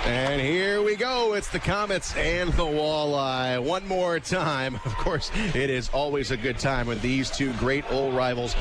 And here we go. It's the Komets and the Walleye. One more time. Of course, it is always a good time when these two great old rivals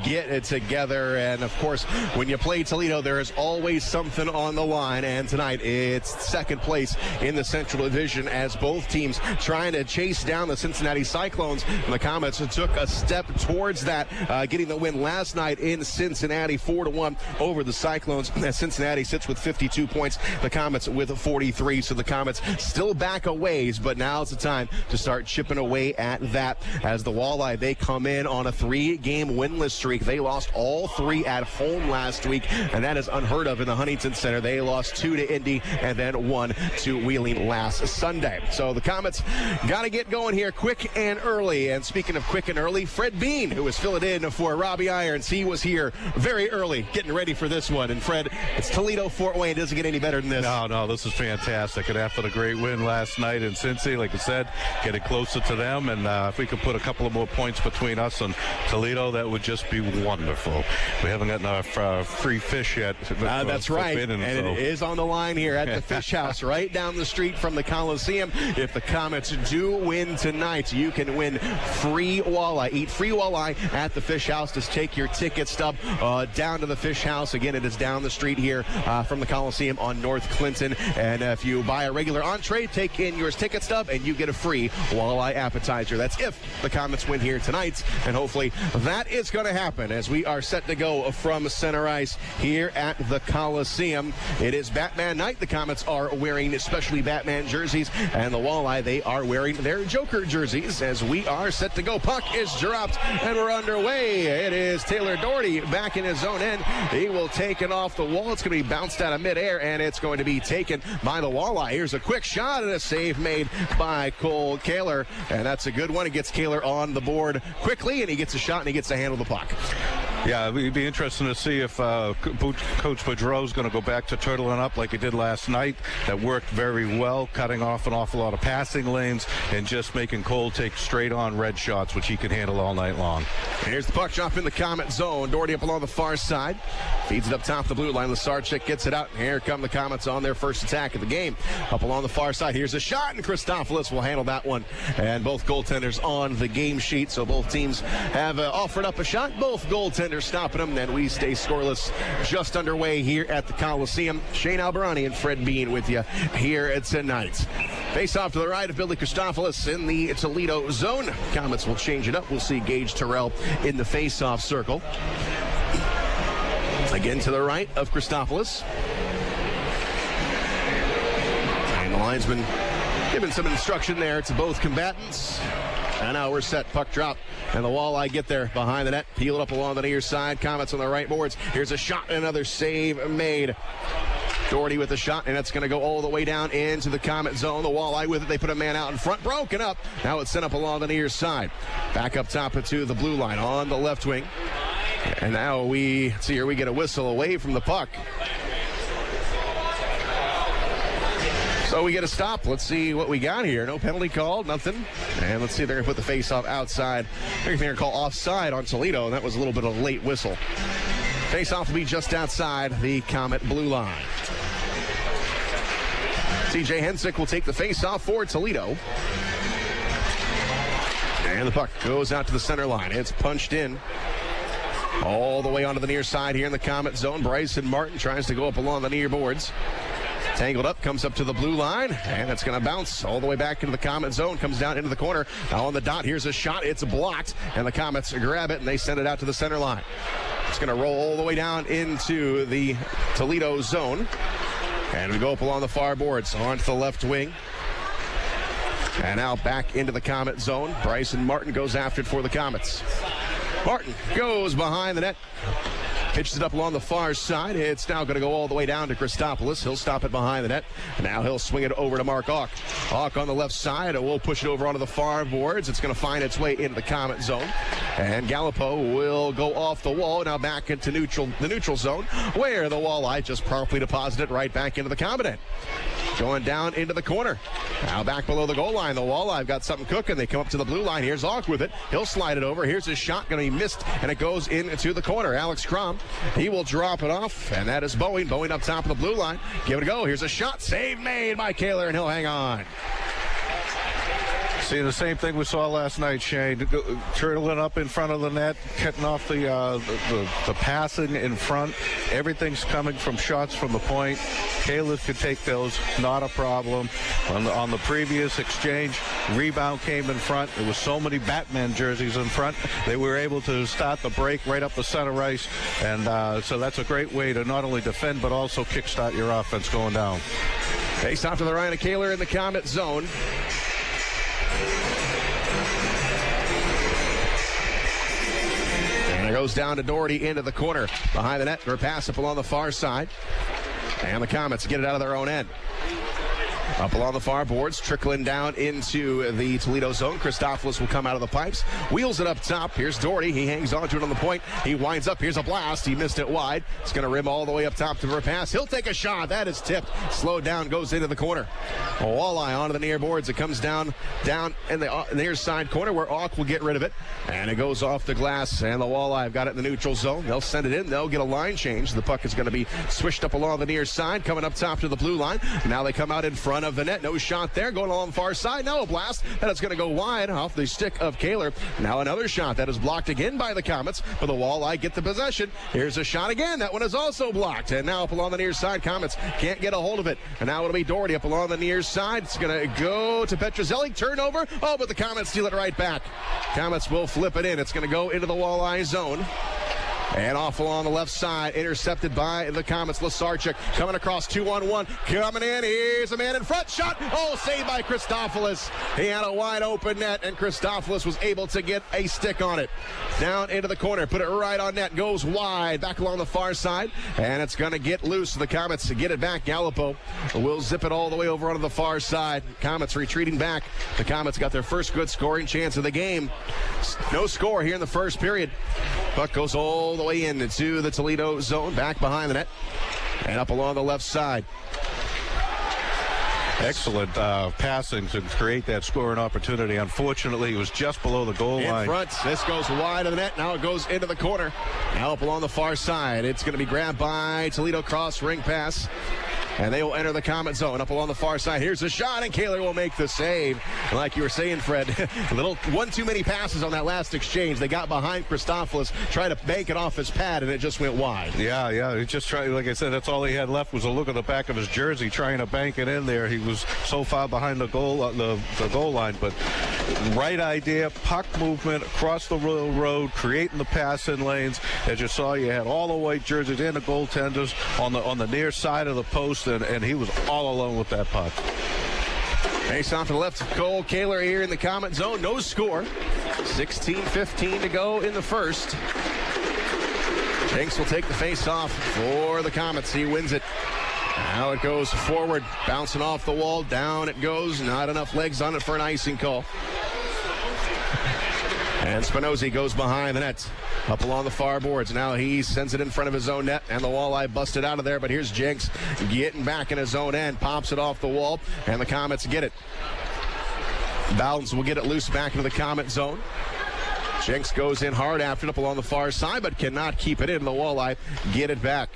get it together. And, of course, when you play Toledo, there is always something on the line. And tonight, it's second place in the Central Division as both teams trying to chase down the Cincinnati Cyclones. And the Komets took a step towards that, getting the win last night in Cincinnati, 4-1 over the Cyclones. Cincinnati sits with 52 points. The Komets with 43, so the Komets still back a ways, but now's the time to start chipping away at that. As the Walleye, they come in on a 3-game winless streak. They lost all 3 at home last week, and that is unheard of in the Huntington Center. They lost 2 to Indy and then 1 to Wheeling last Sunday. So the Komets got to get going here quick and early. And speaking of quick and early, Fred Bean, who was filling in for Robbie Irons, he was here very early getting ready for this one. And Fred, it's Toledo, Fort Wayne. It doesn't get any better than this. No, this is fantastic. And after the great win last night in Cincy, like I said, getting closer to them. And if we could put a couple of more points between us and Toledo, that would just be wonderful. We haven't gotten our free fish yet. That's right. And it is on the line here at the Fish House, right down the street from the Coliseum. If the Komets do win tonight, you can win free walleye. Eat free walleye at the Fish House. Just take your ticket stub down to the Fish House. Again, it is down the street here from the Coliseum on North Clinton. And if you buy a regular entree, take in your ticket stub, and you get a free walleye appetizer. That's if the Komets win here tonight, and hopefully that is going to happen as we are set to go from center ice here at the Coliseum. It is Batman night. The Komets are wearing especially Batman jerseys, and the Walleye, they are wearing their Joker jerseys as we are set to go. Puck is dropped, and we're underway. It is Taylor Doherty back in his own end. He will take it off the wall. It's going to be bounced out of midair, and it's going to be taken by the Walleye. Here's a quick shot and a save made by Kehler, and that's a good one. It gets Kehler on the board quickly, and he gets a shot, and he gets to handle the puck. Yeah, it'd be interesting to see if Coach Petruzzelli is going to go back to turtling up like he did last night. That worked very well, cutting off an awful lot of passing lanes and just making Cole take straight-on red shots, which he can handle all night long. Here's the puck drop in the Komet zone. Doherty up along the far side. Feeds it up top the blue line. Lasarchik gets it out. And here come the Komets on their first attack of the game. Up along the far side. Here's a shot, and Christopoulos will handle that one. And both goaltenders on the game sheet. So both teams have offered up a shot. Both goaltenders stopping them, and we stay scoreless. Just underway here at the Coliseum. Shane Alberani and Fred Bean with you here tonight. Face off to the right of Billy Christopoulos in the Toledo zone. Komets will change it up. We'll see Gage Torrell in the face-off circle. Again to the right of Christopoulos. And the linesman giving some instruction there to both combatants. And now we're set. Puck drop. And the Walleye get there behind the net. Peel it up along the near side. Komets on the right boards. Here's a shot and another save made. Doherty with a shot, and it's going to go all the way down into the Komet zone. The Walleye with it. They put a man out in front. Broken up. Now it's sent up along the near side. Back up top to the blue line on the left wing. And now we see here we get a whistle away from the puck. So we get a stop. Let's see what we got here. No penalty called, nothing. And let's see if they're going to put the face-off outside. They're going to call offside on Toledo, and that was a little bit of a late whistle. Face-off will be just outside the Komet blue line. TJ Hensick will take the face-off for Toledo. And the puck goes out to the center line. It's punched in all the way onto the near side here in the Komet zone. Bryson Martin tries to go up along the near boards. Tangled up, comes up to the blue line, and it's going to bounce all the way back into the Komet zone, comes down into the corner. Now on the dot, here's a shot. It's blocked, and the Komets grab it, and they send it out to the center line. It's going to roll all the way down into the Toledo zone. And we go up along the far boards, onto the left wing. And now back into the Komet zone. Bryson Martin goes after it for the Komets. Martin goes behind the net. Pitches it up along the far side. It's now going to go all the way down to Christopoulos. He'll stop it behind the net. Now he'll swing it over to Mark Hawk. Hawk on the left side. We'll push it over onto the far boards. It's going to find its way into the Komet zone. And Gallipo will go off the wall. Now back into the neutral zone, where the Walleye just promptly deposited right back into the Komet end. going down into the corner. Now back below the goal line. The Walleye got something cooking. They come up to the blue line. Here's Auk with it. He'll slide it over. Here's his shot. Going to be missed, and it goes into the corner. Alex Crom, he will drop it off, and that is Boeing. Boeing up top of the blue line. Give it a go. Here's a shot. Save made by Kehler, and he'll hang on. See, the same thing we saw last night, Shane. Turtling up in front of the net, cutting off the passing in front. Everything's coming from shots from the point. Kehler could take those, not a problem. On the previous exchange, rebound came in front. There was so many Batman jerseys in front. They were able to start the break right up the center ice. And so that's a great way to not only defend, but also kickstart your offense going down. Face off to the right of Kehler in the Komets zone. And it goes down to Doherty into the corner. Behind the net, or pass up along the far side. And the Komets get it out of their own end. Up along the far boards, trickling down into the Toledo zone. Christopoulos will come out of the pipes. Wheels it up top. Here's Doherty. He hangs on to it on the point. He winds up. Here's a blast. He missed it wide. It's going to rim all the way up top to the pass. He'll take a shot. That is tipped. Slowed down, goes into the corner. A Walleye onto the near boards. It comes down in the near side corner where Auk will get rid of it. And it goes off the glass. And the Walleye have got it in the neutral zone. They'll send it in. They'll get a line change. The puck is going to be swished up along the near side, coming up top to the blue line. Now they come out in front of the net. No shot there. Going along the far side. Now a blast. And it's going to go wide off the stick of Kehler. Now another shot that is blocked again by the Komets. But the Walleye get the possession. Here's a shot again. That one is also blocked. And now up along the near side, Komets can't get a hold of it. And now it'll be Doherty up along the near side. It's going to go to Petruzzelli. Turnover. Oh, but the Komets steal it right back. Komets will flip it in. It's going to go into the Walleye zone. And off along the left side, intercepted by the Komets. Lasarchuk coming across 2-on-1. Coming in. Here's a man in front. Shot. Oh, saved by Christopoulos. He had a wide open net, and Christopoulos was able to get a stick on it. Down into the corner. Put it right on net. Goes wide. Back along the far side. And it's going to get loose. The Komets get it back. Gallipo will zip it all the way over onto the far side. Komets retreating back. The Komets got their first good scoring chance of the game. No score here in the first period. Puck goes all the way into the Toledo zone, back behind the net, and up along the left side. Excellent passing to create that scoring opportunity. Unfortunately, it was just below the goal line. In front, this goes wide of the net. Now it goes into the corner. Now up along the far side. It's going to be grabbed by Toledo, cross ring pass. And they will enter the Komet zone. Up along the far side. Here's the shot, and Kehler will make the save. And like you were saying, Fred, a little one too many passes on that last exchange. They got behind Christopoulos, tried to bank it off his pad, and it just went wide. Yeah. He just tried, like I said, that's all he had left was a look at the back of his jersey, trying to bank it in there. He was so far behind the goal line, but right idea, puck movement across the road, creating the pass-in lanes. As you saw, you had all the white jerseys and the goaltenders on the near side of the post. And he was all alone with that puck. Face off to the left. Cole Kehler here in the Komet zone. No score. 16:15 to go in the first. Jenks will take the face off for the Komets. He wins it. Now it goes forward, bouncing off the wall. Down it goes. Not enough legs on it for an icing call. And Spinozzi goes behind the net. Up along the far boards. Now he sends it in front of his own net, and the Walleye busted out of there. But here's Jenks getting back in his own end. Pops it off the wall, and the Komets get it. Bowdens will get it loose back into the Komet zone. Jenks goes in hard after it up along the far side, but cannot keep it in. The Walleye get it back.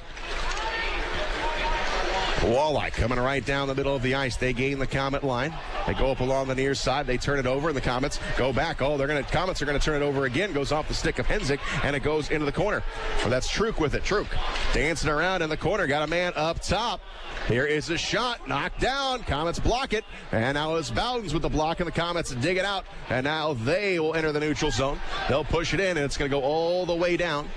Walleye coming right down the middle of the ice. They gain the Komet line. They go up along the near side. They turn it over, and the Komets go back. Oh, Komets are going to turn it over again. Goes off the stick of Henzik, and it goes into the corner. Well, that's Truk with it. Truk dancing around in the corner. Got a man up top. Here is a shot. Knocked down. Komets block it. And now it's Bowdens with the block, and the Komets dig it out. And now they will enter the neutral zone. They'll push it in, and it's going to go all the way down.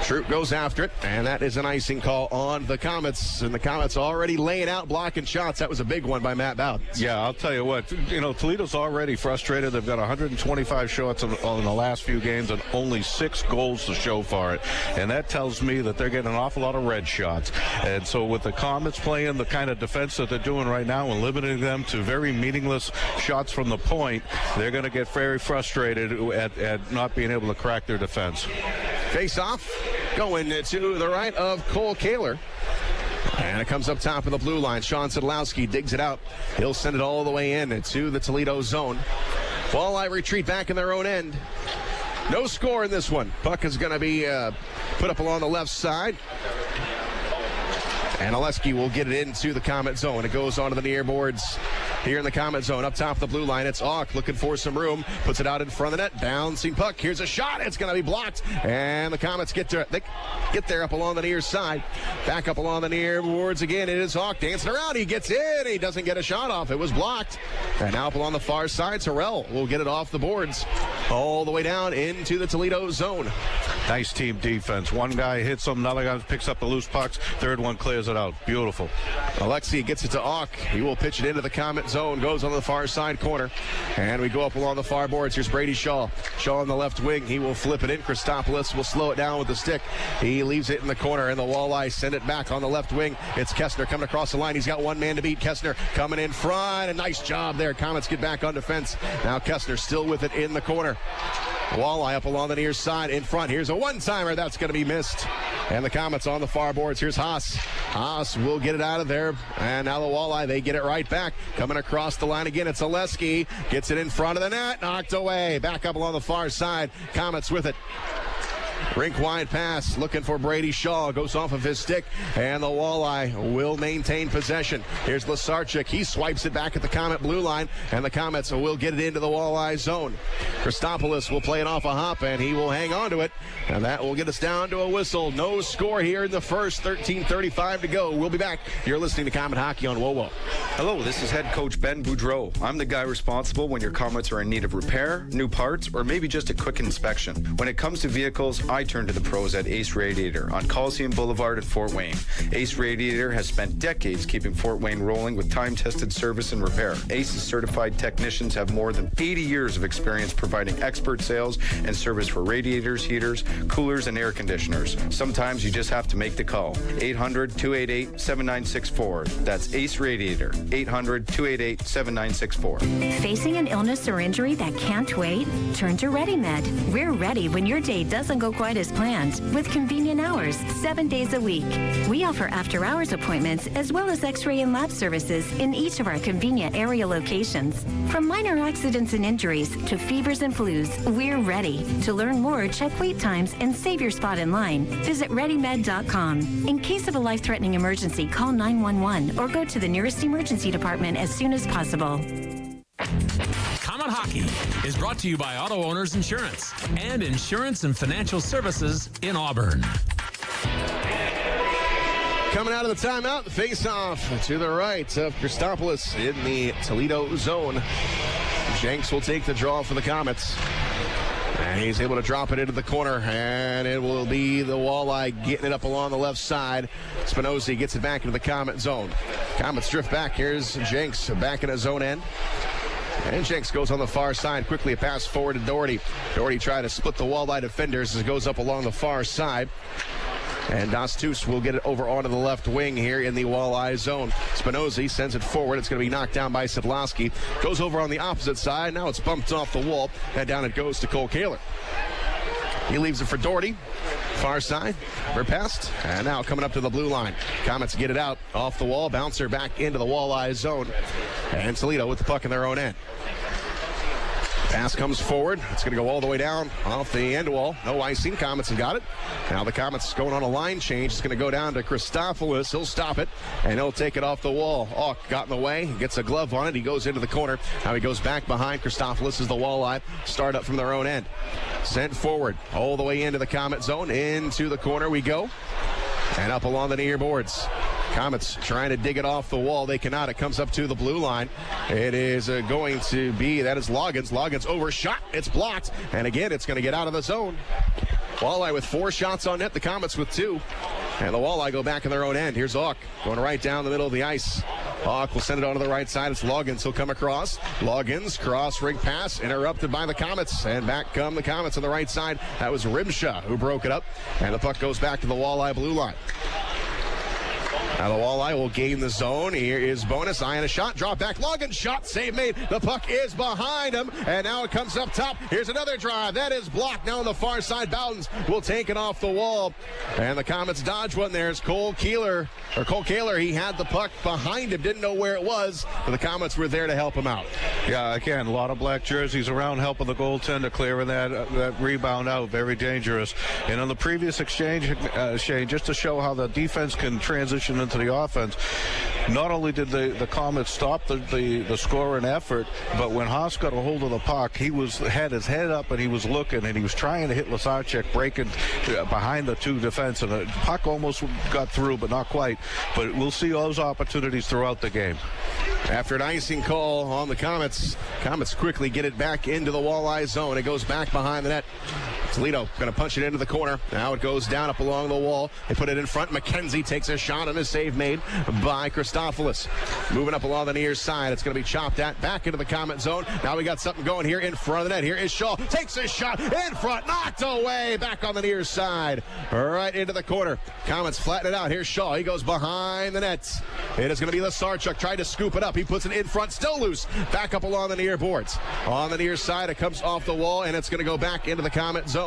Troop goes after it, and that is an icing call on the Komets. And the Komets already laying out, blocking shots. That was a big one by Matt Bowdens. Yeah, I'll tell you what. Toledo's already frustrated. They've got 125 shots in the last few games and only 6 goals to show for it. And that tells me that they're getting an awful lot of red shots. And so with the Komets playing the kind of defense that they're doing right now and limiting them to very meaningless shots from the point, they're going to get very frustrated at not being able to crack their defense. Face off, going to the right of Cole Kehler. And it comes up top of the blue line. Sean Sadlowski digs it out. He'll send it all the way in to the Toledo zone. Walleye retreat back in their own end. No score in this one. Puck is going to be put up along the left side. And Oleski will get it into the Komet zone. It goes onto the near boards here in the Komet zone. Up top of the blue line, it's Auk looking for some room. Puts it out in front of the net. Bouncing puck. Here's a shot. It's going to be blocked. And the Komets get there up along the near side. Back up along the near boards again. It is Auk dancing around. He gets in. He doesn't get a shot off. It was blocked. And now up along the far side, Torrell will get it off the boards. All the way down into the Toledo zone. Nice team defense. One guy hits him, another guy picks up the loose pucks, third one clears it out. Beautiful. Alexi gets it to Auk. He will pitch it into the Komet zone, goes on the far side corner. And we go up along the far boards. Here's Brady Shaw. Shaw on the left wing. He will flip it in. Christopoulos will slow it down with the stick. He leaves it in the corner, and the Walleye send it back on the left wing. It's Kessner coming across the line. He's got one man to beat. Kessner coming in front. A nice job there. Komets get back on defense. Now Kessner still with it in the corner. Walleye up along the near side in front. Here's a one-timer. That's going to be missed. And the Komets on the far boards. Here's Haas. Haas will get it out of there. And now the Walleye, they get it right back. Coming across the line again. It's Oleski. Gets it in front of the net. Knocked away. Back up along the far side. Komets with it. Rink wide pass, looking for Brady Shaw, goes off of his stick, and the Walleye will maintain possession. Here's Lasarchuk, he swipes it back at the Komet blue line, and the Komets will get it into the Walleye zone. Christopoulos will play it off a hop, and he will hang on to it, and that will get us down to a whistle. No score here in the first, 13:35 to go. We'll be back. You're listening to Komet Hockey on WOWO. Hello, this is head coach Ben Boudreau. I'm the guy responsible when your Komets are in need of repair, new parts, or maybe just a quick inspection. When it comes to vehicles, I turn to the pros at Ace Radiator on Coliseum Boulevard in Fort Wayne. Ace Radiator has spent decades keeping Fort Wayne rolling with time-tested service and repair. Ace's certified technicians have more than 80 years of experience providing expert sales and service for radiators, heaters, coolers, and air conditioners. Sometimes you just have to make the call. 800-288-7964. That's Ace Radiator. 800-288-7964. Facing an illness or injury that can't wait? Turn to ReadyMed. We're ready when your day doesn't go quite as planned, with convenient hours, 7 days a week. We offer after-hours appointments as well as x-ray and lab services in each of our convenient area locations. From minor accidents and injuries to fevers and flus, we're ready. To learn more, check wait times and save your spot in line. Visit ReadyMed.com. In case of a life-threatening emergency, call 911 or go to the nearest emergency department as soon as possible. Komet Hockey is brought to you by Auto Owners Insurance and Insurance and Financial Services in Auburn. Coming out of the timeout, the face-off to the right of Christopoulos in the Toledo zone. Jenks will take the draw for the Komets. And he's able to drop it into the corner, and it will be the Walleye getting it up along the left side. Spinozzi gets it back into the Komet zone. Komets drift back. Here's Jenks back in his zone end. And Jenks goes on the far side. Quickly a pass forward to Doherty. Doherty trying to split the Walleye defenders as it goes up along the far side. And Dostus will get it over onto the left wing here in the Walleye zone. Spinozzi sends it forward. It's going to be knocked down by Sadlowski. Goes over on the opposite side. Now it's bumped off the wall. And down it goes to Cole Kehler. He leaves it for Doherty. Far side. Repast. And now coming up to the blue line. Komets get it out off the wall. Bouncer back into the Walleye zone. And Toledo with the puck in their own end. Pass comes forward. It's going to go all the way down off the end wall. No icing. Komets have got it. Now the Komets going on a line change. It's going to go down to Christopoulos. He'll stop it, and he'll take it off the wall. Auk got in the way. He gets a glove on it. He goes into the corner. Now he goes back behind. Christopoulos is the Walleye. Start up from their own end. Sent forward all the way into the Komet zone. Into the corner we go. And up along the near boards. Komets trying to dig it off the wall. They cannot. It comes up to the blue line. It is going to be, that is Loggins. Loggins overshot. It's blocked. And again, it's going to get out of the zone. Walleye with 4 shots on net. The Komets with 2. And the Walleye go back in their own end. Here's Auk going right down the middle of the ice. Auk will send it onto the right side. It's Loggins. He'll come across. Loggins, cross ring pass, interrupted by the Komets. And back come the Komets on the right side. That was Rymsha who broke it up. And the puck goes back to the Walleye blue line. Now the Walleye will gain the zone. Here is Bonus. Eyeing a shot. Drop back. Logan shot. Save made. The puck is behind him. And now it comes up top. Here's another drive. That is blocked. Now on the far side, Bowdens will take it off the wall. And the Komets dodge one. There's Cole Kehler. He had the puck behind him. Didn't know where it was. But the Komets were there to help him out. Yeah, again, a lot of black jerseys around helping the goaltender clearing that rebound out. Very dangerous. And on the previous exchange, Shane, just to show how the defense can transition into the offense, not only did the Komets stop the score and effort, but when Haas got a hold of the puck, he had his head up and he was looking and he was trying to hit Lasarchik, breaking behind the two defense, and the puck almost got through, but not quite. But we'll see those opportunities throughout the game. After an icing call on the Komets quickly get it back into the Walleye zone. It goes back behind the net. Toledo going to punch it into the corner. Now it goes down up along the wall. They put it in front. McKenzie takes a shot and a save made by Christopoulos. Moving up along the near side. It's going to be chopped at back into the Komet zone. Now we got something going here in front of the net. Here is Shaw. Takes a shot in front. Knocked away. Back on the near side. Right into the corner. Komets flatten it out. Here's Shaw. He goes behind the net. It is going to be Lasarchuk. Tried to scoop it up. He puts it in front. Still loose. Back up along the near boards. On the near side, it comes off the wall, and it's going to go back into the Komet zone.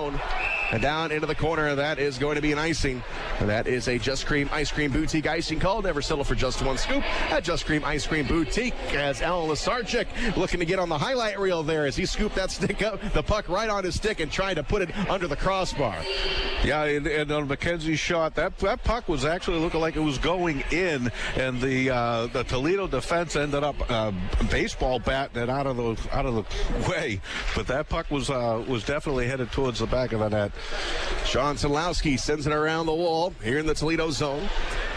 And down into the corner, that is going to be an icing. That is a Just Cream Ice Cream Boutique icing call. Never settle for just one scoop at Just Cream Ice Cream Boutique, as Alan Lasarchuk looking to get on the highlight reel there as he scooped that stick up, the puck right on his stick and tried to put it under the crossbar. Yeah, and on McKenzie's shot, that puck was actually looking like it was going in, and the Toledo defense ended up baseball batting it out of the way. But that puck was definitely headed towards the back of the net. Sean Sadlowski sends it around the wall here in the Toledo zone.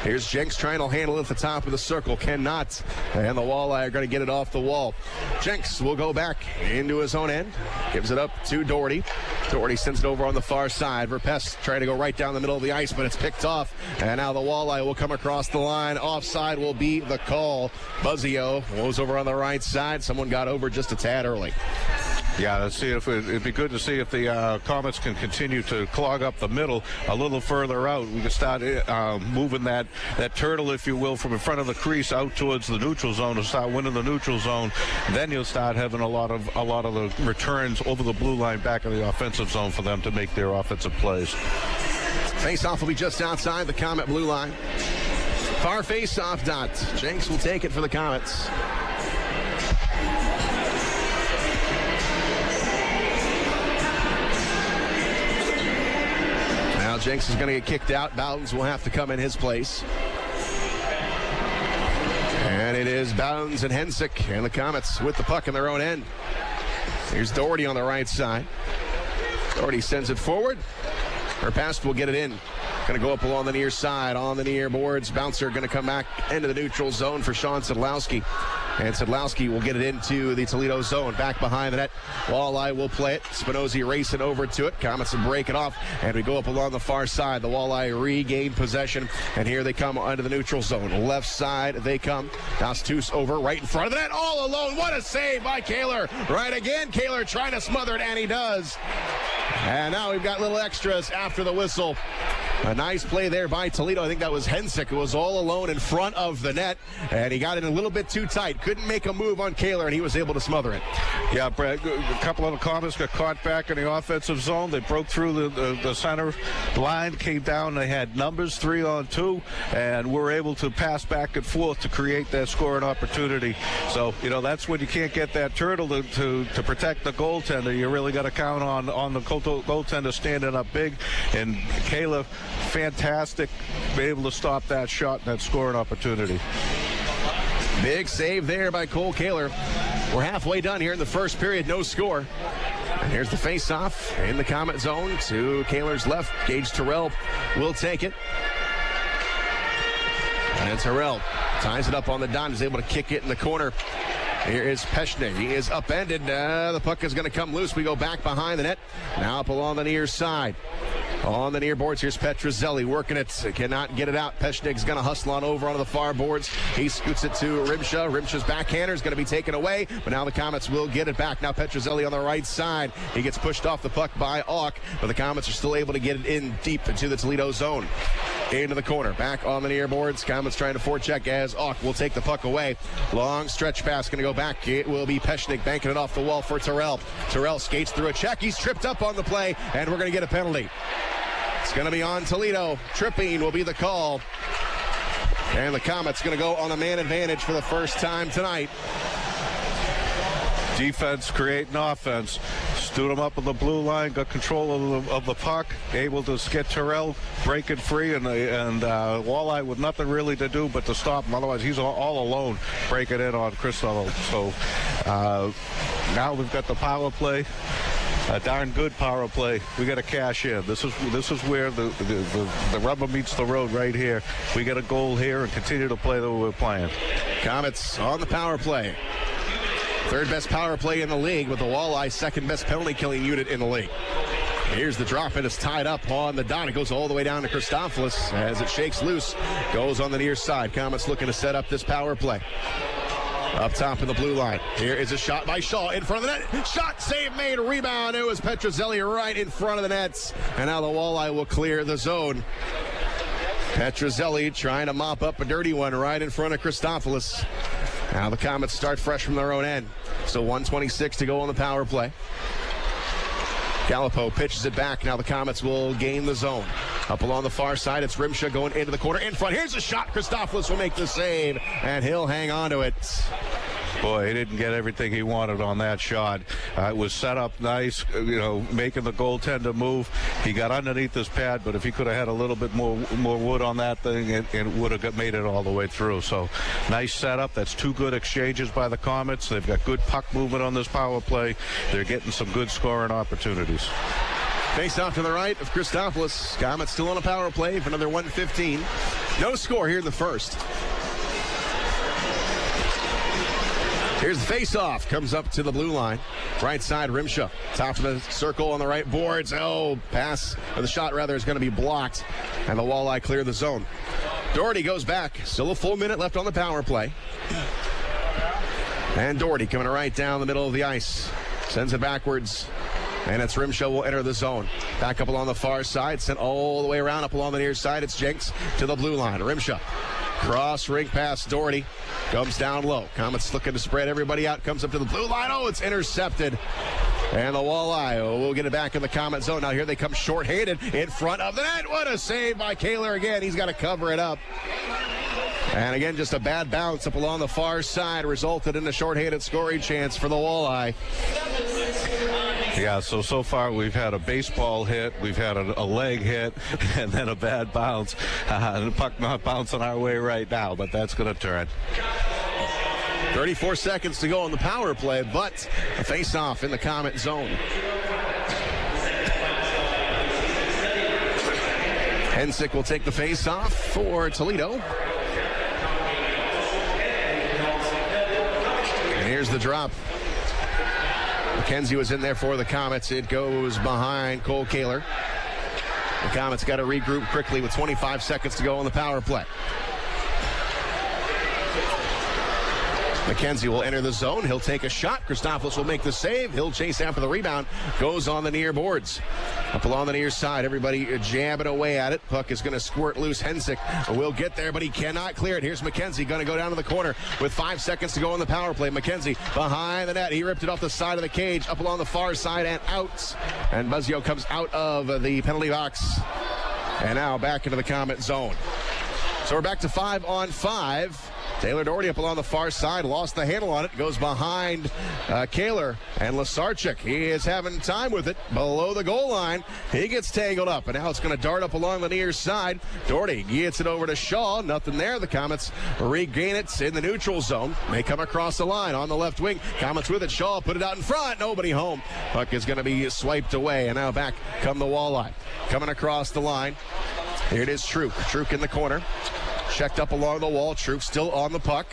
Here's Jenks trying to handle it at the top of the circle. Cannot. And the Walleye are going to get it off the wall. Jenks will go back into his own end. Gives it up to Doherty. Doherty sends it over on the far side. Verpest trying to go right down the middle of the ice, but it's picked off. And now the Walleye will come across the line. Offside will be the call. Buzzio was over on the right side. Someone got over just a tad early. Yeah, let's see if it'd be good to see if the Komets can continue to clog up the middle a little further out. We can start moving that turtle, if you will, from in front of the crease out towards the neutral zone and start winning the neutral zone. Then you'll start having a lot of the returns over the blue line back in the offensive zone for them to make their offensive plays. Face-off will be just outside the Komet blue line. Far face-off dot. Jenks will take it for the Komets. Jenks is going to get kicked out. Bowdens will have to come in his place. And it is Bowdens and Hensick and the Komets with the puck in their own end. Here's Doherty on the right side. Doherty sends it forward. Verpest will get it in. Going to go up along the near side, on the near boards. Bouncer going to come back into the neutral zone for Sean Sadlowski. And Sadlowski will get it into the Toledo zone. Back behind the net. Walleye will play it. Spinozzi racing over to it. Komets will break it off. And we go up along the far side. The Walleye regain possession. And here they come under the neutral zone. Left side they come. Dastus over right in front of the net. All alone. What a save by Kehler. Right again. Kehler trying to smother it, and he does. And now we've got little extras after the whistle. A nice play there by Toledo. I think that was Hensick who was all alone in front of the net, and he got it a little bit too tight. Couldn't make a move on Kehler, and he was able to smother it. Yeah, Brad, a couple of the Komets got caught back in the offensive zone. They broke through the center line, came down. They had numbers 3-on-2, and were able to pass back and forth to create that scoring opportunity. So, that's when you can't get that turtle to protect the goaltender. You really got to count on the goaltender standing up big, and Kehler, fantastic, be able to stop that shot and that scoring opportunity. Big save there by Cole Kehler. We're halfway done here in the first period, no score. And here's the face-off in the Komet zone to Kehler's left. Gage Torrell will take it. And Torrell ties it up on the dot. Is able to kick it in the corner. Here is Peshnik. He is upended. The puck is going to come loose. We go back behind the net. Now up along the near side. On the near boards, here's Petruzzelli working it. Cannot get it out. Peshnik's going to hustle on over onto the far boards. He scoots it to Rymsha. Rymsha's backhander is going to be taken away, but now the Komets will get it back. Now Petruzzelli on the right side. He gets pushed off the puck by Auk, but the Komets are still able to get it in deep into the Toledo zone. into the corner. Back on the near boards. Komets trying to forecheck as Auk will take the puck away. Long stretch pass going to go back. It will be Peshnik banking it off the wall for Torrell. Torrell skates through a check. He's tripped up on the play, and we're going to get a penalty. It's going to be on Toledo. Tripping will be the call. And the Komets going to go on a man advantage for the first time tonight. Defense creating offense. Stood him up on the blue line, got control of the puck, able to get Torrell breaking free, and Walleye with nothing really to do but to stop him. Otherwise, he's all alone breaking in on Cristobal. So now we've got the power play. A darn good power play. We got to cash in. This is where the rubber meets the road right here. We get a goal here and continue to play the way we're playing. Komets on the power play. Third best power play in the league, with the Walleye second best penalty killing unit in the league. Here's the drop. It is tied up on the dot. It goes all the way down to Christopoulos as it shakes loose. Goes on the near side. Komets looking to set up this power play. Up top in the blue line. Here is a shot by Shaw in front of the net. Shot, save made, rebound. It was Petruzzelli right in front of the nets. And now the Walleye will clear the zone. Petruzzelli trying to mop up a dirty one right in front of Christopoulos. Now the Komets start fresh from their own end. So 1:26 to go on the power play. Gallipo pitches it back. Now the Komets will gain the zone. Up along the far side, it's Rymsha going into the corner. In front, here's a shot. Christopoulos will make the save, and he'll hang on to it. Boy, he didn't get everything he wanted on that shot. It was set up nice, making the goaltender move. He got underneath his pad, but if he could have had a little bit more wood on that thing, it would have made it all the way through. So, nice setup. That's two good exchanges by the Komets. They've got good puck movement on this power play. They're getting some good scoring opportunities. Face off to the right of Christopoulos. Komets still on a power play for another 1:15. No score here in the first. Here's the face-off. Comes up to the blue line. Right side, Rymsha. Top of the circle on the right boards. Pass, or the shot rather, is going to be blocked. And the Walleye clear the zone. Doherty goes back. Still a full minute left on the power play. And Doherty coming right down the middle of the ice. Sends it backwards. And it's Rymsha will enter the zone. Back up along the far side. Sent all the way around up along the near side. It's Jenks to the blue line. Rymsha. Cross ring pass. Doherty comes down low. Komets looking to spread everybody out. Comes up to the blue line. It's intercepted. And the Walleye will get it back in the Komet zone. Now here they come short-handed in front of the net. What a save by Kehler again. He's got to cover it up. And again, just a bad bounce up along the far side resulted in a short-handed scoring chance for the Walleye. Yeah, so far we've had a baseball hit, we've had a leg hit, and then a bad bounce. The puck not bouncing our way right now, but that's going to turn. 34 seconds to go on the power play, but a face-off in the Komet zone. Hensick will take the face-off for Toledo. And here's the drop. McKenzie was in there for the Komets. It goes behind Cole Kehler. The Komets got to regroup quickly with 25 seconds to go on the power play. McKenzie will enter the zone. He'll take a shot. Christopoulos will make the save. He'll chase after the rebound. Goes on the near boards. Up along the near side. Everybody jabbing away at it. Puck is going to squirt loose. Hensick will get there, but he cannot clear it. Here's McKenzie going to go down to the corner with 5 seconds to go on the power play. McKenzie behind the net. He ripped it off the side of the cage. Up along the far side and out. And Buzzio comes out of the penalty box. And now back into the Komet zone. So we're back to 5-on-5. Taylor Doherty up along the far side, lost the handle on it, goes behind Kehler and Lasarchuk. He is having time with it below the goal line. He gets tangled up, and now it's going to dart up along the near side. Doherty gets it over to Shaw. Nothing there. The Komets regain it in the neutral zone. They come across the line on the left wing. Komets with it. Shaw put it out in front. Nobody home. Puck is going to be swiped away, and now back come the Walleye. Coming across the line. Here it is, Truk. Truk in the corner. Checked up along the wall. Truk still on the puck.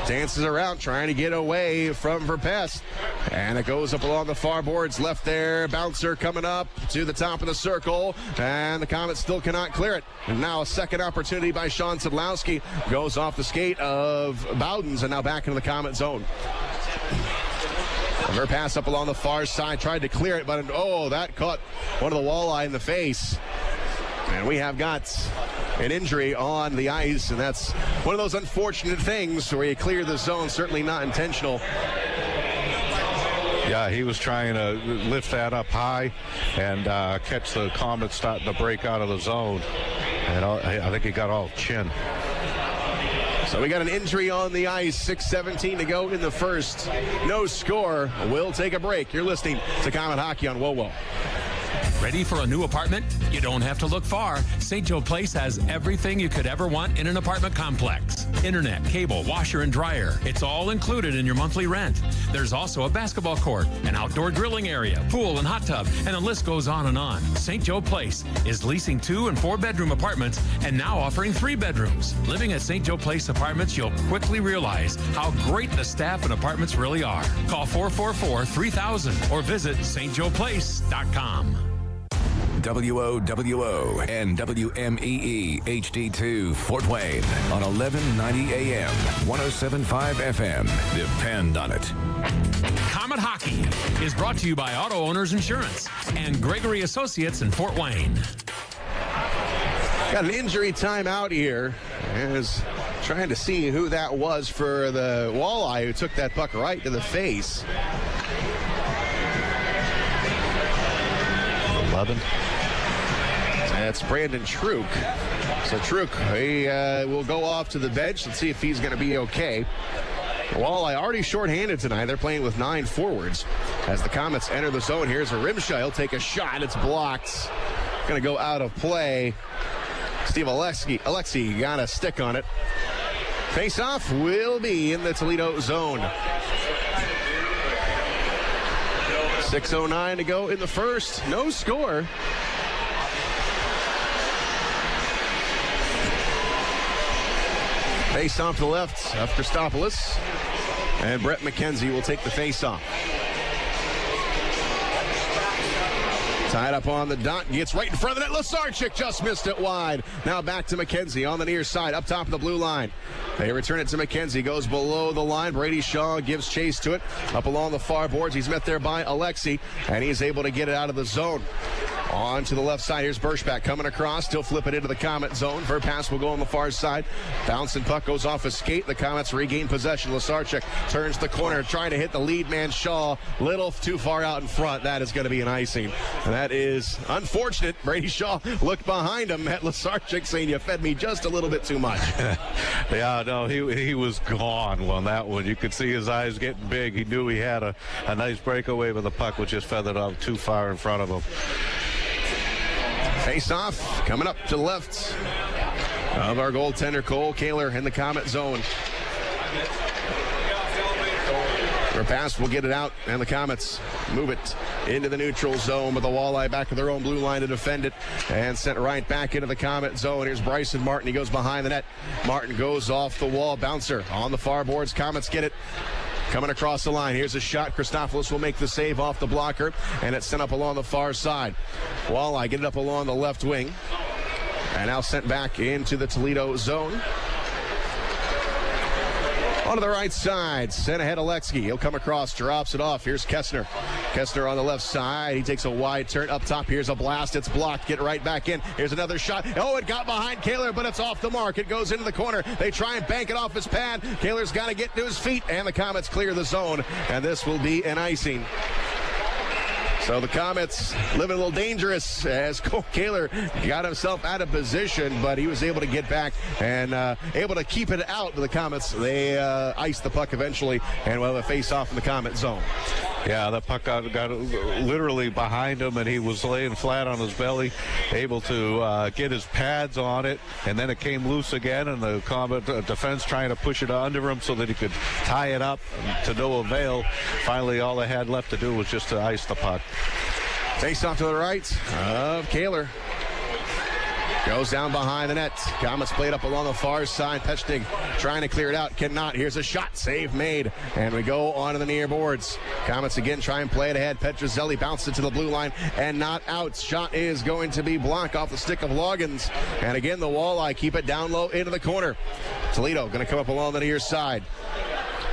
Dances around trying to get away from Verpest. And it goes up along the far boards. Left there. Bouncer coming up to the top of the circle. And the Komets still cannot clear it. And now a second opportunity by Sean Sadlowski. Goes off the skate of Bowdens and now back into the Komet zone. Verpest up along the far side. Tried to clear it, but that caught one of the Walleye in the face. And we have got an injury on the ice, and that's one of those unfortunate things where you clear the zone, certainly not intentional. Yeah, he was trying to lift that up high and catch the Komets starting to break out of the zone. And I think he got all chin. So we got an injury on the ice, 6:17 to go in the first. No score. We'll take a break. You're listening to Komet Hockey on WOWO. Ready for a new apartment? You don't have to look far. St. Joe Place has everything you could ever want in an apartment complex. Internet, cable, washer, and dryer. It's all included in your monthly rent. There's also a basketball court, an outdoor grilling area, pool, and hot tub, and the list goes on and on. St. Joe Place is leasing 2- and 4-bedroom apartments and now offering 3 bedrooms. Living at St. Joe Place Apartments, you'll quickly realize how great the staff and apartments really are. Call 444-3000 or visit stjoeplace.com. WOWO and WMEE HD2 Fort Wayne on 1190 AM, 107.5 FM. Depend on it. Komet Hockey is brought to you by Auto Owners Insurance and Gregory Associates in Fort Wayne. Got an injury timeout here. As trying to see who that was for the Walleye who took that puck right to the face. 11. That's Brandon Truk. So Truk, he will go off to the bench. Let's see if he's going to be okay. Walleye already shorthanded tonight. They're playing with 9 forwards. As the Komets enter the zone, here's a Rymsha. He'll take a shot. It's blocked. Going to go out of play. Steve Alexei got a stick on it. Face-off will be in the Toledo zone. 6:09 to go in the first. No score. Face-off to the left of Christopoulos. And Brett McKenzie will take the face-off. Tied up on the dot, gets right in front of the net. Lasarchik just missed it wide. Now back to McKenzie on the near side, up top of the blue line. They return it to McKenzie, goes below the line. Brady Shaw gives chase to it. Up along the far boards, he's met there by Alexei, and he's able to get it out of the zone. On to the left side, here's Bershback coming across. Still flip it into the Komet zone. Verpass will go on the far side. Bouncing puck goes off a skate. The Komets regain possession. Lasarchik turns the corner, trying to hit the lead man Shaw. Little too far out in front. That is going to be an icing. And that is unfortunate. Brady Shaw looked behind him at Lasarchik saying, "You fed me just a little bit too much." Yeah, no, he was gone on that one. You could see his eyes getting big. He knew he had a nice breakaway, but the puck was just feathered out too far in front of him. Face-off coming up to the left of our goaltender, Kehler, in the Komet zone. Pass will get it out, and the Komets move it into the neutral zone, but the Walleye back to their own blue line to defend it and sent right back into the Komet zone. Here's Bryson Martin. He goes behind the net. Martin goes off the wall. Bouncer on the far boards. Komets get it. Coming across the line. Here's a shot. Christopoulos will make the save off the blocker, and it's sent up along the far side. Walleye get it up along the left wing, and now sent back into the Toledo zone. On to the right side, sent ahead Alexei. He'll come across, drops it off. Here's Kessner. Kessner on the left side. He takes a wide turn up top. Here's a blast. It's blocked. Get right back in. Here's another shot. Oh, it got behind Kehler, but it's off the mark. It goes into the corner. They try and bank it off his pad. Kehler's got to get to his feet, and the Komets clear the zone, and this will be an icing. So the Komets living a little dangerous as Kehler got himself out of position, but he was able to get back and able to keep it out to the Komets. They iced the puck eventually, and we'll have a face-off in the Komet zone. Yeah, the puck got literally behind him, and he was laying flat on his belly, able to get his pads on it, and then it came loose again, and the Komet defense trying to push it under him so that he could tie it up to no avail. Finally, all they had left to do was just to ice the puck. Face off to the right of Kehler. Goes down behind the net. Komets played up along the far side. Pechtig trying to clear it out. Cannot. Here's a shot. Save made. And we go on to the near boards. Komets again try and play it ahead. Petruzzelli bounced it to the blue line and not out. Shot is going to be blocked off the stick of Loggins. And again, the Walleye keep it down low into the corner. Toledo going to come up along the near side.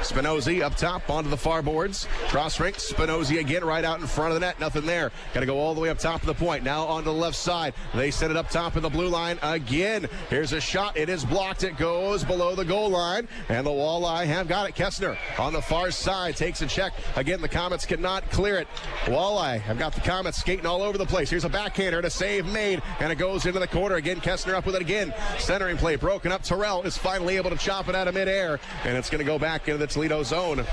Spinozzi up top onto the far boards. Cross rink. Spinozzi again right out in front of the net. Nothing there. Got to go all the way up top of the point. Now onto the left side. They set it up top of the blue line again. Here's a shot. It is blocked. It goes below the goal line. And the Walleye have got it. Kessner on the far side takes a check. Again, the Komets cannot clear it. Walleye have got the Komets skating all over the place. Here's a backhander and a save made. And it goes into the corner. Again, Kessner up with it again. Centering play broken up. Torrell is finally able to chop it out of midair. And it's going to go back into the Toledo zone.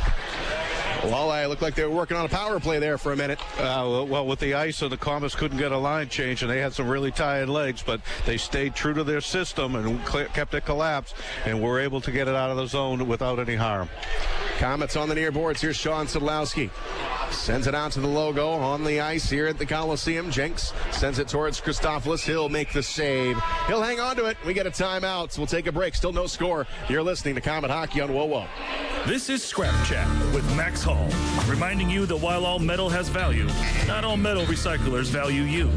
Walleye looked like they were working on a power play there for a minute. Well, with the ice, the Komets couldn't get a line change, and they had some really tired legs, but they stayed true to their system and kept it collapsed, and were able to get it out of the zone without any harm. Komets on the near boards. Here's Sean Sadlowski. Sends it out to the logo on the ice here at the Coliseum. Jenks sends it towards Christopoulos. He'll make the save. He'll hang on to it. We get a timeout. So we'll take a break. Still no score. You're listening to Komet Hockey on WoWo. This is Scrap Chat with Max Hall, reminding you that while all metal has value, not all metal recyclers value you.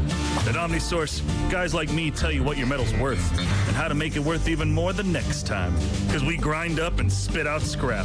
At OmniSource, guys like me tell you what your metal's worth and how to make it worth even more the next time. Because we grind up and spit out scrap,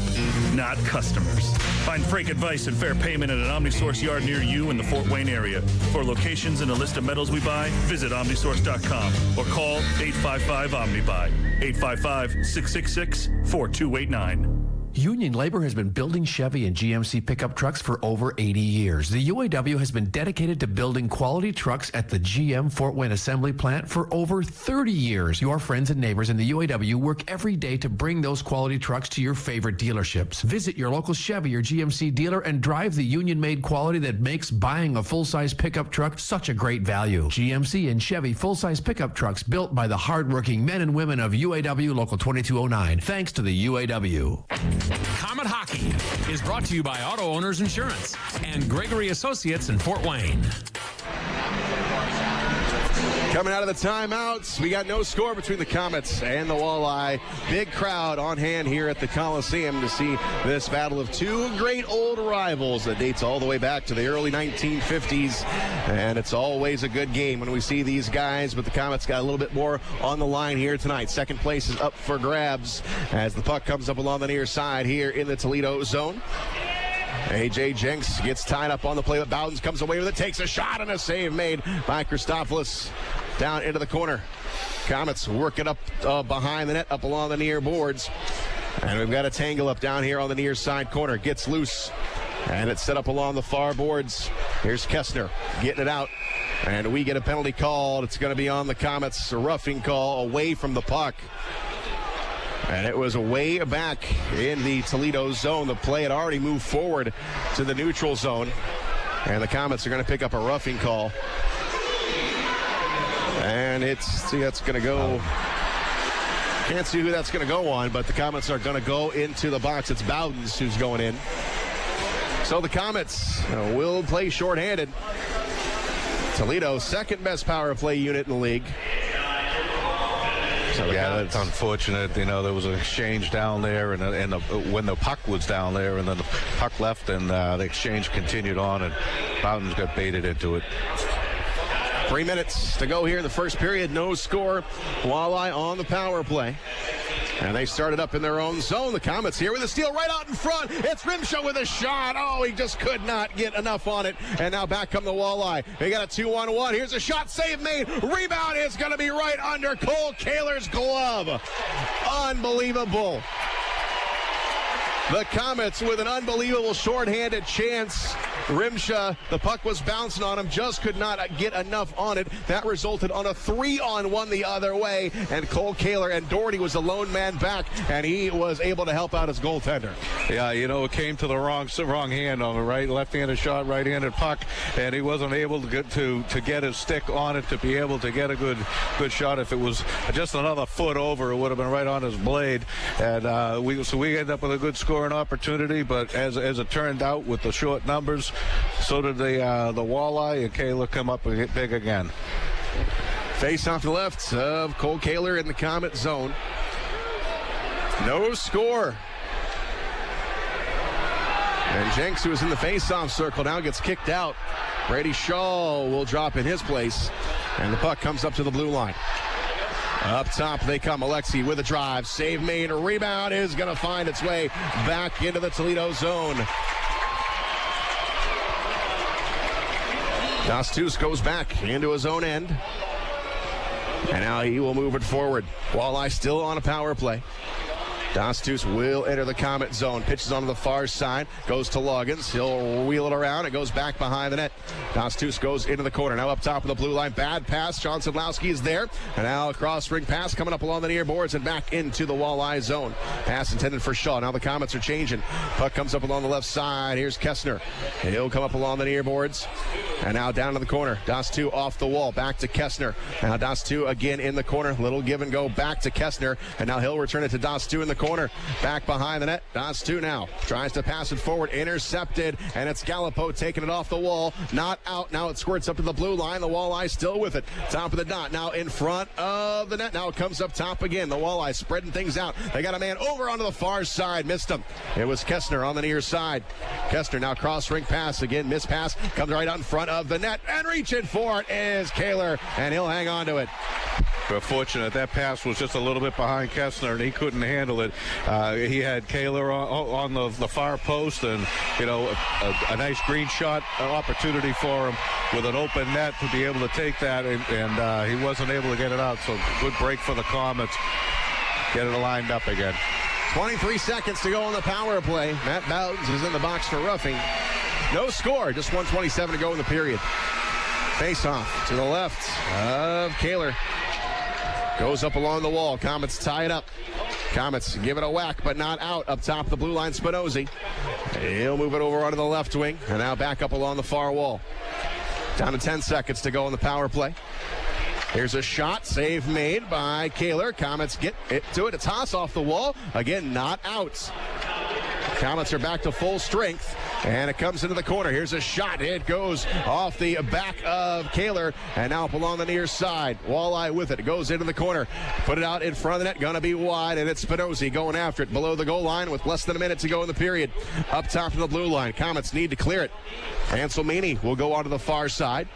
not customers. Find freight advice and fair payment at an OmniSource yard near you in the Fort Wayne area. For locations and a list of metals we buy, visit OmniSource.com or call 855-OmniBuy, 855-666-4289. Union Labor has been building Chevy and GMC pickup trucks for over 80 years. The UAW has been dedicated to building quality trucks at the GM Fort Wayne Assembly Plant for over 30 years. Your friends and neighbors in the UAW work every day to bring those quality trucks to your favorite dealerships. Visit your local Chevy or GMC dealer and drive the union-made quality that makes buying a full-size pickup truck such a great value. GMC and Chevy full-size pickup trucks built by the hardworking men and women of UAW Local 2209. Thanks to the UAW. Komet Hockey is brought to you by Auto Owners Insurance and Gregory Associates in Fort Wayne. Coming out of the timeouts, we got no score between the Komets and the Walleye. Big crowd on hand here at the Coliseum to see this battle of two great old rivals that dates all the way back to the early 1950s. And it's always a good game when we see these guys, but the Komets got a little bit more on the line here tonight. Second place is up for grabs as the puck comes up along the near side here in the Toledo zone. A.J. Jenks gets tied up on the play, but Bowdens comes away with it, takes a shot, and a save made by Christopoulos down into the corner. Komets work it up behind the net, up along the near boards. And we've got a tangle up down here on the near side corner. Gets loose, and it's set up along the far boards. Here's Kessner getting it out, and we get a penalty called. It's going to be on the Komets, a roughing call away from the puck. And it was way back in the Toledo zone. The play had already moved forward to the neutral zone. And the Komets are going to pick up a roughing call. And that's going to go. Can't see who that's going to go on, but the Komets are going to go into the box. It's Bowdens who's going in. So the Komets will play shorthanded. Toledo, second best power play unit in the league. Yeah, that's unfortunate. You know, there was an exchange down there, and when the puck was down there, and then the puck left, and the exchange continued on, and Bowdens got baited into it. 3 minutes to go here in the first period. No score. Walleye on the power play. And they started up in their own zone. The Komets here with a steal right out in front. It's Rymsha with a shot. Oh, he just could not get enough on it. And now back come the Walleye. They got a 2-on-1. Here's a shot. Save made. Rebound is going to be right under Cole Kehler's glove. Unbelievable. The Komets with an unbelievable shorthanded chance. Rymsha, the puck was bouncing on him, just could not get enough on it. That resulted on a 3-on-1 the other way, and Cole Kehler, and Doherty was a lone man back, and he was able to help out his goaltender. Yeah, you know, it came to the wrong hand on the right, left-handed shot, right-handed puck, and he wasn't able to get his stick on it to be able to get a good shot. If it was just another foot over, it would have been right on his blade, and we ended up with a good scoring opportunity. But as it turned out, with the short numbers, so did the Walleye, and Kehler come up big again. Face off to the left of Cole Kehler in the Komet zone. No score. And Jenks, who was in the face-off circle, now gets kicked out. Brady Shaw will drop in his place, and the puck comes up to the blue line. Up top they come. Alexi with a drive. Save made. A rebound is going to find its way back into the Toledo zone. Dostus goes back into his own end. And now he will move it forward. Walleye still on a power play. Dostus will enter the Komet zone. Pitches onto the far side. Goes to Loggins. He'll wheel it around. It goes back behind the net. Dostus goes into the corner. Now up top of the blue line. Bad pass. John Sedlowski is there. And now a cross-ring pass coming up along the near boards and back into the Walleye zone. Pass intended for Shaw. Now the Komets are changing. Puck comes up along the left side. Here's Kessner. He'll come up along the near boards. And now down to the corner. Dostus off the wall. Back to Kessner. Now Dostus again in the corner. Little give and go back to Kessner. And now he'll return it to Dostus in the corner. Back behind the net. Dostus now tries to pass it forward. Intercepted. And it's Gallipo taking it off the wall. Not out. Now it squirts up to the blue line. The Walleye still with it. Top of the dot. Now in front of the net. Now it comes up top again. The Walleye spreading things out. They got a man over onto the far side. Missed him. It was Kessner on the near side. Kessner now cross-ring pass. Again, miss pass. Comes right out in front of the net. And reaching for it is Kehler. And he'll hang on to it. We're fortunate that pass was just a little bit behind Kessner, and he couldn't handle it. He had Kehler on the far post, and a nice green shot opportunity for him with an open net to be able to take that, and he wasn't able to get it out. So good break for the Komets. Get it lined up again. 23 seconds to go on the power play. Matt Bowdens is in the box for roughing. No score, just 1:27 to go in the period. Face off to the left of Kehler. Goes up along the wall. Komets tie it up. Komets give it a whack, but not out. Up top of the blue line, Spinozzi. He'll move it over onto the left wing, and now back up along the far wall. Down to 10 seconds to go in the power play. Here's a shot. Save made by Kehler. Komets get it to it. A toss off the wall. Again, not out. Komets are back to full strength, and it comes into the corner. Here's a shot. It goes off the back of Kehler, and now up along the near side. Walleye with it. It goes into the corner. Put it out in front of the net. Gonna be wide, and it's Spinozzi going after it below the goal line with less than a minute to go in the period. Up top of the blue line. Komets need to clear it. Anselmini will go onto the far side.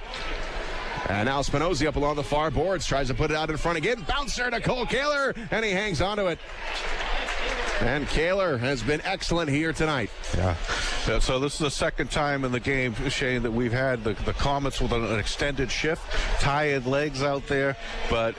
And now Spinozzi up along the far boards. Tries to put it out in front again. Bouncer to Cole Kehler, and he hangs onto it. And Kehler has been excellent here tonight. Yeah. So this is the second time in the game, Shane, that we've had the Komets with an extended shift, tired legs out there, but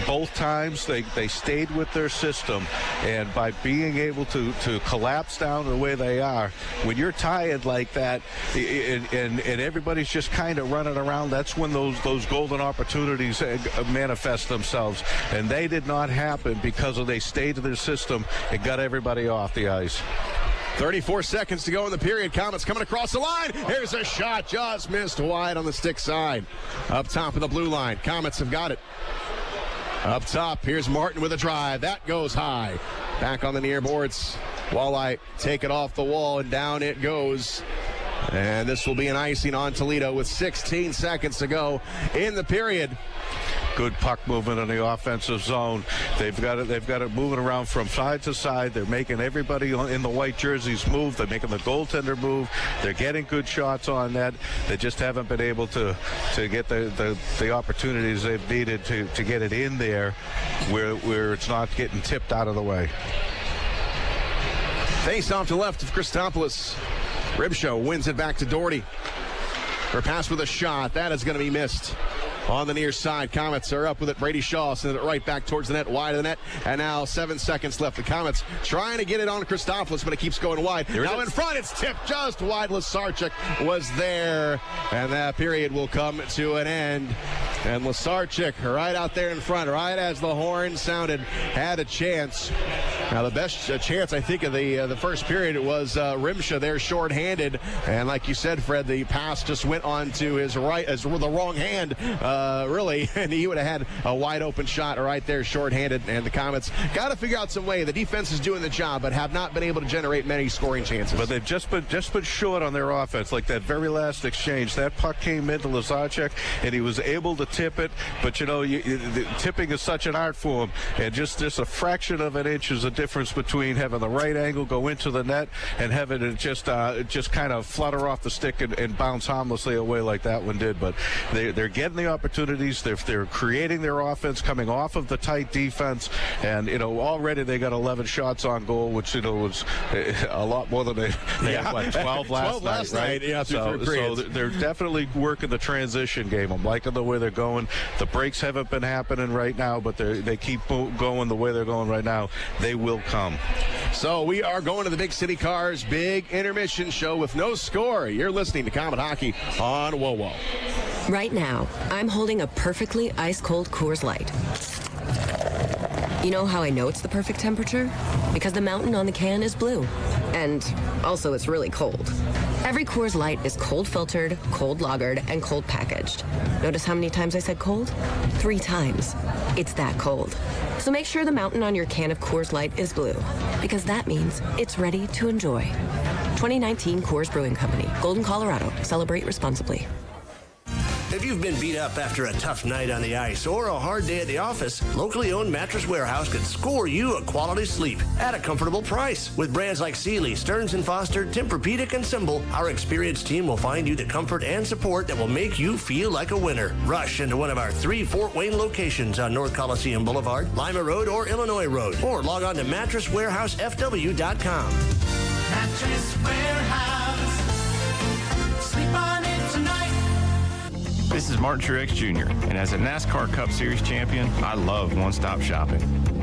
both times they stayed with their system, and by being able to collapse down the way they are, when you're tired like that, and everybody's just kind of running around, that's when those golden opportunities manifest themselves, and they did not happen because they stayed to their system and got everybody off the ice. 34 seconds to go in the period. Komets coming across the line. Here's a shot. Just missed wide on the stick side. Up top of the blue line. Komets have got it. Up top, here's Martin with a drive. That goes high. Back on the near boards. Walleye take it off the wall, and down it goes. And this will be an icing on Toledo with 16 seconds to go in the period. Good puck movement in the offensive zone. They've got it moving around from side to side. They're making everybody in the white jerseys move. They're making the goaltender move. They're getting good shots on net. They just haven't been able to get the opportunities they've needed to get it in there where it's not getting tipped out of the way. Face off to left of Christopoulos. Rymsha wins it back to Doherty. Her pass with a shot. That is going to be missed. On the near side, Komets are up with it. Brady Shaw sends it right back towards the net, wide of the net. And now 7 seconds left. The Komets trying to get it on Christopoulos, but it keeps going wide. Now in front, it's tipped just wide. Lasarchuk was there. And that period will come to an end. And Lasarchuk right out there in front, right as the horn sounded, had a chance. Now the best chance, I think, of the first period was Rymsha there shorthanded. And like you said, Fred, the pass just went on to his right, as with the wrong hand, really, and he would have had a wide open shot right there shorthanded. And the Komets got to figure out some way. The defense is doing the job, but have not been able to generate many scoring chances. But they've just been short on their offense. Like that very last exchange, that puck came into Lasarchuk, and he was able to tip it. But the tipping is such an art form, and just a fraction of an inch is a difference between having the right angle go into the net and having it just kind of flutter off the stick and bounce harmlessly away like that one did. But they're getting the opportunities. They're creating their offense coming off of the tight defense, and already they got 11 shots on goal, which was a lot more than they had 12 last night. Right? Yeah, so they're definitely working the transition game. I'm liking the way they're going. The breaks haven't been happening right now, but they keep going the way they're going right now. They will come. So we are going to the Big City Cars Big Intermission Show with no score. You're listening to Comet Hockey on WoWo. Right now, I'm holding a perfectly ice-cold Coors Light. You know how I know it's the perfect temperature? Because the mountain on the can is blue. And also, it's really cold. Every Coors Light is cold filtered, cold lagered, and cold packaged. Notice how many times I said cold? 3 times. It's that cold. So make sure the mountain on your can of Coors Light is blue, because that means it's ready to enjoy. 2019 Coors Brewing Company, Golden, Colorado. Celebrate responsibly. If you've been beat up after a tough night on the ice or a hard day at the office, locally owned Mattress Warehouse can score you a quality sleep at a comfortable price. With brands like Sealy, Stearns & Foster, Tempur-Pedic, and Symbol, our experienced team will find you the comfort and support that will make you feel like a winner. Rush into one of our 3 Fort Wayne locations on North Coliseum Boulevard, Lima Road, or Illinois Road, or log on to mattresswarehousefw.com. Mattress Warehouse. Sleep on it tonight. This is Martin Truex Jr., and as a NASCAR Cup Series champion, I love one-stop shopping.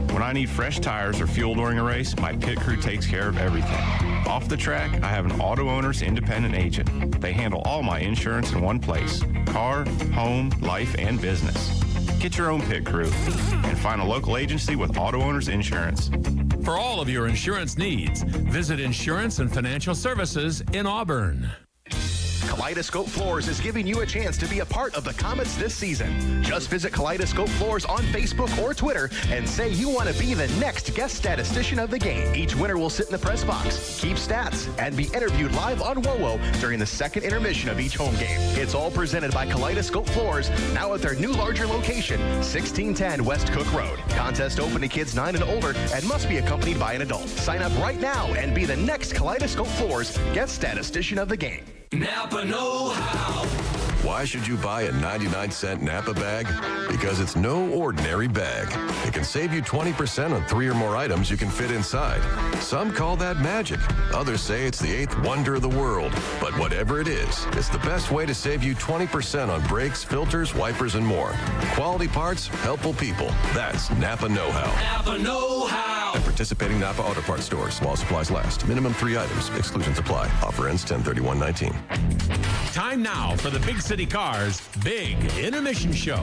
When I need fresh tires or fuel during a race, my pit crew takes care of everything. Off the track, I have an auto owner's independent agent. They handle all my insurance in one place: car, home, life, and business. Get your own pit crew and find a local agency with auto owner's insurance. For all of your insurance needs, visit Insurance and Financial Services in Auburn. Kaleidoscope Floors is giving you a chance to be a part of the Komets this season. Just visit Kaleidoscope Floors on Facebook or Twitter and say you want to be the next guest statistician of the game. Each winner will sit in the press box, keep stats, and be interviewed live on WoWo during the second intermission of each home game. It's all presented by Kaleidoscope Floors, now at their new larger location, 1610 West Cook Road. Contest open to kids 9 and older and must be accompanied by an adult. Sign up right now and be the next Kaleidoscope Floors guest statistician of the game. Napa know-how. Why should you buy a 99-cent Napa bag? Because it's no ordinary bag. It can save you 20% on 3 or more items you can fit inside. Some call that magic. Others say it's the 8th wonder of the world. But whatever it is, it's the best way to save you 20% on brakes, filters, wipers, and more. Quality parts, helpful people. That's Napa know-how. Napa know-how. At participating Napa Auto Parts stores while supplies last. Minimum 3 items. Exclusions apply. Offer ends 10/31/19. Time now for the Big City Cars Big Intermission Show.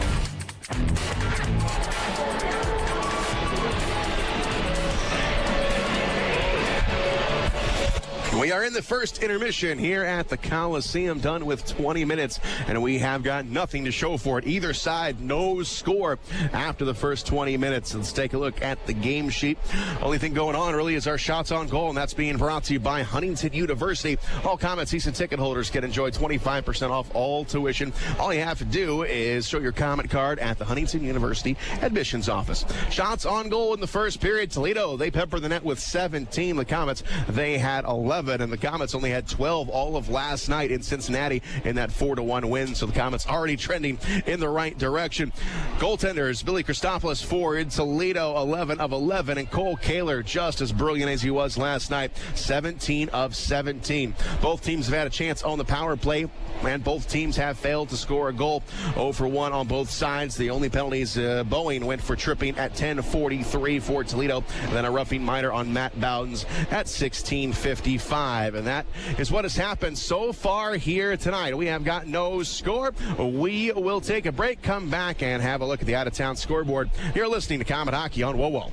We are in the first intermission here at the Coliseum, done with 20 minutes, and we have got nothing to show for it. Either side, no score after the first 20 minutes. Let's take a look at the game sheet. Only thing going on really is our shots on goal, and that's being brought to you by Huntington University. All Komets season ticket holders can enjoy 25% off all tuition. All you have to do is show your Komet card at the Huntington University admissions office. Shots on goal in the first period. Toledo, they peppered the net with 17. The Komets, they had 11. And the Komets only had 12 all of last night in Cincinnati in that 4-1 win. So the Komets already trending in the right direction. Goaltenders, Billy Christopoulos forward, Toledo 11 of 11, and Cole Kehler just as brilliant as he was last night, 17 of 17. Both teams have had a chance on the power play, and both teams have failed to score a goal. 0 for 1 on both sides. The only penalties, Boeing went for tripping at 10:43 for Toledo, and then a roughing minor on Matt Bowden's at 16:55. And that is what has happened so far here tonight. We have got no score. We will take a break, come back, and have a look at the out-of-town scoreboard. You're listening to Komet Hockey on WoWo.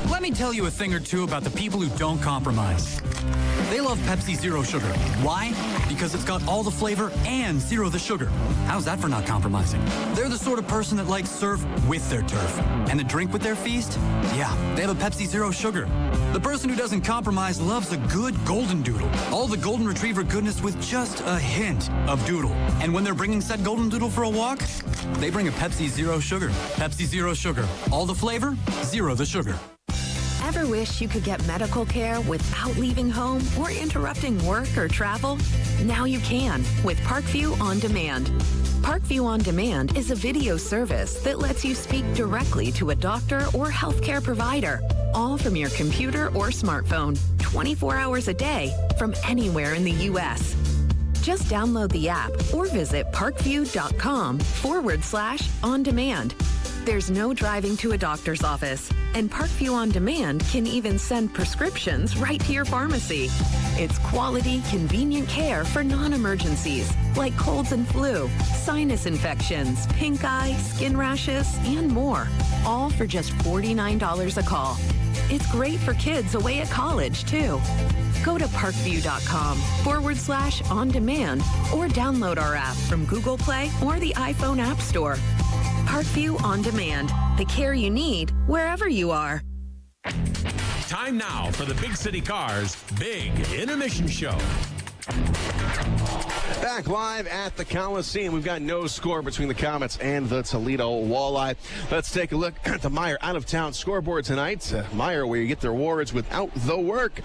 Let me tell you a thing or two about the people who don't compromise. They love Pepsi Zero Sugar. Why? Because it's got all the flavor and zero the sugar. How's that for not compromising? They're the sort of person that likes surf with their turf. And the drink with their feast? Yeah, they have a Pepsi Zero Sugar. The person who doesn't compromise loves a good golden doodle. All the golden retriever goodness with just a hint of doodle. And when they're bringing said golden doodle for a walk, they bring a Pepsi Zero Sugar. Pepsi Zero Sugar. All the flavor, zero the sugar. Ever wish you could get medical care without leaving home or interrupting work or travel? Now you can with Parkview On Demand. Parkview On Demand is a video service that lets you speak directly to a doctor or healthcare provider, all from your computer or smartphone, 24 hours a day, from anywhere in the U.S. Just download the app or visit parkview.com/on-demand. There's no driving to a doctor's office, and Parkview On Demand can even send prescriptions right to your pharmacy. It's quality, convenient care for non-emergencies like colds and flu, sinus infections, pink eye, skin rashes, and more, all for just $49 a call. It's great for kids away at college, too. Go to parkview.com/on-demand or download our app from Google Play or the iPhone App Store. Parkview On Demand, the care you need wherever you are. Time now for the Big City Cars Big Intermission Show. Back live at the Coliseum. We've got no score between the Komets and the Toledo Walleye. Let's take a look at the Meyer out-of-town scoreboard tonight. Meyer, where you get the rewards without the work.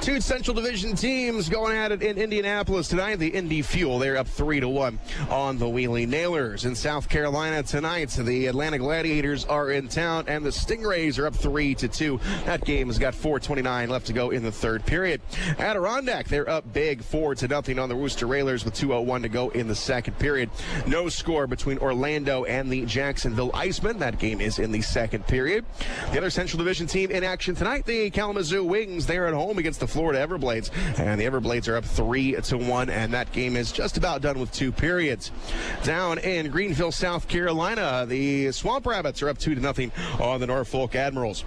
Two Central Division teams going at it in Indianapolis tonight. The Indy Fuel, they're up 3-1 on the Wheelie Nailers. In South Carolina tonight, the Atlanta Gladiators are in town, and the Stingrays are up 3-2. That game has got 4:29 left to go in the third period. Adirondack, they're up big 4-0 on the Worcester Railers with 2:01 to go in the second period. No score between Orlando and the Jacksonville Icemen. That game is in the second period. The other Central Division team in action tonight, the Kalamazoo Wings. They're at home against the Florida Everblades, and the Everblades are up 3-1, and that game is just about done with 2 periods. Down in Greenville, South Carolina, the Swamp Rabbits are up 2-0 on the Norfolk Admirals.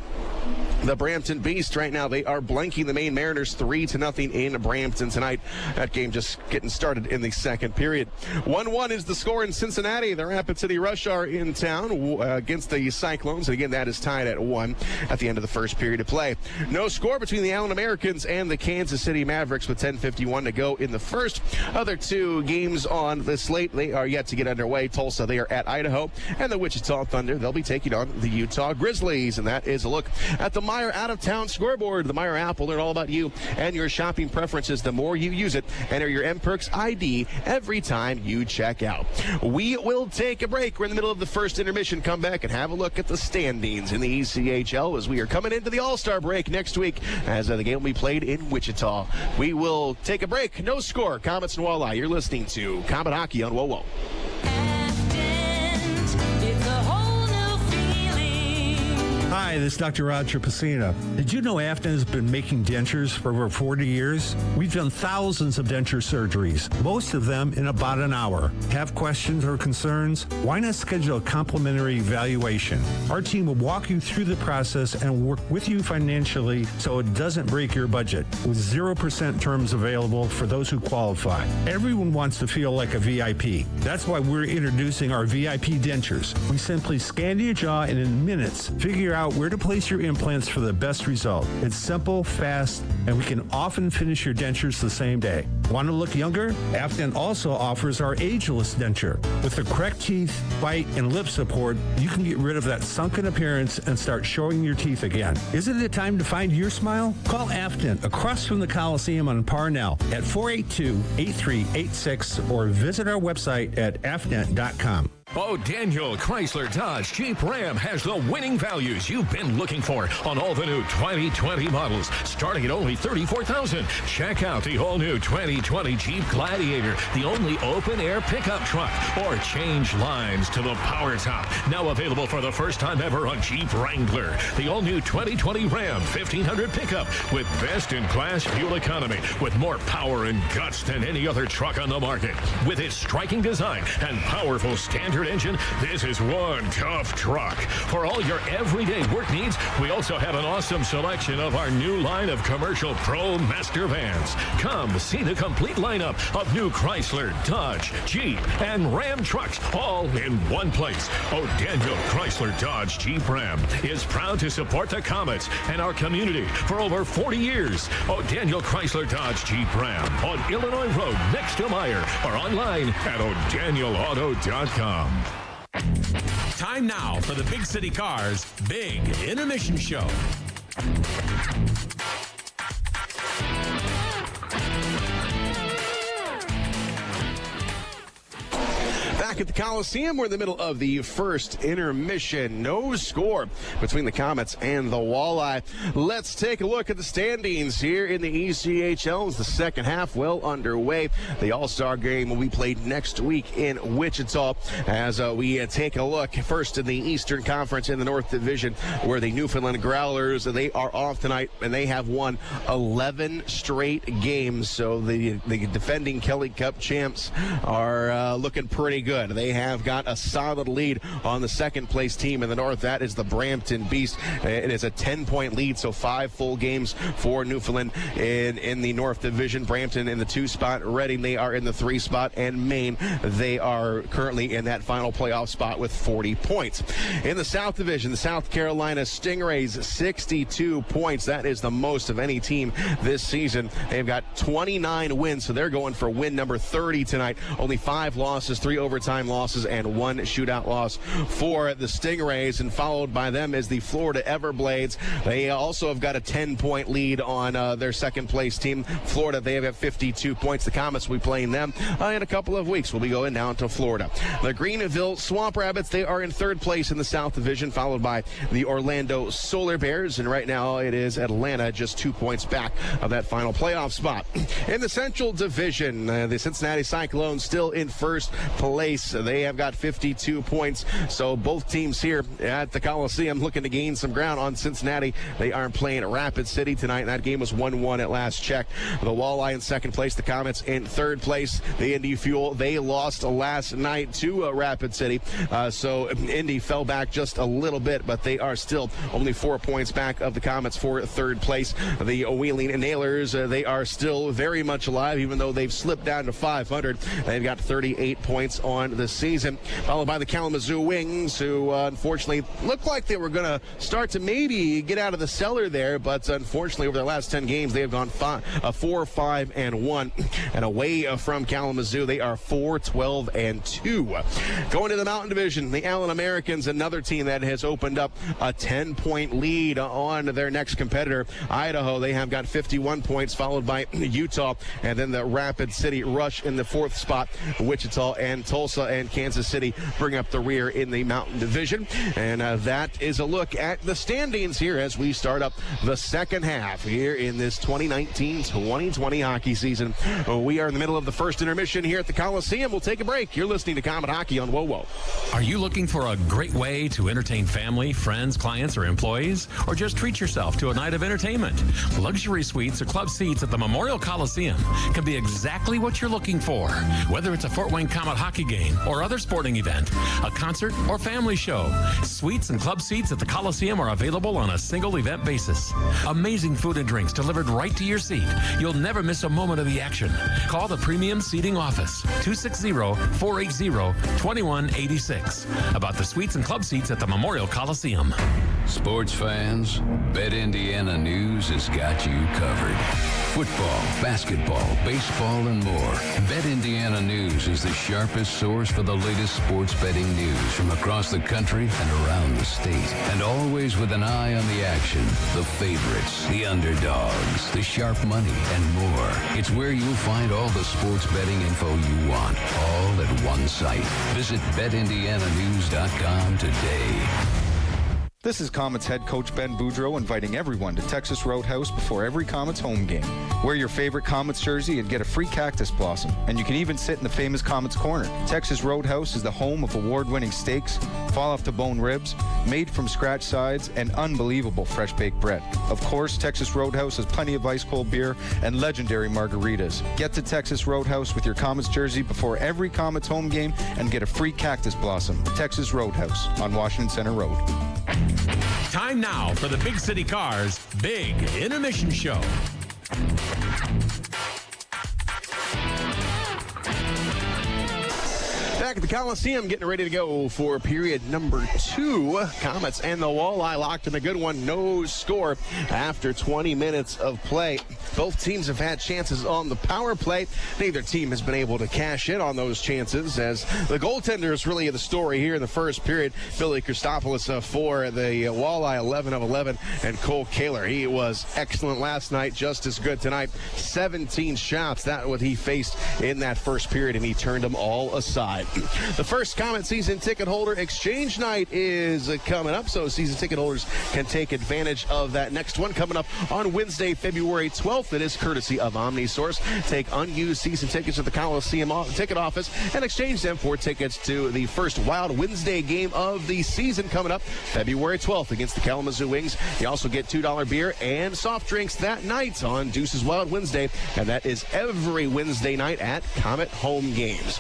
The Brampton Beast right now, they are blanking the Maine Mariners 3-0 in Brampton tonight. That game just getting started in the second period. 1-1 is the score in Cincinnati. The Rapid City Rush are in town against the Cyclones. And again, that is tied at 1 at the end of the first period of play. No score between the Allen Americans and the Kansas City Mavericks with 10:51 to go in the first. Other 2 games on the slate, they are yet to get underway. Tulsa, they are at Idaho. And the Wichita Thunder, they'll be taking on the Utah Grizzlies. And that is a look at the Meyer out-of-town scoreboard. The Meyer app will learn all about you and your shopping preferences. The more you use it, enter your MPerks ID every time you check out. We will take a break. We're in the middle of the first intermission. Come back and have a look at the standings in the ECHL as we are coming into the All-Star break next week as the game will be played in Wichita. We will take a break. No score. Komets and Walleye. You're listening to Komet Hockey on WoWo. Hi, this is Dr. Roger Pacina. Did you know Afton has been making dentures for over 40 years? We've done thousands of denture surgeries, most of them in about an hour. Have questions or concerns? Why not schedule a complimentary evaluation? Our team will walk you through the process and work with you financially so it doesn't break your budget, with 0% terms available for those who qualify. Everyone wants to feel like a VIP. That's why we're introducing our VIP dentures. We simply scan your jaw and in minutes figure out where to place your implants for the best result. It's simple, fast, and we can often finish your dentures the same day. Want to look younger? Afton also offers our ageless denture. With the correct teeth, bite, and lip support, you can get rid of that sunken appearance and start showing your teeth again. Isn't it time to find your smile? Call Afton across from the Coliseum on Parnell at 482-8386 or visit our website at afton.com. Daniel Chrysler Dodge Jeep Ram has the winning values you've been looking for on all the new 2020 models, starting at only $34,000. Check out the all-new 2020 Jeep Gladiator, the only open-air pickup truck, or change lines to the Power Top, now available for the first time ever on Jeep Wrangler. The all-new 2020 Ram 1500 pickup with best-in-class fuel economy, with more power and guts than any other truck on the market. With its striking design and powerful standard engine, this is one tough truck. For all your everyday work needs, we also have an awesome selection of our new line of commercial Pro Master vans. Come see the complete lineup of new Chrysler, Dodge, Jeep, and Ram trucks, all in one place. Daniel Chrysler Dodge Jeep Ram is proud to support the Komets and our community for over 40 years. Daniel Chrysler Dodge Jeep Ram on Illinois Road next to Meyer, or online at o'danielauto.com. Time now for the Big City Cars Big Intermission Show. Back at the Coliseum, we're in the middle of the first intermission. No score between the Komets and the Walleye. Let's take a look at the standings here in the ECHL. It's the second half well underway. The All-Star game will be played next week in Wichita as we take a look first in the Eastern Conference in the North Division, where the Newfoundland Growlers, they are off tonight and they have won 11 straight games. So the defending Kelly Cup champs are looking pretty good. They have got a solid lead on the second place team in the North. That is the Brampton Beast. It is a 10-point lead, so 5 full games for Newfoundland in the North Division. Brampton in the 2 spot. Reading, they are in the 3 spot. And Maine, they are currently in that final playoff spot with 40 points. In the South Division, the South Carolina Stingrays, 62 points. That is the most of any team this season. They've got 29 wins, so they're going for win number 30 tonight. Only 5 losses, 3 overtime losses, and 1 shootout loss for the Stingrays, and followed by them is the Florida Everblades. They also have got a 10-point lead on their second place team. Florida, they have got 52 points. The Komets will be playing them in a couple of weeks. We'll be going down to Florida. The Greenville Swamp Rabbits, they are in 3rd place in the South Division, followed by the Orlando Solar Bears, and right now it is Atlanta just 2 points back of that final playoff spot. In the Central Division, the Cincinnati Cyclones still in 1st place. They have got 52 points. So both teams here at the Coliseum looking to gain some ground on Cincinnati. They are playing at Rapid City tonight. That game was 1-1 at last check. The Walleye in 2nd place. The Komets in 3rd place. The Indy Fuel, they lost last night to Rapid City. So Indy fell back just a little bit, but they are still only 4 points back of the Komets for 3rd place. The Wheeling Nailers, they are still very much alive, even though they've slipped down to 500. They've got 38 points on the season, followed by the Kalamazoo Wings, who unfortunately looked like they were going to start to maybe get out of the cellar there, but unfortunately over their last 10 games they have gone 4-5-1, and away from Kalamazoo they are 4-12-2. Going to the Mountain Division, the Allen Americans, another team that has opened up a 10-point lead on their next competitor, Idaho. They have got 51 points, followed by Utah, and then the Rapid City Rush in the 4th spot. Wichita and Tulsa and Kansas City bring up the rear in the Mountain Division. And that is a look at the standings here as we start up the second half here in this 2019-2020 hockey season. We are in the middle of the first intermission here at the Coliseum. We'll take a break. You're listening to Comet Hockey on WoWo. Are you looking for a great way to entertain family, friends, clients, or employees? Or just treat yourself to a night of entertainment? Luxury suites or club seats at the Memorial Coliseum can be exactly what you're looking for. Whether it's a Fort Wayne Comet hockey game or other sporting event, a concert, or family show, suites and club seats at the Coliseum are available on a single event basis. Amazing food and drinks delivered right to your seat. You'll never miss a moment of the action. Call the Premium Seating Office, 260-480-2186, about the suites and club seats at the Memorial Coliseum. Sports fans, Bet Indiana News has got you covered. Football, basketball, baseball, and more. Bet Indiana News is the sharpest source for the latest sports betting news from across the country and around the state. And always with an eye on the action, the favorites, the underdogs, the sharp money, and more. It's where you'll find all the sports betting info you want, all at one site. Visit BetIndianaNews.com today. This is Komets head coach Ben Boudreau inviting everyone to Texas Roadhouse before every Komets home game. Wear your favorite Komets jersey and get a free cactus blossom. And you can even sit in the famous Komets Corner. Texas Roadhouse is the home of award-winning steaks, fall-off-the-bone ribs, made-from-scratch sides, and unbelievable fresh-baked bread. Of course, Texas Roadhouse has plenty of ice-cold beer and legendary margaritas. Get to Texas Roadhouse with your Komets jersey before every Komets home game and get a free cactus blossom. Texas Roadhouse on Washington Center Road. Time now for the Big City Cars Big Intermission Show. Back Back at the Coliseum, getting ready to go for period number 2. Komets and the Walleye locked in a good one. No score after 20 minutes of play. Both teams have had chances on the power play. Neither team has been able to cash in on those chances, as the goaltender is really the story here in the first period. Billy Christopoulos for the Walleye, 11 of 11, and Cole Kehler. He was excellent last night, just as good tonight. 17 shots, that's what he faced in that first period, and he turned them all aside. The first Komet season ticket holder exchange night is coming up, so season ticket holders can take advantage of that next one coming up on Wednesday, February 12th. It is courtesy of OmniSource. Take unused season tickets at the Coliseum ticket office and exchange them for tickets to the first Wild Wednesday game of the season coming up February 12th against the Kalamazoo Wings. You also get $2 beer and soft drinks that night on Deuces Wild Wednesday, and that is every Wednesday night at Komet home games.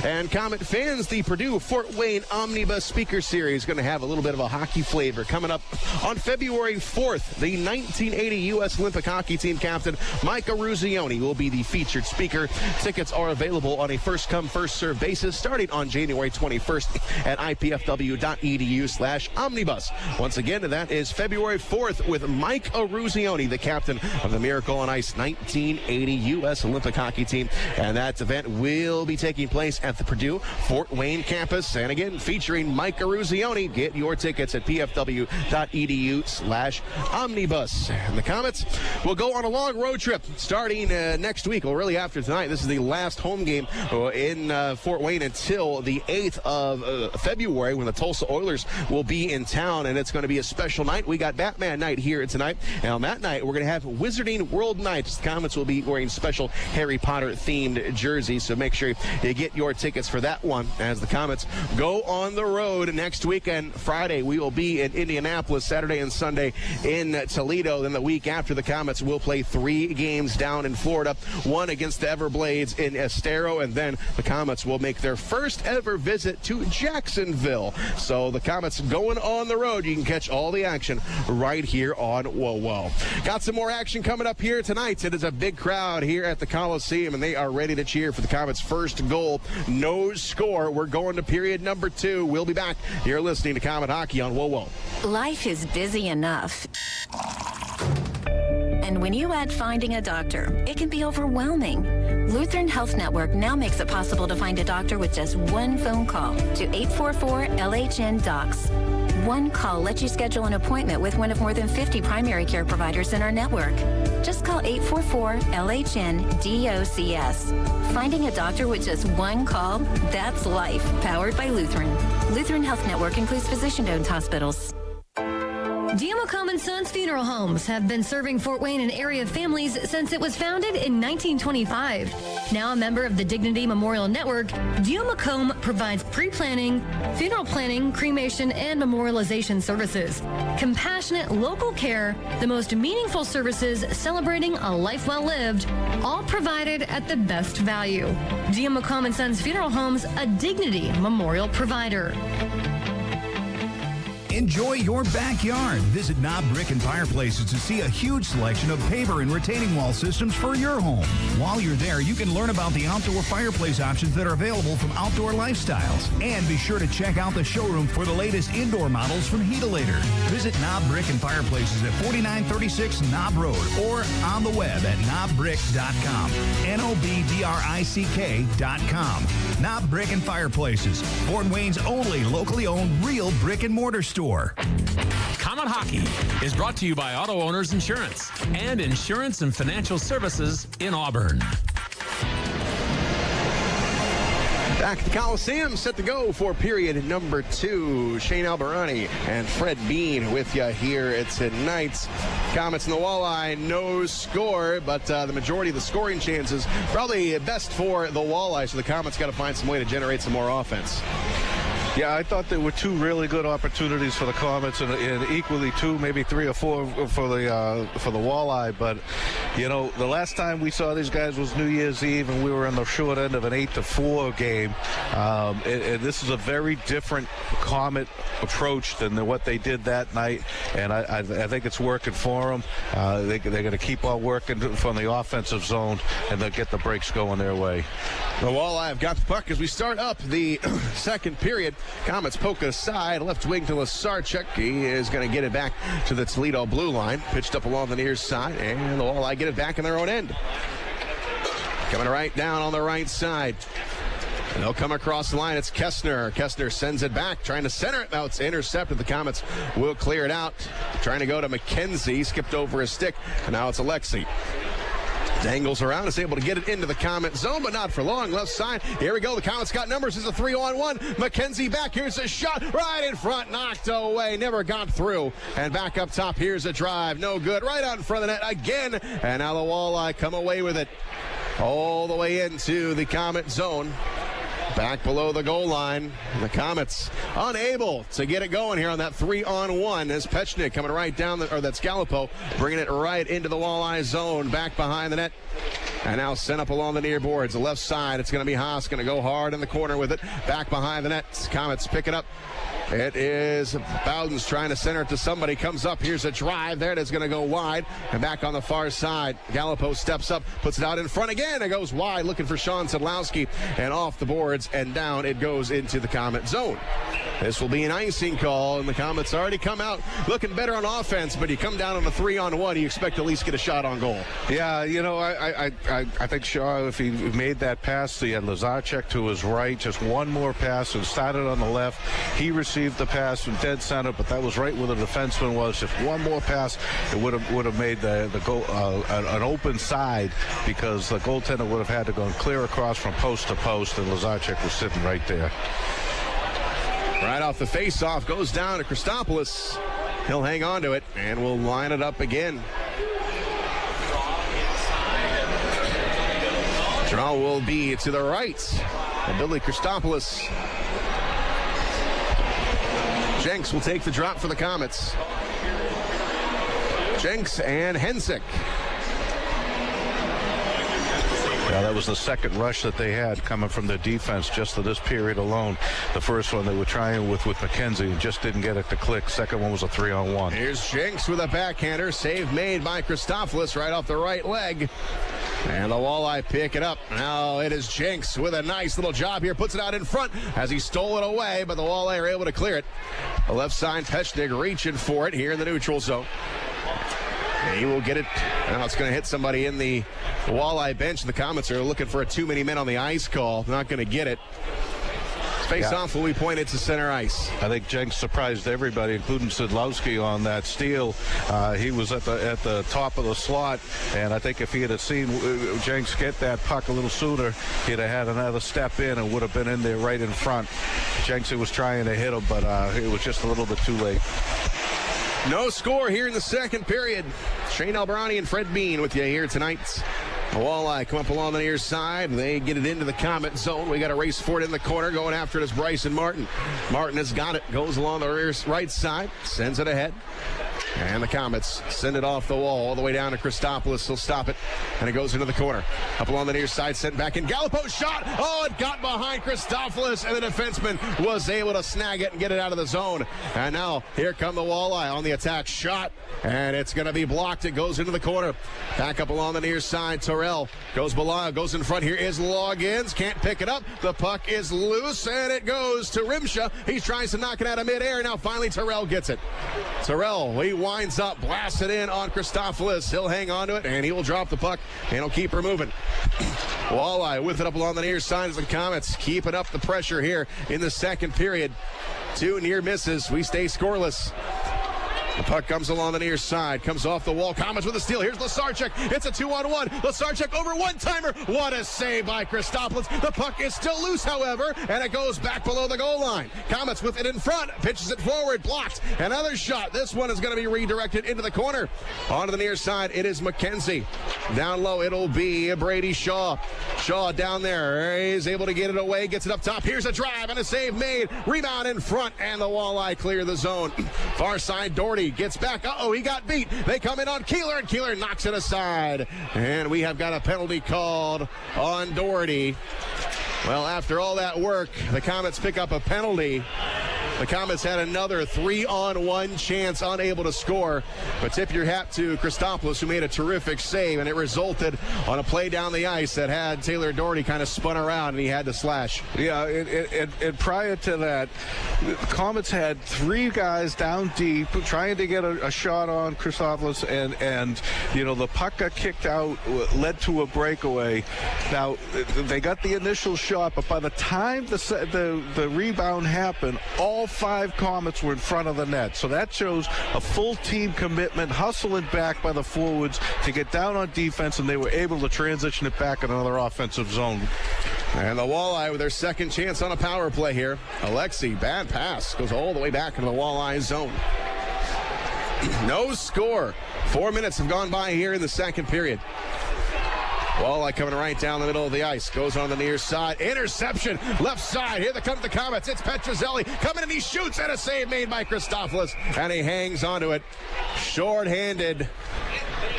And Komet fans, the Purdue Fort Wayne Omnibus Speaker Series is going to have a little bit of a hockey flavor coming up on February 4th. The 1980 U.S. Olympic hockey team captain Mike Ruzioni will be the featured speaker. Tickets are available on a first-come, first-served basis starting on January 21st at ipfw.edu/omnibus. Once again, that is February 4th with Mike Ruzioni, the captain of the Miracle on Ice 1980 U.S. Olympic hockey team. And that event will be taking place at the Purdue Fort Wayne campus. And again, featuring Mike Ruzioni. Get your tickets at pfw.edu/omnibus. And the Komets will go on a long road trip starting next week, or really after tonight. This is the last home game in Fort Wayne until the 8th of February, when the Tulsa Oilers will be in town, and it's going to be a special night. We got Batman night here tonight, and on that night we're going to have Wizarding World Nights. The Komets will be wearing special Harry Potter themed jerseys, so make sure you get your tickets for that one as the Komets go on the road next weekend. Friday we will be in Indianapolis, Saturday and Sunday in Toledo. Then the week after, the Komets will play 3 games down in Florida, one against the Everblades in Estero, and then the Komets will make their first ever visit to Jacksonville. So the Komets going on the road. You can catch all the action right here on WoWo. Got some more action coming up here tonight. It is a big crowd here at the Coliseum, and they are ready to cheer for the Komets' first goal. No score. We're going to period number 2. We'll be back. You're listening to Komet Hockey on WoWo. Life is busy enough. And when you add finding a doctor, it can be overwhelming. Lutheran Health Network now makes it possible to find a doctor with just one phone call to 844-LHN-DOCS. One call lets you schedule an appointment with one of more than 50 primary care providers in our network. Just call 844-LHN-DOCS. Finding a doctor with just one call, that's life, powered by Lutheran. Lutheran Health Network includes physician-owned hospitals. Diamo Sons Funeral Homes have been serving Fort Wayne and area families since it was founded in 1925. Now a member of the Dignity Memorial Network, Diamo provides pre-planning, funeral planning, cremation, and memorialization services. Compassionate local care, the most meaningful services celebrating a life well lived, all provided at the best value. Diamo Sons Funeral Homes, a Dignity Memorial provider. Enjoy your backyard. Visit Knob Brick and Fireplaces to see a huge selection of paver and retaining wall systems for your home. While you're there, you can learn about the outdoor fireplace options that are available from Outdoor Lifestyles. And be sure to check out the showroom for the latest indoor models from Heatolator. Visit Knob Brick and Fireplaces at 4936 Knob Road or on the web at knobbrick.com. NOBDRICK.com. Knob Brick and Fireplaces, Fort Wayne's only locally owned real brick and mortar store. Komet Hockey is brought to you by Auto Owners Insurance and Insurance and Financial Services in Auburn. Back at the Coliseum, set to go for period number 2. Shane Albarani and Fred Bean with you here tonight. Komets and the Walleye, no score, but the majority of the scoring chances probably best for the Walleye, so the Komets got to find some way to generate some more offense. Yeah, I thought there were two really good opportunities for the Komets, and equally two, maybe three or four for the Walleye. But the last time we saw these guys was New Year's Eve, and we were in the short end of an 8-4 game. And this is a very different Komet approach than what they did that night, and I think it's working for them. They're going to keep on working from the offensive zone, and they'll get the breaks going their way. The Walleye have got the puck as we start up the second period. Komets poke it aside, left wing to Lasarchuk. He is going to get it back to the Toledo blue line. Pitched up along the near side, and the Walleye get it back in their own end. Coming right down on the right side. And they'll come across the line. It's Kessner. Kessner sends it back, trying to center it. Now it's intercepted. The Komets will clear it out. Trying to go to McKenzie. Skipped over his stick, and now it's Alexi. Dangles around, is able to get it into the Komet zone, but not for long. Left side, here we go. The Komets got numbers. It's a 3-on-1. McKenzie back. Here's a shot right in front, knocked away, never got through. And back up top, here's a drive. No good. Right out in front of the net again. And now the Walleye come away with it all the way into the Komet zone. Back below the goal line, the Komets unable to get it going here on that 3-on-1 as Pechnik coming right down, that's Gallipo, bringing it right into the Walleye zone, back behind the net, and now sent up along the near boards. The left side, it's going to be Haas, going to go hard in the corner with it, back behind the net. Komets pick it up. It is Bowden's trying to center it to somebody. Comes up. Here's a drive. There it is, going to go wide. And back on the far side. Gallipo steps up, puts it out in front again. It goes wide, looking for Sean Sedlowski. And off the boards and down it goes into the Komet zone. This will be an icing call, and the Komets already come out looking better on offense. But you come down on a 3-on-1, you expect to at least get a shot on goal. Yeah, I think Shaw, if he made that pass, he had Lazarchuk to his right, just one more pass and started on the left. He received the pass from dead center, but that was right where the defenseman was. Just one more pass, it would have made the goal an open side, because the goaltender would have had to go clear across from post to post, and Lazarchuk was sitting right there. Right off the face-off, goes down to Christopoulos. He'll hang on to it, and we'll line it up again. Draw will be to the right. And Billy Christopoulos. Jenks will take the drop for the Komets. Jenks and Hensick. Yeah, that was the second rush that they had coming from their defense just for this period alone. The first one they were trying with McKenzie and just didn't get it to click. Second one was a 3-on-1. Here's Jenks with a backhander. Save made by Christopoulos right off the right leg. And the Walleye pick it up. Now it is Jenks with a nice little job here. Puts it out in front as he stole it away, but the Walleye are able to clear it. The left side, Pechnik reaching for it here in the neutral zone. And he will get it. Now it's going to hit somebody in the Walleye bench. The Komets are looking for a too many men on the ice call. Not going to get it. Face-off will be pointed to center ice. I think Jenks surprised everybody, including Sedlowski, on that steal. He was at the top of the slot, and I think if he had seen Jenks get that puck a little sooner, he'd have had another step in and would have been in there right in front. Jenks was trying to hit him, but it was just a little bit too late. No score here in the second period. Shane Albarani and Fred Bean with you here tonight. The Walleye come up along the near side. They get it into the Komet zone. We got a race for it in the corner. Going after it is Bryson Martin. Martin has got it. Goes along the rear right side. Sends it ahead. And the Komets send it off the wall all the way down to Christopoulos. He'll stop it. And it goes into the corner. Up along the near side. Sent back in. Gallipo shot. Oh, it got behind Christopoulos. And the defenseman was able to snag it and get it out of the zone. And now here come the Walleye on the attack. Shot. And it's going to be blocked. It goes into the corner. Back up along the near side. Torrell goes below. Goes in front. Here is Loggins. Can't pick it up. The puck is loose. And it goes to Rymsha. He tries to knock it out of midair. Now finally Torrell gets it. Torrell, he winds up, blasts it in on Christopoulos. He'll hang on to it, and he will drop the puck, and he'll keep her moving. Walleye with it up along the near side as the Komets keeping up the pressure here in the second period. Two near misses. We stay scoreless. The puck comes along the near side, comes off the wall. Komets with a steal. Here's Lasarchuk. It's a 2-on-1. Lasarchuk over one-timer. What a save by Christopoulos. The puck is still loose, however, and it goes back below the goal line. Komets with it in front. Pitches it forward. Blocked. Another shot. This one is going to be redirected into the corner. Onto the near side, it is McKenzie. Down low, it'll be Brady Shaw. Shaw down there. He's able to get it away. Gets it up top. Here's a drive and a save made. Rebound in front, and the Walleye clear the zone. Far side, Doherty gets back. Uh-oh, he got beat. They come in on Kehler, and Kehler knocks it aside. And we have got a penalty called on Doherty. Well, after all that work, the Komets pick up a penalty. The Komets had another 3-on-1 chance, unable to score. But tip your hat to Christopoulos, who made a terrific save, and it resulted on a play down the ice that had Taylor Doherty kind of spun around, and he had to slash. Yeah, and prior to that, the Komets had 3 guys down deep trying to get a shot on Christopoulos, and you know, the puck got kicked out, led to a breakaway. Now, they got the initial shot, but by the time the rebound happened, all 5 Komets were in front of the net. So that shows a full team commitment, hustling back by the forwards to get down on defense, and they were able to transition it back in another offensive zone. And the Walleye with their second chance on a power play here. Alexi, bad pass, goes all the way back into the Walleye zone. No score. 4 minutes have gone by here in the second period. Walleye coming right down the middle of the ice. Goes on the near side. Interception. Left side. Here they come the Komets. It's Petruzzelli coming, and he shoots, and a save made by Christopoulos. And he hangs onto it. Short-handed.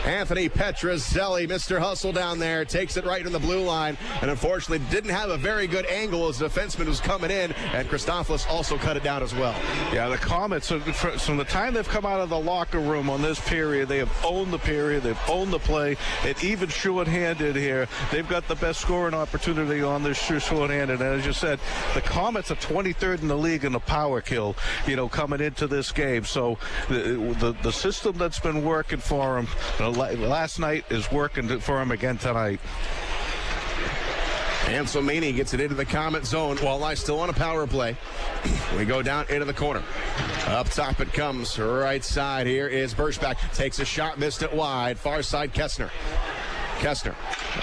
Anthony Petruzzelli, Mr. Hustle down there, takes it right in the blue line, and unfortunately didn't have a very good angle as the defenseman was coming in, and Christopoulos also cut it down as well. Yeah, the Komets, from the time they've come out of the locker room on this period, they have owned the period, they've owned the play, and even short-handed here, they've got the best scoring opportunity on this short-handed. And as you said, the Komets are 23rd in the league in the power kill, you know, coming into this game. So the system that's been working for them last night is working for him again tonight. Ansel Maney gets it into the Komet zone. Walleye still on a power play. We go down into the corner. Up top it comes. Right side here is Birchback. Takes a shot, missed it wide. Far side, Kessner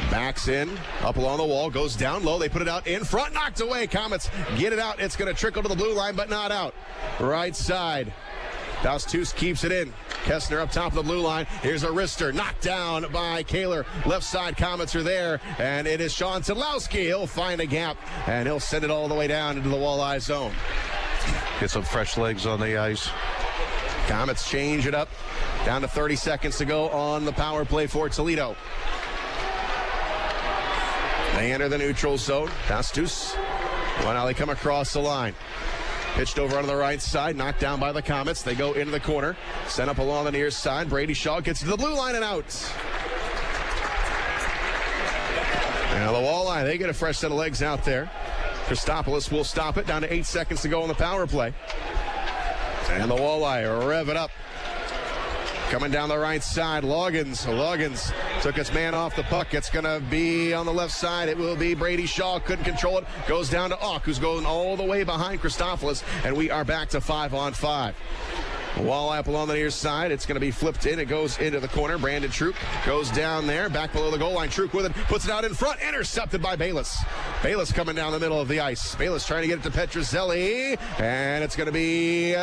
backs in, up along the wall, goes down low. They put it out in front, knocked away. Komets get it out. It's going to trickle to the blue line, but not out. Right side. Daustus keeps it in. Kessner up top of the blue line. Here's a wrister knocked down by Kehler. Left side, Komets are there, and it is Sean Sadlowski. He'll find a gap, and he'll send it all the way down into the Walleye zone. Get some fresh legs on the ice. Komets change it up. Down to 30 seconds to go on the power play for Toledo. They enter the neutral zone. Daustus. Well, now they come across the line. Pitched over on the right side, knocked down by the Komets. They go into the corner, sent up along the near side. Brady Shaw gets to the blue line and out. Now the Walleye, they get a fresh set of legs out there. Christopoulos will stop it. Down to 8 seconds to go on the power play. And the Walleye rev it up. Coming down the right side, Loggins took his man off the puck. It's going to be on the left side. It will be Brady Shaw. Couldn't control it. Goes down to Auk, who's going all the way behind Christopoulos. And we are back to 5-on-5. Walleye up along the near side. It's going to be flipped in. It goes into the corner. Brandon Truk goes down there. Back below the goal line. Truk with it. Puts it out in front. Intercepted by Bayless. Bayless coming down the middle of the ice. Bayless trying to get it to Petruzzelli. And it's going to be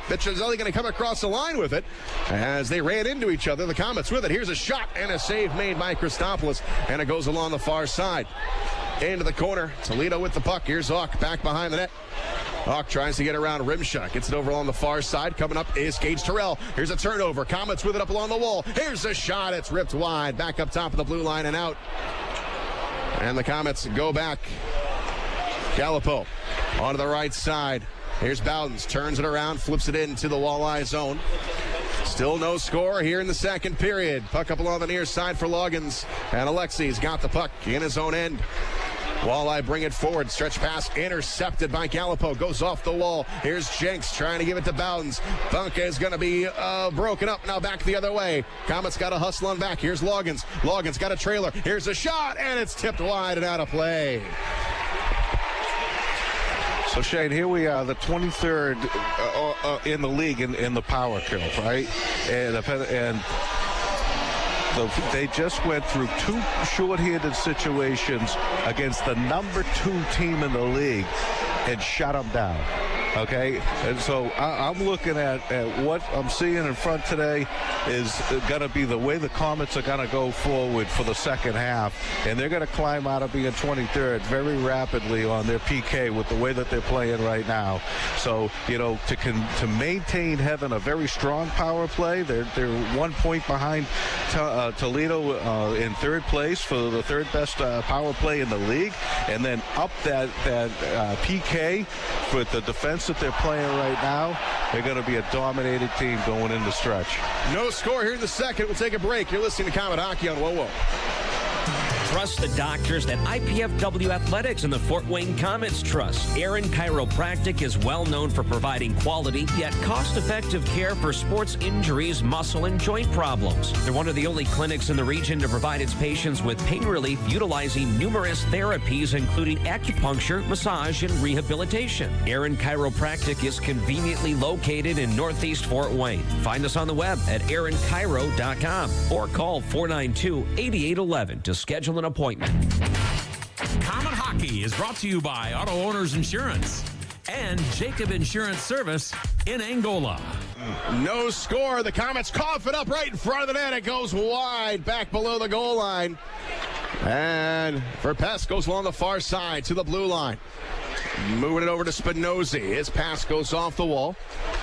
Petruzzelli going to come across the line with it as they ran into each other. The Komets with it. Here's a shot and a save made by Christopoulos. And it goes along the far side. Into the corner. Toledo with the puck. Here's Hawk back behind the net. Hawk tries to get around Rymsha. Gets it over on the far side. Coming up is Gage Torrell. Here's a turnover. Komets with it up along the wall. Here's a shot. It's ripped wide. Back up top of the blue line and out. And the Komets go back. Gallipo onto the right side. Here's Bowdens. Turns it around. Flips it into the Walleye zone. Still no score here in the second period. Puck up along the near side for Loggins. And Alexi's got the puck in his own end. Walleye bring it forward. Stretch pass intercepted by Gallipo. Goes off the wall. Here's Jenks trying to give it to Bowdens. Bunka is going to be broken up. Now back the other way. Komets got a hustle on back. Here's Loggins. Loggins got a trailer. Here's a shot, and it's tipped wide and out of play. So, Shane, here we are, the 23rd in the league in the power kill, right? And they just went through 2 short-handed situations against the number 2 team in the league and shut them down. Okay, and so I'm looking at what I'm seeing in front today is going to be the way the Komets are going to go forward for the second half, and they're going to climb out of being 23rd very rapidly on their PK with the way that they're playing right now. So, you know, to maintain having a very strong power play, they're 1 point behind Toledo in 3rd place for the 3rd best power play in the league, and then up that PK with the defense that they're playing right now, they're going to be a dominated team going in the stretch. No score here in the second. We'll take a break. You're listening to Comet Hockey on WoWo. Trust the doctors at IPFW Athletics and the Fort Wayne Komets Trust. Aaron Chiropractic is well known for providing quality yet cost-effective care for sports injuries, muscle, and joint problems. They're one of the only clinics in the region to provide its patients with pain relief utilizing numerous therapies, including acupuncture, massage, and rehabilitation. Aaron Chiropractic is conveniently located in Northeast Fort Wayne. Find us on the web at aaronchiro.com or call 492-8811 to schedule an appointment. Comet Hockey is brought to you by Auto Owners Insurance and Jacob Insurance Service in Angola. No score. The Komets cough it up right in front of the net. It goes wide back below the goal line. And Verpest goes along the far side to the blue line. Moving it over to Spinozzi. His pass goes off the wall.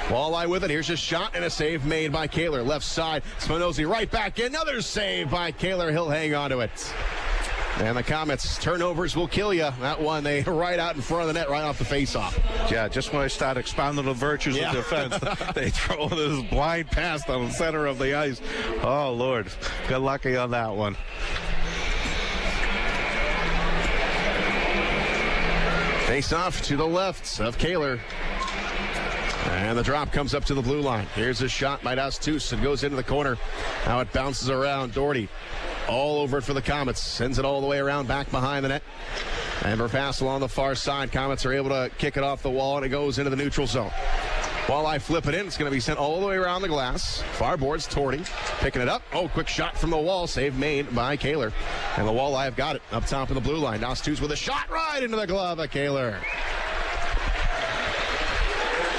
Walleye with it. Here's a shot and a save made by Kehler. Left side. Spinozzi right back in. Another save by Kehler. He'll hang on to it. And the Komets turnovers will kill you. That one, they right out in front of the net, right off the faceoff. Yeah, just when I start expounding the virtues of defense, they throw this blind pass down the center of the ice. Oh, Lord. Got lucky on that one. Face off to the left of Kehler. And the drop comes up to the blue line. Here's a shot by Dastus. It goes into the corner. Now it bounces around. Doherty all over it for the Komets. Sends it all the way around back behind the net. And Verpass along the far side. Komets are able to kick it off the wall, and it goes into the neutral zone. Walleye flip it in. It's going to be sent all the way around the glass. Far boards, Torrell picking it up. Oh, quick shot from the wall. Save made by Kehler. And the Walleye have got it up top of the blue line. Dastus with a shot right into the glove of Kehler.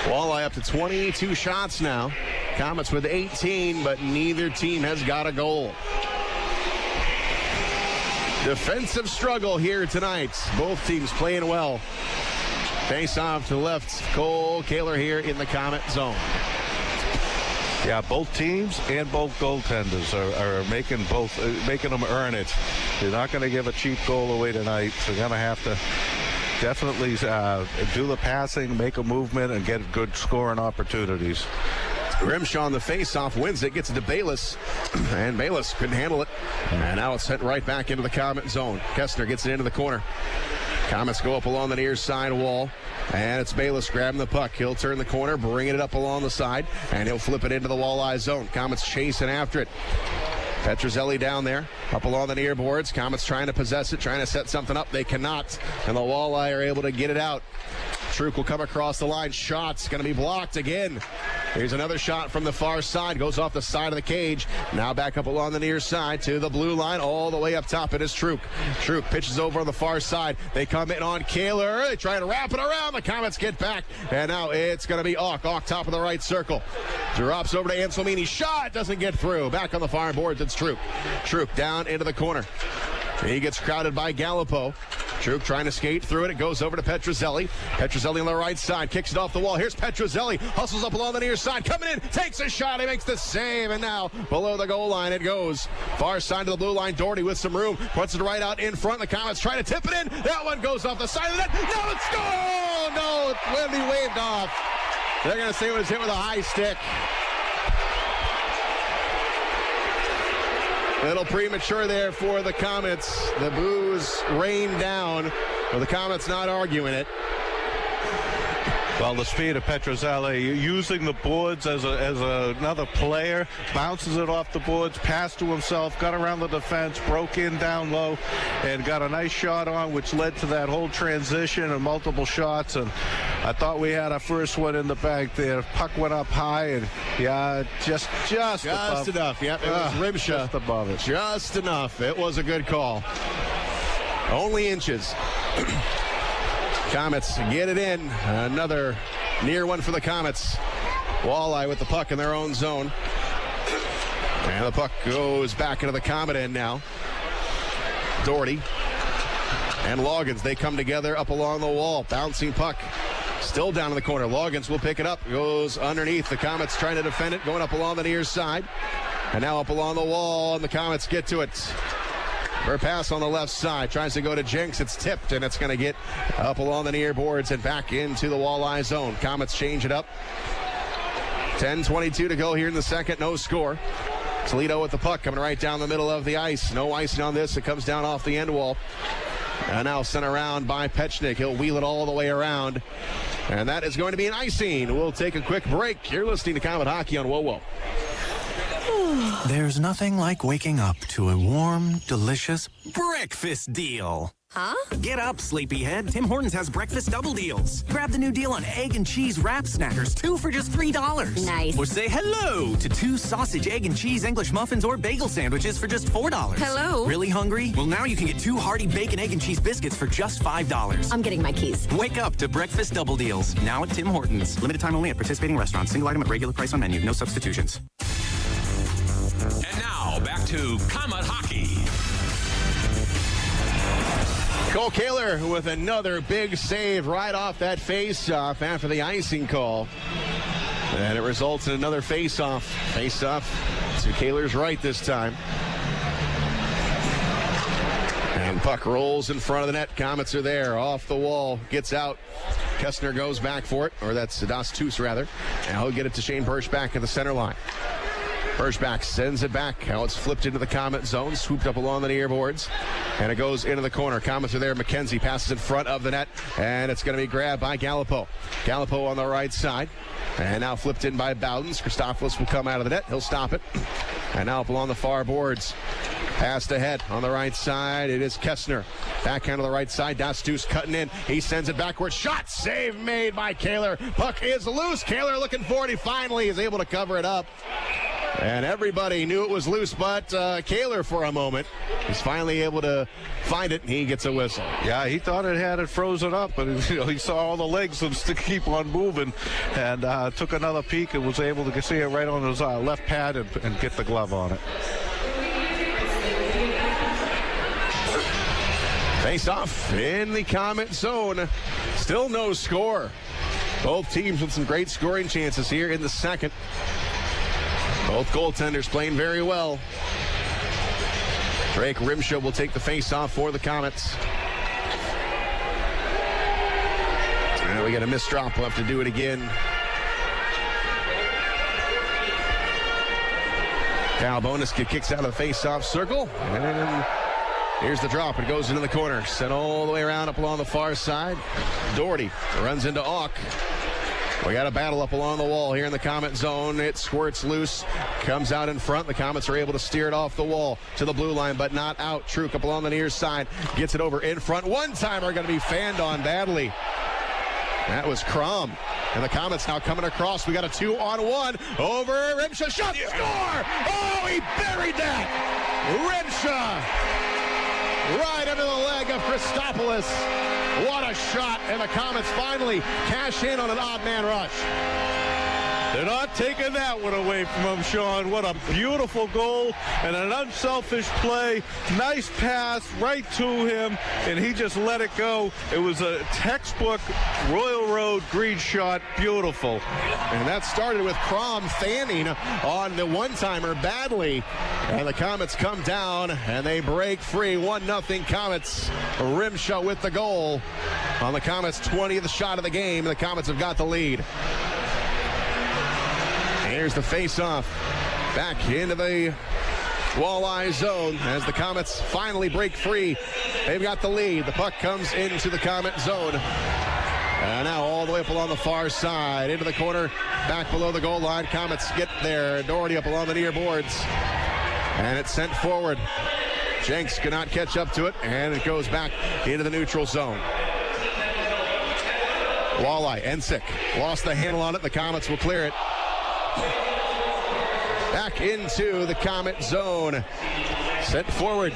Walleye up to 22 shots now. Komets with 18, but neither team has got a goal. Defensive struggle here tonight. Both teams playing well. Face off to the left. Cole Kehler here in the Komet zone. Yeah, both teams and both goaltenders are making them earn it. They're not going to give a cheap goal away tonight. So they're going to have to definitely do the passing, make a movement, and get good scoring opportunities. Rymsha on the face-off wins it, gets it to Bayless, and Bayless couldn't handle it. And now it's sent right back into the Komet zone. Kessner gets it into the corner. Komets go up along the near side wall, and it's Bayless grabbing the puck. He'll turn the corner, bringing it up along the side, and he'll flip it into the Walleye zone. Komets chasing after it. Petruzzelli down there, up along the near boards. Komets trying to possess it, trying to set something up. They cannot, and the Walleye are able to get it out. Truk will come across the line. Shot's going to be blocked again. Here's another shot from the far side. Goes off the side of the cage. Now back up along the near side to the blue line. All the way up top it is Truk. Truk pitches over on the far side. They come in on Kehler. They try to wrap it around. The Komets get back. And now it's going to be Auk. Auk top of the right circle. Drops over to Anselmini. Shot doesn't get through. Back on the far boards. It's Truk. Truk down into the corner. He gets crowded by Gallipo. Truk trying to skate through it. It goes over to Petruzzelli. Petruzzelli on the right side. Kicks it off the wall. Here's Petruzzelli. Hustles up along the near side. Coming in. Takes a shot. He makes the save. And now below the goal line it goes. Far side to the blue line. Doherty with some room. Puts it right out in front. The Komets try to tip it in. That one goes off the side of the net. No, it's goal! No, it's going to be waved off. They're going to say it was hit with a high stick. A little premature there for the Komets. The boos rain down, but the Komets not arguing it. Well, the speed of Petruzzelli, using the boards as another player, bounces it off the boards, passed to himself, got around the defense, broke in down low, and got a nice shot on, which led to that whole transition and multiple shots. And I thought we had our first one in the bank there. Puck went up high, and just enough. Yep, it was Rymsha. Just above it. Just enough. It was a good call. Only inches. Komets get it in. Another near one for the Komets. Walleye with the puck in their own zone. And the puck goes back into the Komet end now. Doherty and Loggins, they come together up along the wall. Bouncing puck. Still down in the corner. Loggins will pick it up. Goes underneath. The Komets trying to defend it. Going up along the near side. And now up along the wall. And the Komets get to it. Her pass on the left side. Tries to go to Jenks. It's tipped. And it's going to get up along the near boards and back into the Walleye zone. Komets change it up. 10:22 to go here in the second. No score. Toledo with the puck coming right down the middle of the ice. No icing on this. It comes down off the end wall. And now sent around by Pechnik. He'll wheel it all the way around. And that is going to be an icing. We'll take a quick break. You're listening to Komet Hockey on WoWo. There's nothing like waking up to a warm, delicious breakfast deal. Huh? Get up, sleepyhead. Tim Hortons has breakfast double deals. Grab the new deal on egg and cheese wrap snackers, 2 for just $3. Nice. Or say hello to 2 sausage, egg, and cheese English muffins or bagel sandwiches for just $4. Hello. Really hungry? Well, now you can get 2 hearty bacon, egg, and cheese biscuits for just $5. I'm getting my keys. Wake up to breakfast double deals. Now at Tim Hortons. Limited time only at participating restaurants. Single item at regular price on menu. No substitutions. And now, back to Komet Hockey. Cole Kehler with another big save right off that face-off after the icing call. And it results in another face-off. Face-off to Kehler's right this time. And puck rolls in front of the net. Komets are there. Off the wall. Gets out. Kessner goes back for it. Or that's Das Toos, rather. And he'll get it to Shane Birchback at the center line. Birchback sends it back. Now it's flipped into the Komet zone, swooped up along the near boards, and it goes into the corner. Komets are there. McKenzie passes in front of the net, and it's going to be grabbed by Gallipo. Gallipo on the right side, and now flipped in by Bowdens. Christopoulos will come out of the net. He'll stop it. And now up along the far boards. Passed ahead on the right side. It is Kessner. Backhand on the right side. Dastus cutting in. He sends it backwards. Shot save made by Kehler. Puck is loose. Kehler looking for it. He finally is able to cover it up. And everybody knew it was loose, but Kehler for a moment is finally able to find it, and he gets a whistle. Yeah, he thought it had it frozen up, but he saw all the legs and to keep on moving, and took another peek and was able to see it right on his left pad and get the glove on it. Face off in the Komet zone. Still no score. Both teams with some great scoring chances here in the second. Both goaltenders playing very well. Drake Rymsha will take the face-off for the Komets. And we got a missed drop. We'll have to do it again. Cal Bonuska kicks out of the face-off circle. And here's the drop. It goes into the corner. Sent all the way around up along the far side. Doherty runs into Auk. We got a battle up along the wall here in the Komet zone. It squirts loose, comes out in front. The Komets are able to steer it off the wall to the blue line, but not out. Truk up along the near side, gets it over in front. One-timer going to be fanned on badly. That was Crum. And the Komets now coming across. We got a 2-on-1 over Rymsha. Shot, score! Oh, he buried that! Rymsha! Right under the leg of Christopoulos. What a shot, and the Komets finally cash in on an odd man rush. They're not taking that one away from him, Sean. What a beautiful goal and an unselfish play. Nice pass right to him, and he just let it go. It was a textbook Royal Road green shot. Beautiful. And that started with Crom fanning on the one-timer badly. And the Komets come down, and they break free. 1-0 Komets. Rymsha with the goal. On the Komets' 20th shot of the game, the Komets have got the lead. Here's the face-off. Back into the Walleye zone as the Komets finally break free. They've got the lead. The puck comes into the Komet zone. And now all the way up along the far side, into the corner, back below the goal line. Komets get there. Doherty up along the near boards. And it's sent forward. Jenks cannot catch up to it, and it goes back into the neutral zone. Walleye, Ensick, lost the handle on it. The Komets will clear it. Back into the Komet zone. Sent forward.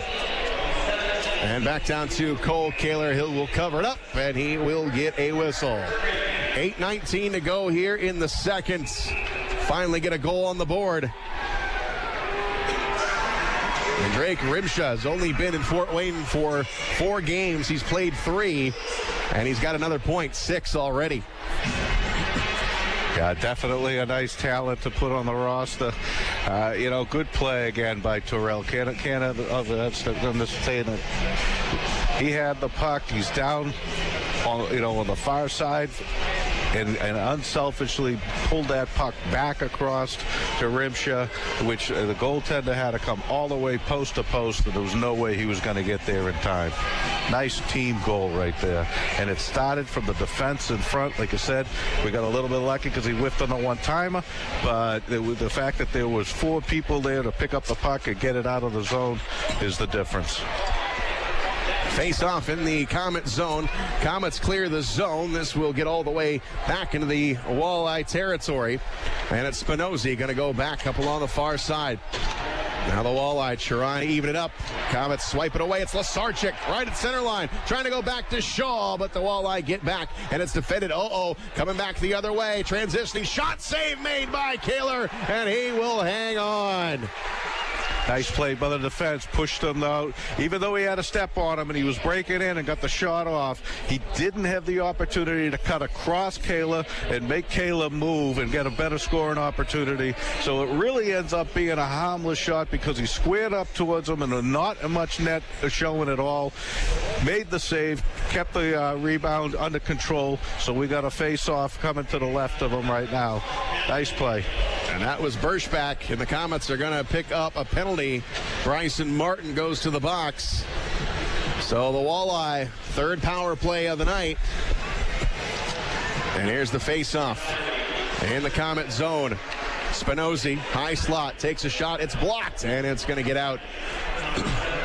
And back down to Cole Kehler. He will cover it up, and he will get a whistle. 8:19 to go here in the second. Finally get a goal on the board. And Drake Rymsha has only been in Fort Wayne for 4 games. He's played 3, and he's got another point, 6 already. Yeah, definitely a nice talent to put on the roster. Good play again by Torrell. Can't understand it. He had the puck. He's down on the far side. And unselfishly pulled that puck back across to Rymsha, which the goaltender had to come all the way post to post, and there was no way he was going to get there in time. Nice team goal right there. And it started from the defense in front. Like I said, we got a little bit lucky because he whiffed on a one-timer, but the fact that there was 4 people there to pick up the puck and get it out of the zone is the difference. Face off in the Komet zone. Komets clear the zone. This will get all the way back into the Walleye territory. And it's Spinozzi going to go back up along the far side. Now the Walleye trying to even it up. Komets swipe it away. It's Lasarchik right at center line. Trying to go back to Shaw, but the Walleye get back, and it's defended. Coming back the other way. Transitioning shot, save made by Kehler, and he will hang on. Nice play by the defense, pushed him out. Even though he had a step on him and he was breaking in and got the shot off, he didn't have the opportunity to cut across Kehler and make Kehler move and get a better scoring opportunity. So it really ends up being a harmless shot because he squared up towards him and not much net showing at all. Made the save, kept the rebound under control. So we got a face-off coming to the left of him right now. Nice play. And that was Birschbach, and the Komets are going to pick up a penalty. Bryson Martin goes to the box. So the Walleye, 3rd power play of the night. And here's the face-off in the Komet zone. Spinozzi, high slot, takes a shot. It's blocked, and it's going to get out.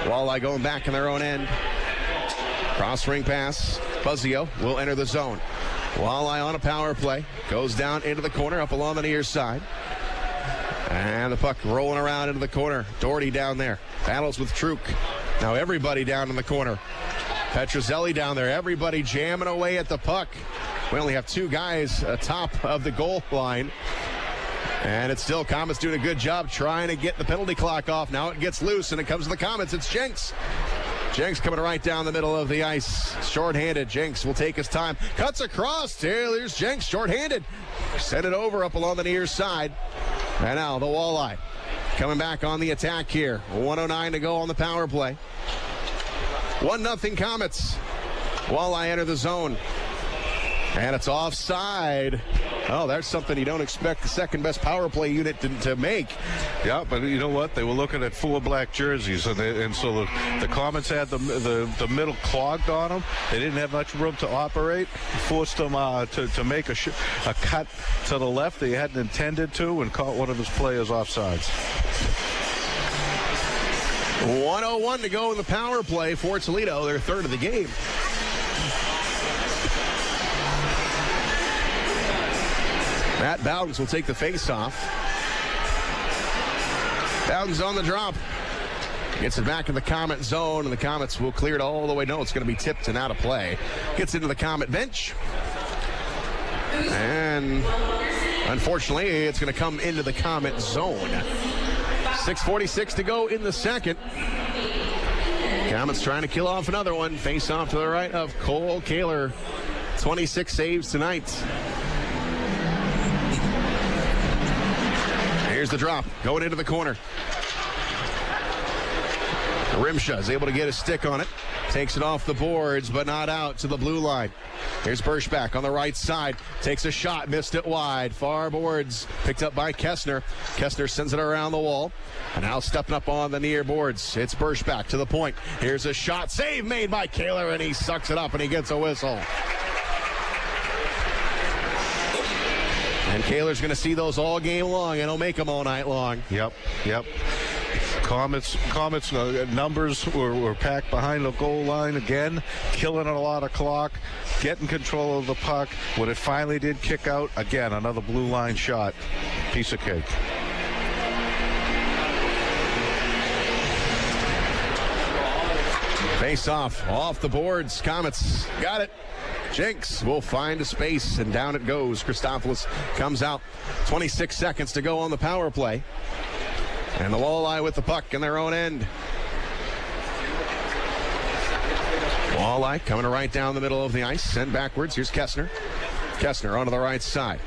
Walleye going back in their own end. Cross-ring pass. Buzzio will enter the zone. Walleye on a power play. Goes down into the corner, up along the near side. And the puck rolling around into the corner. Doherty down there. Battles with Truk. Now everybody down in the corner. Petruzzelli down there. Everybody jamming away at the puck. We only have 2 guys atop of the goal line. And it's still Komets doing a good job trying to get the penalty clock off. Now it gets loose, and it comes to the Komets. It's Jenks. Jenks coming right down the middle of the ice. Short-handed. Jenks will take his time. Cuts across. There's Jenks short-handed. Send it over up along the near side. And now the Walleye coming back on the attack here. 1:09 to go on the power play. 1-0 Komets. Walleye enter the zone. And it's offside. Oh, that's something you don't expect the second-best power play unit to make. Yeah, but you know what? They were looking at 4 black jerseys, and so the Komets had the middle clogged on them. They didn't have much room to operate. Forced them to make a cut to the left they hadn't intended to, and caught one of his players offsides. 1:01 to go in the power play for Toledo, their 3rd of the game. Matt Bowdens will take the face-off. Bowdens on the drop. Gets it back in the Komet zone, and the Komets will clear it all the way. No, it's going to be tipped and out of play. Gets into the Komet bench. And unfortunately, it's going to come into the Komet zone. 6:46 to go in the second. Komets trying to kill off another one. Face-off to the right of Cole Kehler. 26 saves tonight. Here's the drop, going into the corner. Rymsha is able to get a stick on it. Takes it off the boards, but not out to the blue line. Here's Birschbach on the right side. Takes a shot, missed it wide. Far boards, picked up by Kessner. Kessner sends it around the wall. And now stepping up on the near boards. It's Birschbach to the point. Here's a shot, save made by Kehler, and he sucks it up, and he gets a whistle. Kehler's going to see those all game long, and he'll make them all night long. Yep. Komets numbers were packed behind the goal line again, killing a lot of clock, getting control of the puck. When it finally did kick out, again, another blue line shot. Piece of cake. Face off the boards. Komets got it. Jenks will find a space, and down it goes. Christopoulos comes out. 26 seconds to go on the power play. And the Walleye with the puck in their own end. Walleye coming right down the middle of the ice. Send backwards. Here's Kessner. Kessner onto the right side.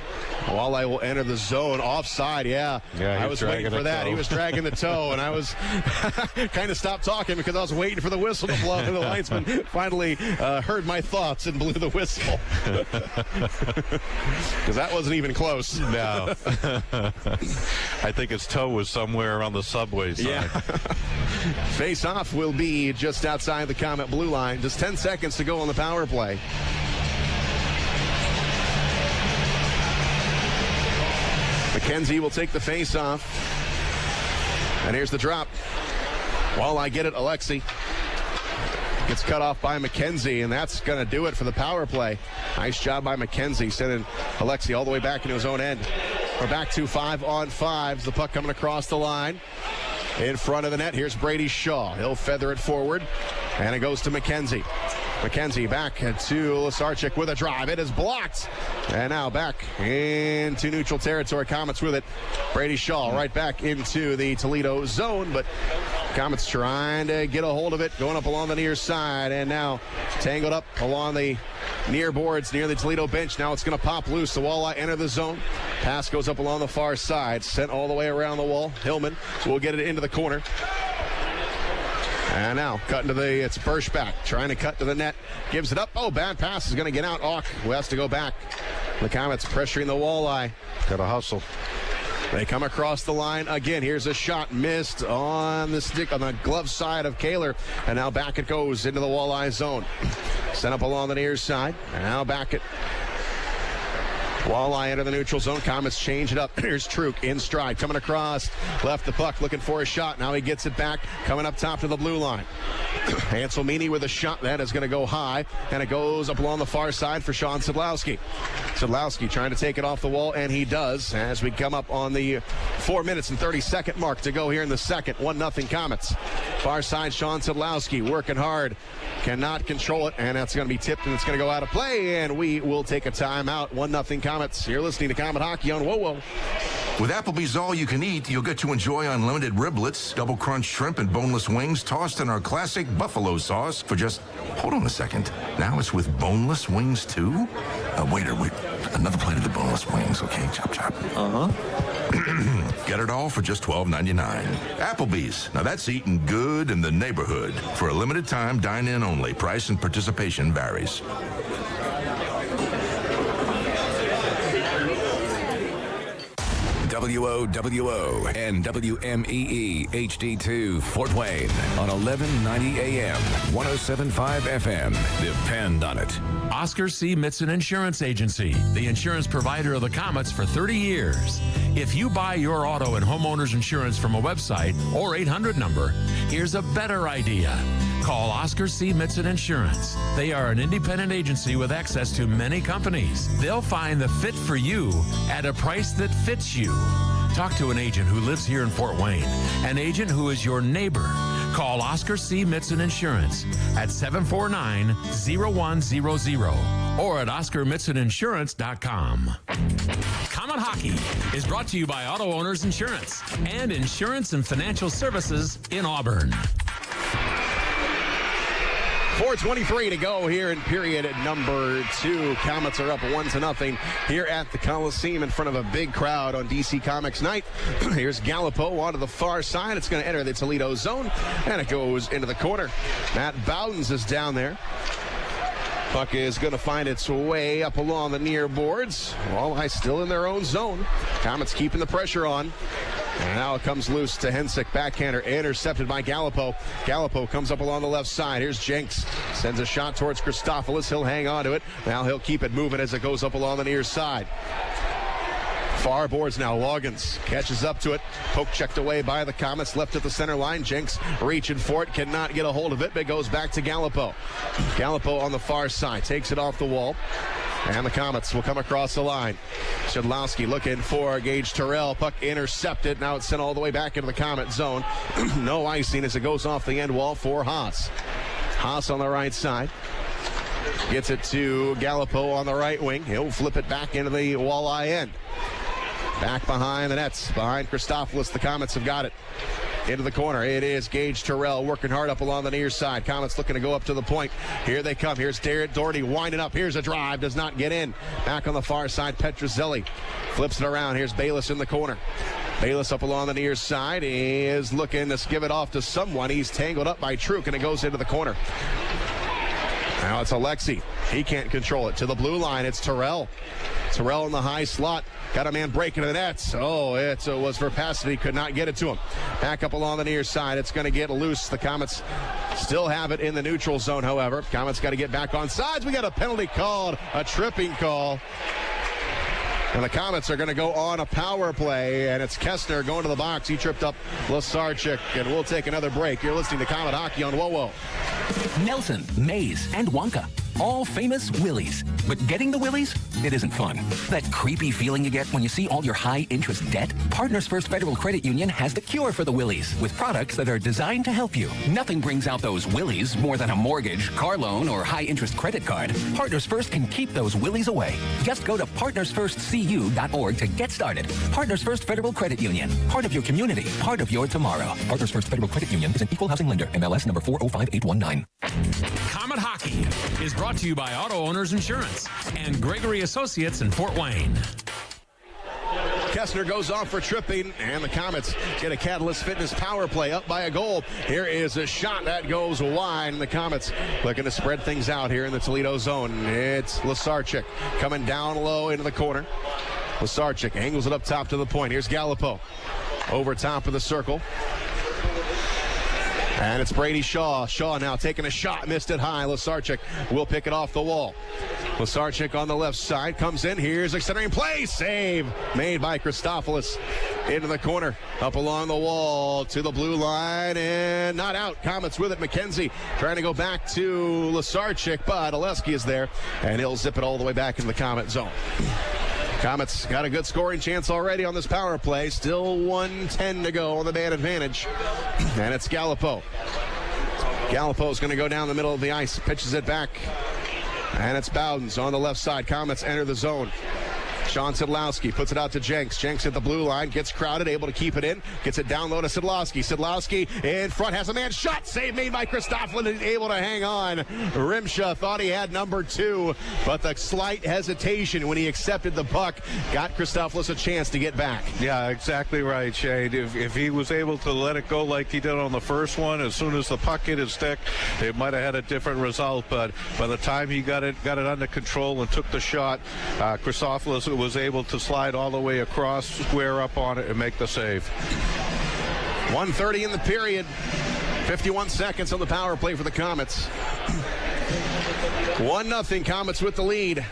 Walleye will enter the zone. Offside, yeah I was waiting for that. He was dragging the toe, and I was kind of stopped talking because I was waiting for the whistle to blow, and the linesman finally heard my thoughts and blew the whistle. Because that wasn't even close. No. I think his toe was somewhere on the subway side. Yeah. Face-off will be just outside the Komet blue line. Just 10 seconds to go on the power play. McKenzie will take the face-off. And here's the drop. Walleye get it. Alexi gets cut off by McKenzie, and that's going to do it for the power play. Nice job by McKenzie, sending Alexi all the way back into his own end. We're back to 5-on-5. The puck coming across the line. In front of the net, here's Brady Shaw. He'll feather it forward, and it goes to McKenzie. McKenzie back to Lasarchik with a drive. It is blocked. And now back into neutral territory. Komets with it. Brady Shaw right back into the Toledo zone, but Komets trying to get a hold of it, going up along the near side, and now tangled up along the near boards near the Toledo bench. Now it's going to pop loose. The Walleye enter the zone. Pass goes up along the far side, sent all the way around the wall. Hillman will get it into the corner. And now cutting to it's Birschbach trying to cut to the net. Gives it up. Oh, bad pass is going to get out. Auk who has to go back. The Komets pressuring the Walleye. Got to hustle. They come across the line again. Here's a shot missed on the stick on the glove side of Kehler. And now back it goes into the Walleye zone. Sent up along the near side. And now back it. Walleye into the neutral zone. Komets change it up. Here's Truk in stride. Coming across. Left the puck. Looking for a shot. Now he gets it back. Coming up top to the blue line. Hanselmini with a shot. That is going to go high. And it goes up along the far side for Sean Sadlowski. Sadlowski trying to take it off the wall. And he does as we come up on the 4 minutes and 30-second mark to go here in the second. 1-0 Komets. Far side Sean Sadlowski working hard. Cannot control it. And that's going to be tipped and it's going to go out of play. And we will take a timeout. 1-0 Komets. You're listening to Komet Hockey on WoWo. With Applebee's All You Can Eat, you'll get to enjoy unlimited riblets, double crunch shrimp, and boneless wings tossed in our classic buffalo sauce for just, hold on a second, now it's with boneless wings too? Waiter, another plate of the boneless wings, okay? Chop, chop. Get it all for just $12.99. Applebee's, now that's eating good in the neighborhood. For a limited time, dine in only. Price and participation varies. WOWO and WMEE HD2 Fort Wayne on 1190 AM, 107.5 FM. Depend on it. Oscar C. Mitson Insurance Agency, the insurance provider of the Komets for 30 years. If you buy your auto and homeowners insurance from a website or 800 number, here's a better idea. Call Oscar C. Mitson Insurance. They are an independent agency with access to many companies. They'll find the fit for you at a price that fits you. Talk to an agent who lives here in Fort Wayne, an agent who is your neighbor. Call Oscar C. Mitson Insurance at 749-0100 or at OscarMitsonInsurance.com. Komet Hockey is brought to you by Auto Owners Insurance and Insurance and Financial Services in Auburn. 4:23 to go here in period number 2. Komets are up 1-0 here at the Coliseum in front of a big crowd on DC Comics night. Here's Gallipo onto the far side. It's going to enter the Toledo zone, and it goes into the corner. Matt Bowdens is down there. Puck is going to find its way up along the near boards. Walleye still in their own zone. Komets keeping the pressure on. And now it comes loose to Hensick, backhander, intercepted by Gallipo. Gallipo comes up along the left side. Here's Jenks, sends a shot towards Christopoulos. He'll hang on to it. Now he'll keep it moving as it goes up along the near side. Far boards now. Loggins catches up to it. Poke checked away by the Komets. Left at the center line. Jenks reaching for it. Cannot get a hold of it, but it goes back to Gallipo. Gallipo on the far side. Takes it off the wall. And the Komets will come across the line. Shedlowski looking for Gage Torrell. Puck intercepted. Now it's sent all the way back into the Komet zone. No icing as it goes off the end wall for Haas. Haas on the right side. Gets it to Gallipo on the right wing. He'll flip it back into the Walleye end. Back behind the nets. Behind Christopoulos. The Komets have got it. Into the corner. It is Gage Torrell working hard up along the near side. Komets looking to go up to the point. Here they come. Here's Doherty winding up. Here's a drive. Does not get in. Back on the far side, Petruzzelli flips it around. Here's Bayless in the corner. Bayless up along the near side. He is looking to give it off to someone. He's tangled up by Truk, and it goes into the corner. Now it's Alexi. He can't control it. To the blue line, it's Torrell. Torrell in the high slot. Got a man breaking the nets. Oh, it was Verpacity. Could not get it to him. Back up along the near side. It's going to get loose. The Komets still have it in the neutral zone, however. Komets got to get back on sides. We got a penalty called, a tripping call. And the Komets are going to go on a power play, and it's Kessler going to the box. He tripped up Lasarchik, and we'll take another break. You're listening to Komet Hockey on WoWo. Nelson, Mays, and Wonka. All famous Willies. But getting the Willies, it isn't fun. That creepy feeling you get when you see all your high-interest debt? Partners First Federal Credit Union has the cure for the Willies with products that are designed to help you. Nothing brings out those Willies more than a mortgage, car loan, or high-interest credit card. Partners First can keep those Willies away. Just go to partnersfirstcu.org to get started. Partners First Federal Credit Union. Part of your community. Part of your tomorrow. Partners First Federal Credit Union is an equal housing lender. MLS number 405819. Komet Hockey is brought to you by Auto Owners Insurance and Gregory Associates in Fort Wayne. Kessler goes off for tripping, and the Komets get a Catalyst Fitness power play up by a goal. Here is a shot that goes wide, and the Komets looking to spread things out here in the Toledo zone. It's Lasarchik coming down low into the corner. Lasarchik angles it up top to the point. Here's Gallipo over top of the circle. And it's Brady Shaw. Shaw now taking a shot, missed it high. Lasarchik will pick it off the wall. Lasarchik on the left side comes in. Here's a centering play. Save made by Christopoulos into the corner. Up along the wall to the blue line and not out. Komets with it. McKenzie trying to go back to Lasarchik, but Oleski is there and he'll zip it all the way back into the Komet zone. Komets got a good scoring chance already on this power play. Still 1:10 to go on the man advantage. And it's Gallipo. Gallipo's going to go down the middle of the ice. Pitches it back. And it's Bowdens on the left side. Komets enter the zone. Sean Sidlowski puts it out to Jenks. Jenks at the blue line, gets crowded, able to keep it in, gets it down low to Sidlowski. Sidlowski in front, has a man shot. Save made by Christopoulos, able to hang on. Rymsha thought he had number 2, but the slight hesitation when he accepted the puck got Christopoulos a chance to get back. Yeah, exactly right, Shade. If he was able to let it go like he did on the first one, as soon as the puck hit his stick, it might have had a different result. But by the time he got it under control and took the shot, Christopoulos was able to slide all the way across, square up on it, and make the save. 1:30 in the period. 51 seconds on the power play for the Komets. 1-0 Komets with the lead.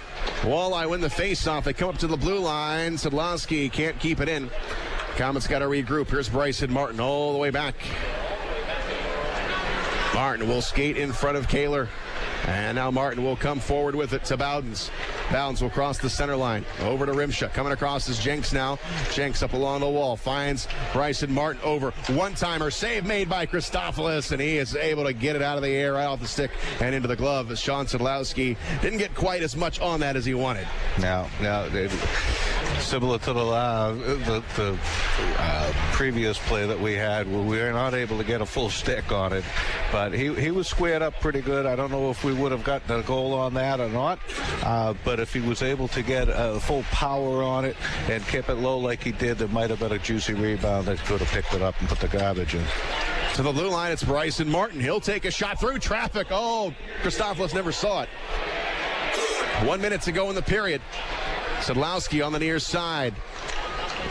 Walleye win the faceoff. They come up to the blue line. Sidlowski can't keep it in. Komets got to regroup. Here's Bryson Martin all the way back. Martin will skate in front of Kehler. And now Martin will come forward with it to Bowdens. Bowdens will cross the center line. Over to Rymsha. Coming across is Jenks now. Jenks up along the wall. Finds Bryson Martin over. One-timer. Save made by Christopoulos. And he is able to get it out of the air, right off the stick, and into the glove. As Sean Sidlowski didn't get quite as much on that as he wanted. Now, similar to the previous play that we had, where we were not able to get a full stick on it. But he was squared up pretty good. I don't know if we would have gotten a goal on that or not. But if he was able to get full power on it and keep it low like he did, there might have been a juicy rebound that could have picked it up and put the garbage in. To the blue line, it's Bryson Martin. He'll take a shot through traffic. Oh, Christopoulos never saw it. 1 minute to go in the period. Sidlowski on the near side.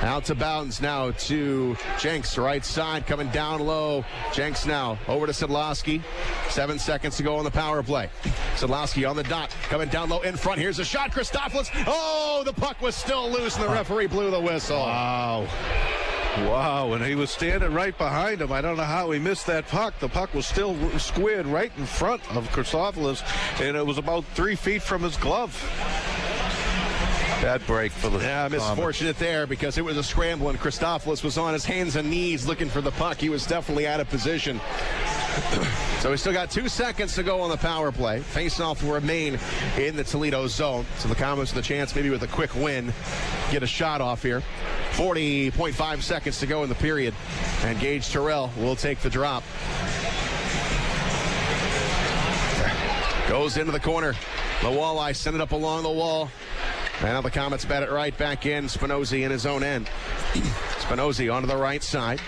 Out to Bowdens now to Jenks, right side, coming down low. Jenks now over to Sedlowski. 7 seconds to go on the power play. Sedlowski on the dot, coming down low in front. Here's a shot, Christopoulos. Oh, the puck was still loose, and the referee blew the whistle. Wow, and he was standing right behind him. I don't know how he missed that puck. The puck was still squared right in front of Christopoulos, and it was about 3 feet from his glove. Bad break for the misfortunate there, because it was a scramble, and Christopoulos was on his hands and knees looking for the puck. He was definitely out of position. So we still got 2 seconds to go on the power play. Faceoff will remain in the Toledo zone. So the Komets with a chance, maybe with a quick win, get a shot off here. 40.5 seconds to go in the period. And Gage Torrell will take the drop. Goes into the corner. The Walleye send it up along the wall. And now the Komets bat it right back in. Spinozzi in his own end. Spinozzi onto the right side.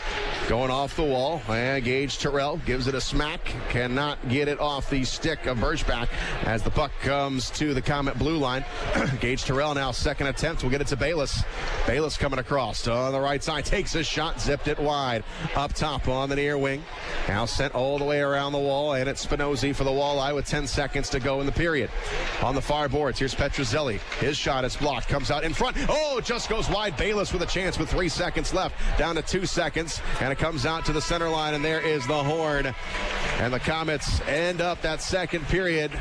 Going off the wall, and Gage Torrell gives it a smack. Cannot get it off the stick of Birchback as the puck comes to the Komet blue line. Gage Torrell now second attempt. We'll get it to Bayless. Bayless coming across on the right side. Takes a shot, zipped it wide. Up top on the near wing. Now sent all the way around the wall, and it's Spinozzi for the Walleye with 10 seconds to go in the period. On the far boards, here's Petruzzelli. His shot is blocked. Comes out in front. Oh, just goes wide. Bayless with a chance with 3 seconds left. Down to 2 seconds. And it comes out to the center line, and there is the horn. And the Komets end up that second period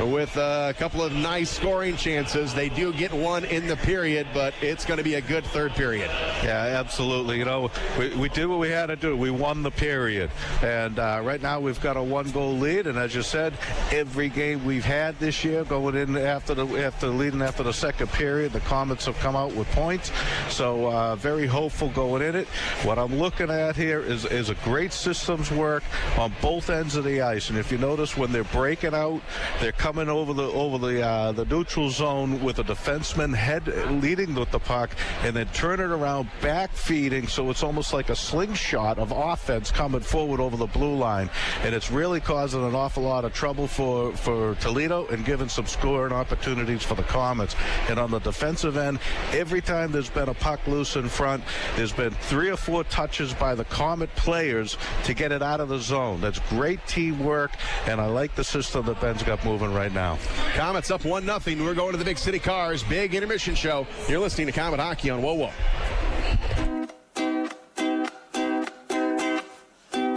with a couple of nice scoring chances. They do get one in the period, but it's going to be a good third period. Yeah, absolutely. You know, we did what we had to do. We won the period. And right now we've got a 1-goal lead. And as you said, every game we've had this year going in after the second period, the Komets have come out with points. So very hopeful going in it. What I'm looking at here is a great systems work on both ends of the ice. And if you notice, when they're breaking out, they're coming over the neutral zone with a defenseman head leading with the puck, and then turn it around, back feeding, so it's almost like a slingshot of offense coming forward over the blue line. And it's really causing an awful lot of trouble for Toledo and giving some scoring opportunities for the Komets. And on the defensive end, every time there's been a puck loose in front, there's been 3 or 4 touches by the Komet players to get it out of the zone. That's great teamwork, and I like the system that Ben's got moving right now. Komets up 1-0. We're going to the Big City Cars Big Intermission Show. You're listening to Komet Hockey on WOWO.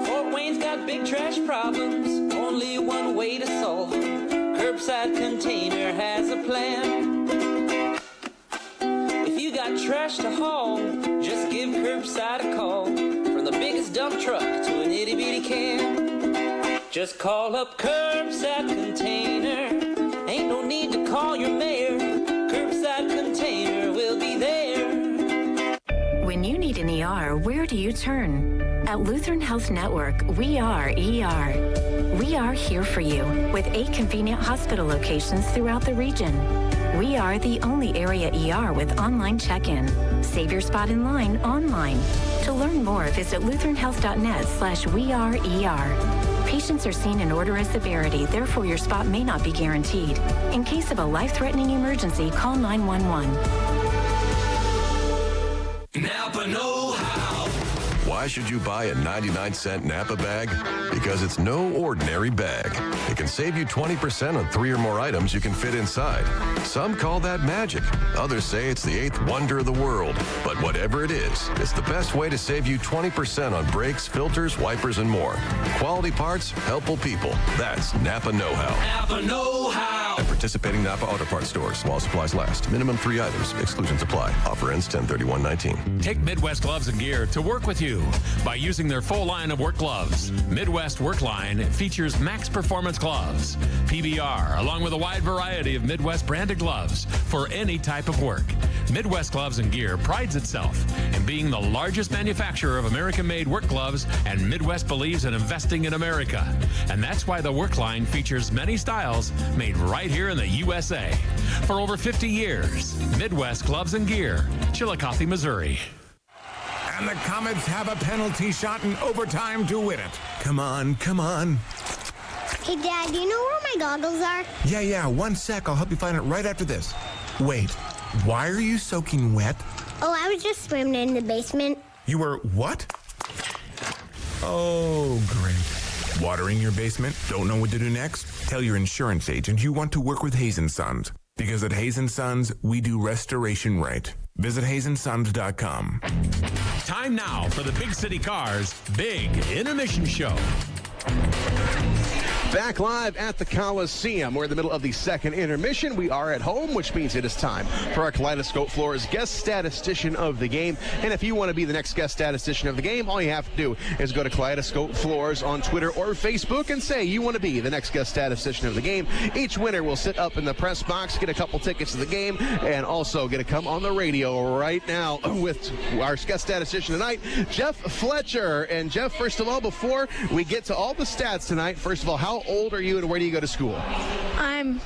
Fort Wayne's got big trash problems, only one way to solve them. Curbside Container has a plan. If you got trash to haul, just give Curbside a call. From the biggest dump truck to an itty-bitty can, just call up Curbside Container. Ain't no need to call your mayor. Curbside Container will be there. When you need an ER, where do you turn? At Lutheran Health Network, we are ER. We are here for you with 8 convenient hospital locations throughout the region. We are the only area ER with online check-in. Save your spot in line online. To learn more, visit lutheranhealth.net/weareer. Patients are seen in order of severity, therefore your spot may not be guaranteed. In case of a life-threatening emergency, call 911. Napa know-how. Why should you buy a 99-cent Napa bag? Because it's no ordinary bag. It can save you 20% on 3 or more items you can fit inside. Some call that magic. Others say it's the 8th wonder of the world. But whatever it is, it's the best way to save you 20% on brakes, filters, wipers, and more. Quality parts, helpful people. That's Napa know-how. Napa know-how. At participating Napa Auto Parts stores while supplies last. Minimum 3 items. Exclusions apply. Offer ends 10/31/19. Take Midwest Gloves and Gear to work with you by using their full line of work gloves. Midwest Work Line features max performance gloves, PBR, along with a wide variety of Midwest branded gloves for any type of work. Midwest Gloves and Gear prides itself in being the largest manufacturer of American-made work gloves, and Midwest believes in investing in America. And that's why the Work Line features many styles made right here in the USA. For over 50 years, Midwest Gloves and Gear, Chillicothe, Missouri. And the Komets have a penalty shot in overtime to win it. Come on, come on. Hey, Dad, do you know where my goggles are? Yeah, 1 sec. I'll help you find it right after this. Wait, Why are you soaking wet? Oh, I was just swimming in the basement. You were what? Oh, great. Watering your basement? Don't know what to do next? Tell your insurance agent you want to work with Hayes & Sons. Because at Hayes & Sons, we do restoration right. Visit HayesandSons.com. Time now for the Big City Cars Big Intermission Show. Back live at the Coliseum. We're in the middle of the second intermission. We are at home, which means it is time for our Kaleidoscope Floors guest statistician of the game. And if you want to be the next guest statistician of the game, all you have to do is go to Kaleidoscope Floors on Twitter or Facebook and say you want to be the next guest statistician of the game. Each winner will sit up in the press box, get a couple tickets to the game, and also get to come on the radio right now with our guest statistician tonight, Jeff Fletcher. And Jeff, first of all, before we get to all the stats tonight, first of all, how old are you and where do you go to school? I'm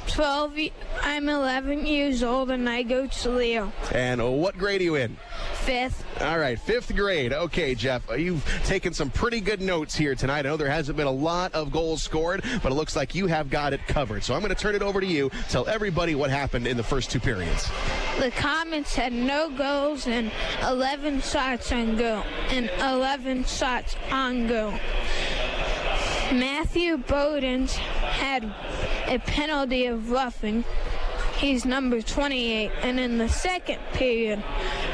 11 years old and I go to Toledo. And what grade are you in? 5th. All right, 5th grade. Okay, Jeff, you've taken some pretty good notes here tonight. I know there hasn't been a lot of goals scored, but it looks like you have got it covered. So I'm going to turn it over to you. Tell everybody what happened in the first 2 periods. The Komets had no goals and 11 shots on goal. Matthew Bowden's had a penalty of roughing. He's number 28. And in the second period,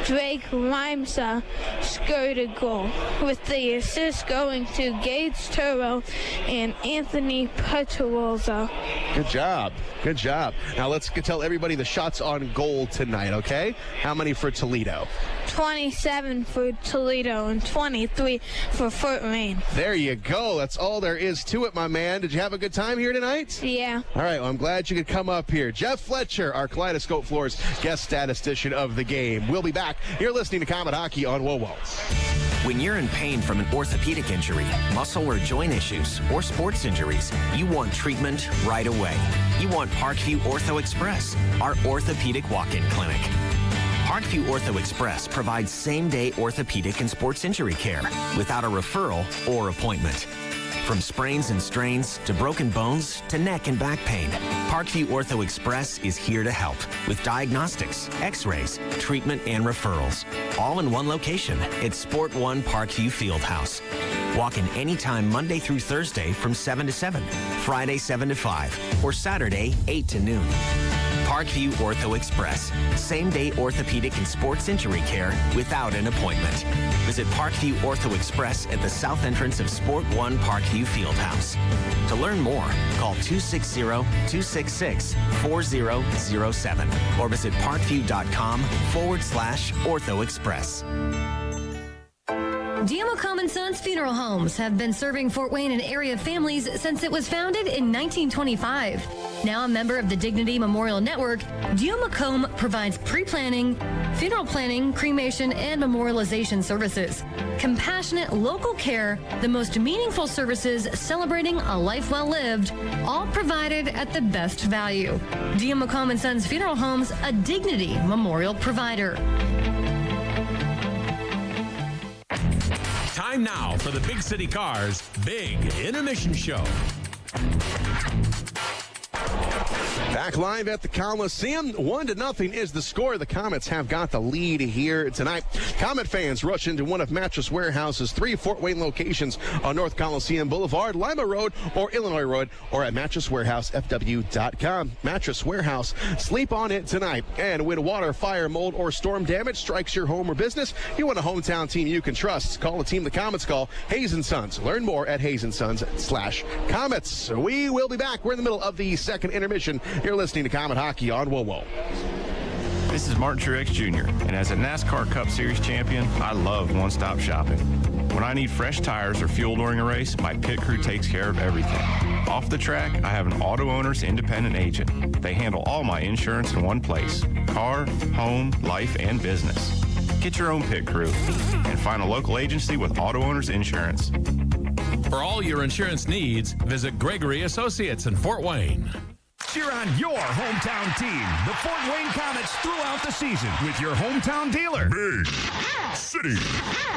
Drake Rymsha scored a goal, with the assist going to Gates Torrell and Anthony Petruzzelli. Good job. Good job. Now let's tell everybody the shots on goal tonight, okay? How many for Toledo? 27 for Toledo and 23 for Fort Wayne. There you go. That's all there is to it, my man. Did you have a good time here tonight? Yeah. All right. Well, I'm glad you could come up here. Jeff Fletcher, our Kaleidoscope Floors guest statistician of the game. We'll be back. You're listening to Comet Hockey on WOWO. When you're in pain from an orthopedic injury, muscle or joint issues, or sports injuries, you want treatment right away. You want Parkview Ortho Express, our orthopedic walk-in clinic. Parkview Ortho Express provides same-day orthopedic and sports injury care without a referral or appointment. From sprains and strains to broken bones to neck and back pain, Parkview Ortho Express is here to help with diagnostics, x-rays, treatment, and referrals. All in one location at Sport One Parkview Fieldhouse. Walk in anytime Monday through Thursday from 7 to 7, Friday 7 to 5, or Saturday 8 to noon. Parkview Ortho Express. Same-day orthopedic and sports injury care without an appointment. Visit Parkview Ortho Express at the south entrance of Sport One Parkview Fieldhouse. To learn more, call 260-266-4007 or visit parkview.com/Ortho Express. Komets Sons Funeral Homes have been serving Fort Wayne and area families since it was founded in 1925. Now a member of the Dignity Memorial Network, Komets provides pre-planning, funeral planning, cremation, and memorialization services. Compassionate local care, the most meaningful services celebrating a life well lived, all provided at the best value. Komets Sons Funeral Homes, a Dignity Memorial provider. Time now for the Big City Cars Big Intermission Show. Back live at the Coliseum, 1-0 is the score. The Komets have got the lead here tonight. Komet fans rush into one of Mattress Warehouse's 3 Fort Wayne locations on North Coliseum Boulevard, Lima Road, or Illinois Road, or at MattressWarehousefW.com. Mattress Warehouse, sleep on it tonight. And when water, fire, mold, or storm damage strikes your home or business, you want a hometown team you can trust. Call the team the Komets call, Hayes & Sons. Learn more at HayesandSons/Komets. We will be back. We're in the middle of the second intermission. You're listening to Comet Hockey on WOWO. This is Martin Truex Jr., and as a NASCAR Cup Series champion, I love one-stop shopping. When I need fresh tires or fuel during a race, my pit crew takes care of everything. Off the track, I have an Auto Owners independent agent. They handle all my insurance in one place: car, home, life, and business. Get your own pit crew and find a local agency with Auto Owners Insurance. For all your insurance needs, visit Gregory Associates in Fort Wayne. Cheer on your hometown team, the Fort Wayne Komets, throughout the season with your hometown dealer. Big City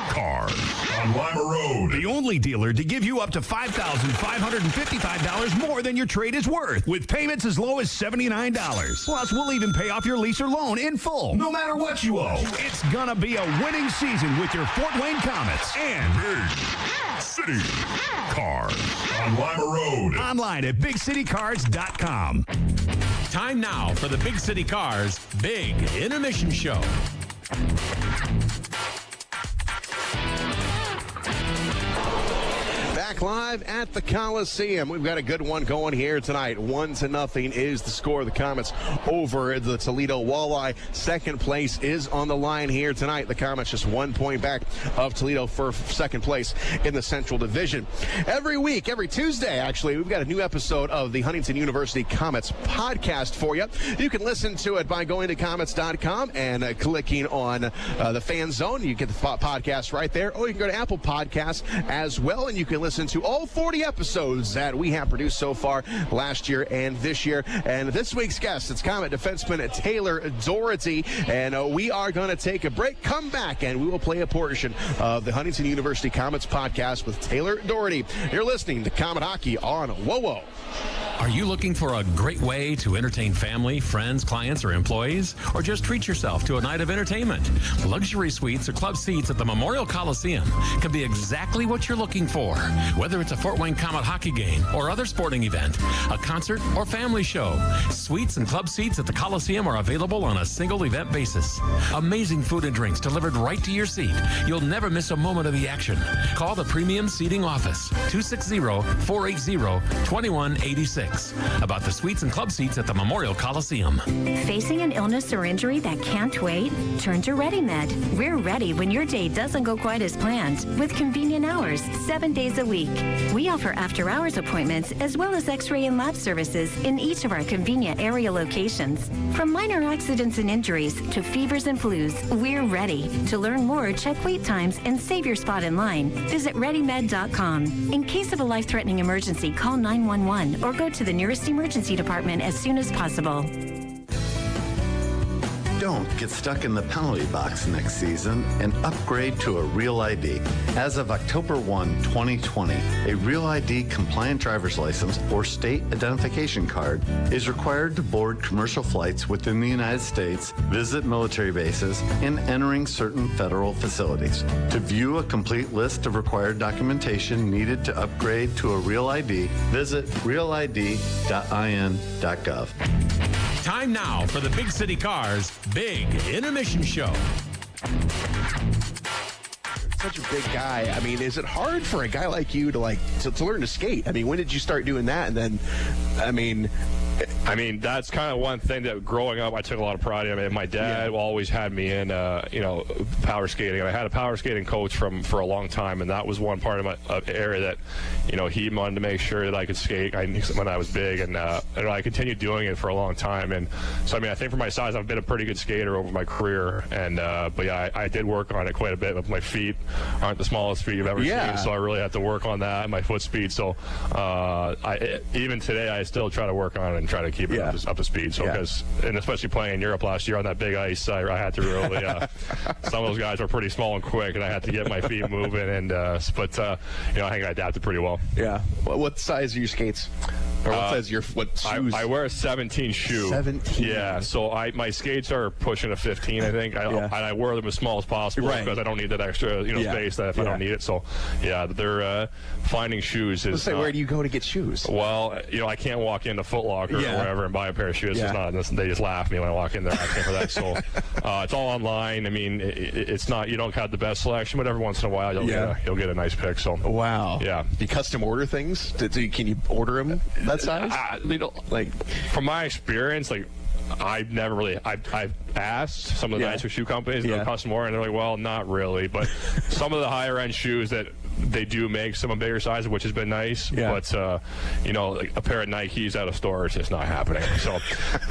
Cars on Lima Road. The only dealer to give you up to $5,555 more than your trade is worth, with payments as low as $79. Plus, we'll even pay off your lease or loan in full, no matter what you owe. It's gonna be a winning season with your Fort Wayne Komets and Big City Cars on Lima Road. Online at BigCityCars.com. Time now for the Big City Cars Big Intermission Show. Back live at the Coliseum. We've got a good one going here tonight. 1-0 is the score of the Komets over the Toledo Walleye. Second place is on the line here tonight. The Komets just 1 point back of Toledo for second place in the Central Division. Every week, every Tuesday, actually, we've got a new episode of the Huntington University Komets podcast for you. You can listen to it by going to Komets.com and clicking on the fan zone. You get the podcast right there, or you can go to Apple Podcasts as well, and you can listen to all 40 episodes that we have produced so far last year and this year. And this week's guest, it's Komet defenseman Taylor Doherty. And we are going to take a break, come back, and we will play a portion of the Huntington University Komets podcast with Taylor Doherty. You're listening to Komet Hockey on WOWO. Are you looking for a great way to entertain family, friends, clients, or employees? Or just treat yourself to a night of entertainment? Luxury suites or club seats at the Memorial Coliseum can be exactly what you're looking for. Whether it's a Fort Wayne Komet hockey game or other sporting event, a concert or family show, suites and club seats at the Coliseum are available on a single event basis. Amazing food and drinks delivered right to your seat. You'll never miss a moment of the action. Call the Premium Seating Office, 260-480-2186. About the suites and club seats at the Memorial Coliseum. Facing an illness or injury that can't wait? Turn to ReadyMed. We're ready when your day doesn't go quite as planned, with convenient hours, 7 days a week. We offer after-hours appointments as well as x-ray and lab services in each of our convenient area locations. From minor accidents and injuries to fevers and flus, we're ready. To learn more, check wait times and save your spot in line. Visit ReadyMed.com. In case of a life-threatening emergency, call 911 or go to the nearest emergency department as soon as possible. Don't get stuck in the penalty box next season and upgrade to a Real ID. As of October 1, 2020, a Real ID compliant driver's license or state identification card is required to board commercial flights within the United States, visit military bases, and entering certain federal facilities. To view a complete list of required documentation needed to upgrade to a Real ID, visit realid.in.gov. Time now for the Big City Cars Big Intermission Show. Such a big guy. I mean, is it hard for a guy like you to learn to skate? I mean, when did you start doing that? And then, I mean, that's kind of one thing that growing up I took a lot of pride in. My dad always had me in, power skating. And I had a power skating coach for a long time, and that was one part of my area that, he wanted to make sure that I could skate when I was big, and I continued doing it for a long time. And so, I think for my size, I've been a pretty good skater over my career. And but yeah, I did work on it quite a bit. My feet aren't the smallest feet you've ever seen, so I really had to work on that, my foot speed. So even today, I still try to work on it and try to keep it up to speed. So and especially playing in Europe last year on that big ice, I had to really some of those guys are pretty small and quick, and I had to get my feet moving. And I think I adapted pretty well. Yeah. What size are your skates? Or what size what shoes? I wear a 17 shoe. 17. Yeah. So my skates are pushing a 15, I think. I wear them as small as possible because I don't need that extra space that if I don't need it. So they're finding shoes is. Let's say, where do you go to get shoes? Well, I can't walk into Foot Locker or wherever and buy a pair of shoes. It's not. They just laugh at me when I walk in there asking for that. So it's all online. It's not. You don't have the best selection, but every once in a while you'll get a nice pick. So wow. Yeah. Do you custom order things? Can you order them that size? From my experience, I've never really. I've asked some of the nicer shoe companies to custom order, and they're like, "Well, not really." But some of the higher end shoes that they do make some of bigger sizes, which has been nice. Yeah. But like a pair of Nikes out of store is just not happening. So